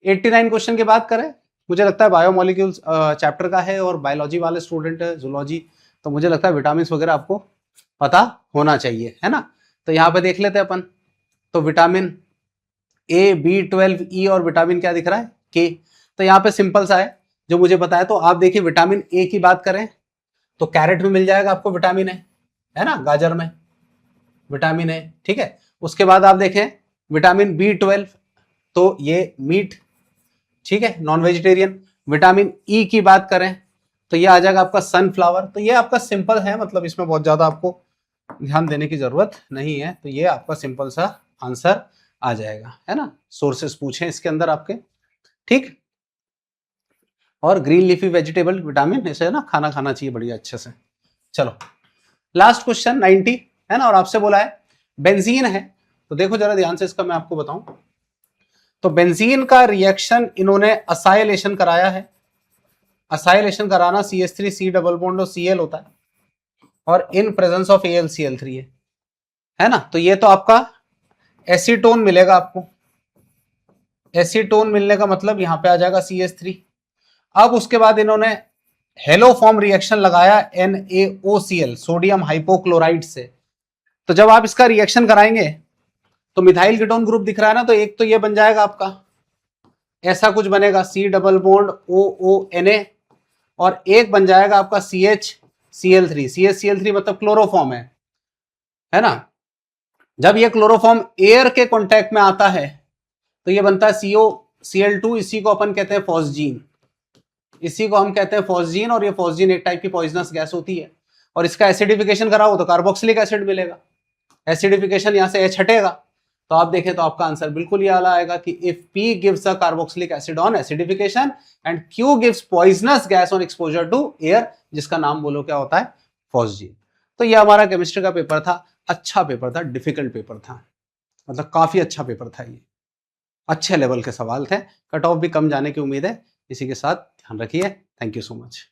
89 क्वेश्चन की बात करें, मुझे लगता है बायोमोलिक्यूल्स चैप्टर का है और बायोलॉजी वाले स्टूडेंट है, जूलॉजी, तो मुझे लगता है विटामिन वगैरह आपको पता होना चाहिए, है ना? तो यहाँ पे देख लेते हैं अपन। तो विटामिन A, B12, E और विटामिन क्या दिख रहा है? K। तो यहाँ पे सिंपल सा है जो मुझे पता है। तो आप देखिए विटामिन A की बात करें तो कैरेट में मिल जाएगा आपको विटामिन A, है ना? गाजर में विटामिन A, ठीक है। उसके बाद आप देखें विटामिन B12 तो ये मीट, ठीक है, नॉन वेजिटेरियन। विटामिन E की बात करें तो ये आ जाएगा आपका सनफ्लावर। तो ये आपका सिंपल है, मतलब इसमें बहुत ज्यादा आपको ध्यान देने की जरूरत नहीं है। तो ये आपका सिंपल सा आंसर आ जाएगा, है ना? सोर्सेस पूछे इसके अंदर आपके, ठीक। और ग्रीन लीफी वेजिटेबल विटामिन ऐसे है ना, खाना खाना चाहिए बढ़िया अच्छे से। चलो लास्ट क्वेश्चन 90, है ना? और आपसे बोला है बेंजीन है, तो देखो जरा ध्यान से, इसका मैं आपको बताऊं। तो बेंजीन का रिएक्शन इन्होंने असाइलेशन कराया है। असाइलेशन कराना CH3 C डबल बॉन्ड और Cl होता है और इन प्रेजेंस ऑफ AlCl3 है ना? तो ये तो आपका एसीटोन मिलेगा आपको। एसीटोन मिलने का मतलब यहां पे आ जाएगा CH3। अब उसके बाद इन्होंने हेलो फॉर्म रिएक्शन लगाया NaOCl, सोडियम हाइपोक्लोराइड से। तो जब आप इसका रिएक्शन कराएंगे तो मिथाइल कीटोन ग्रुप दिख रहा है ना, तो एक तो ये बन जाएगा आपका, ऐसा कुछ बनेगा C डबल बॉन्ड OONA, और एक बन जाएगा आपका CHCl3। CHCl3 मतलब क्लोरोफॉर्म है ना? जब ये क्लोरोफॉर्म एयर के कांटेक्ट में आता है तो ये बनता है COCl2, इसी को अपन कहते हैं फॉस्जीन। इसी को हम कहते हैं फॉस्जीन, और ये फॉस्जीन एक टाइप की पॉइजनस गैस होती है। और इसका एसिडिफिकेशन कराओ तो कार्बोक्सिलिक एसिड मिलेगा। एसिडिफिकेशन यहां से H हटेगा तो आप देखें तो आपका आंसर बिल्कुल ये वाला आएगा कि if P gives a carboxylic acid on acidification and Q gives poisonous gas on exposure to air, जिसका नाम बोलो क्या होता है? फॉस्जीन। तो ये हमारा केमिस्ट्री का पेपर था। अच्छा पेपर था, डिफिकल्ट पेपर था, मतलब काफी अच्छा पेपर था। ये अच्छे लेवल के सवाल थे, कट ऑफ भी कम जाने की उम्मीद है। इसी के साथ ध्यान रखिए। Thank you so much.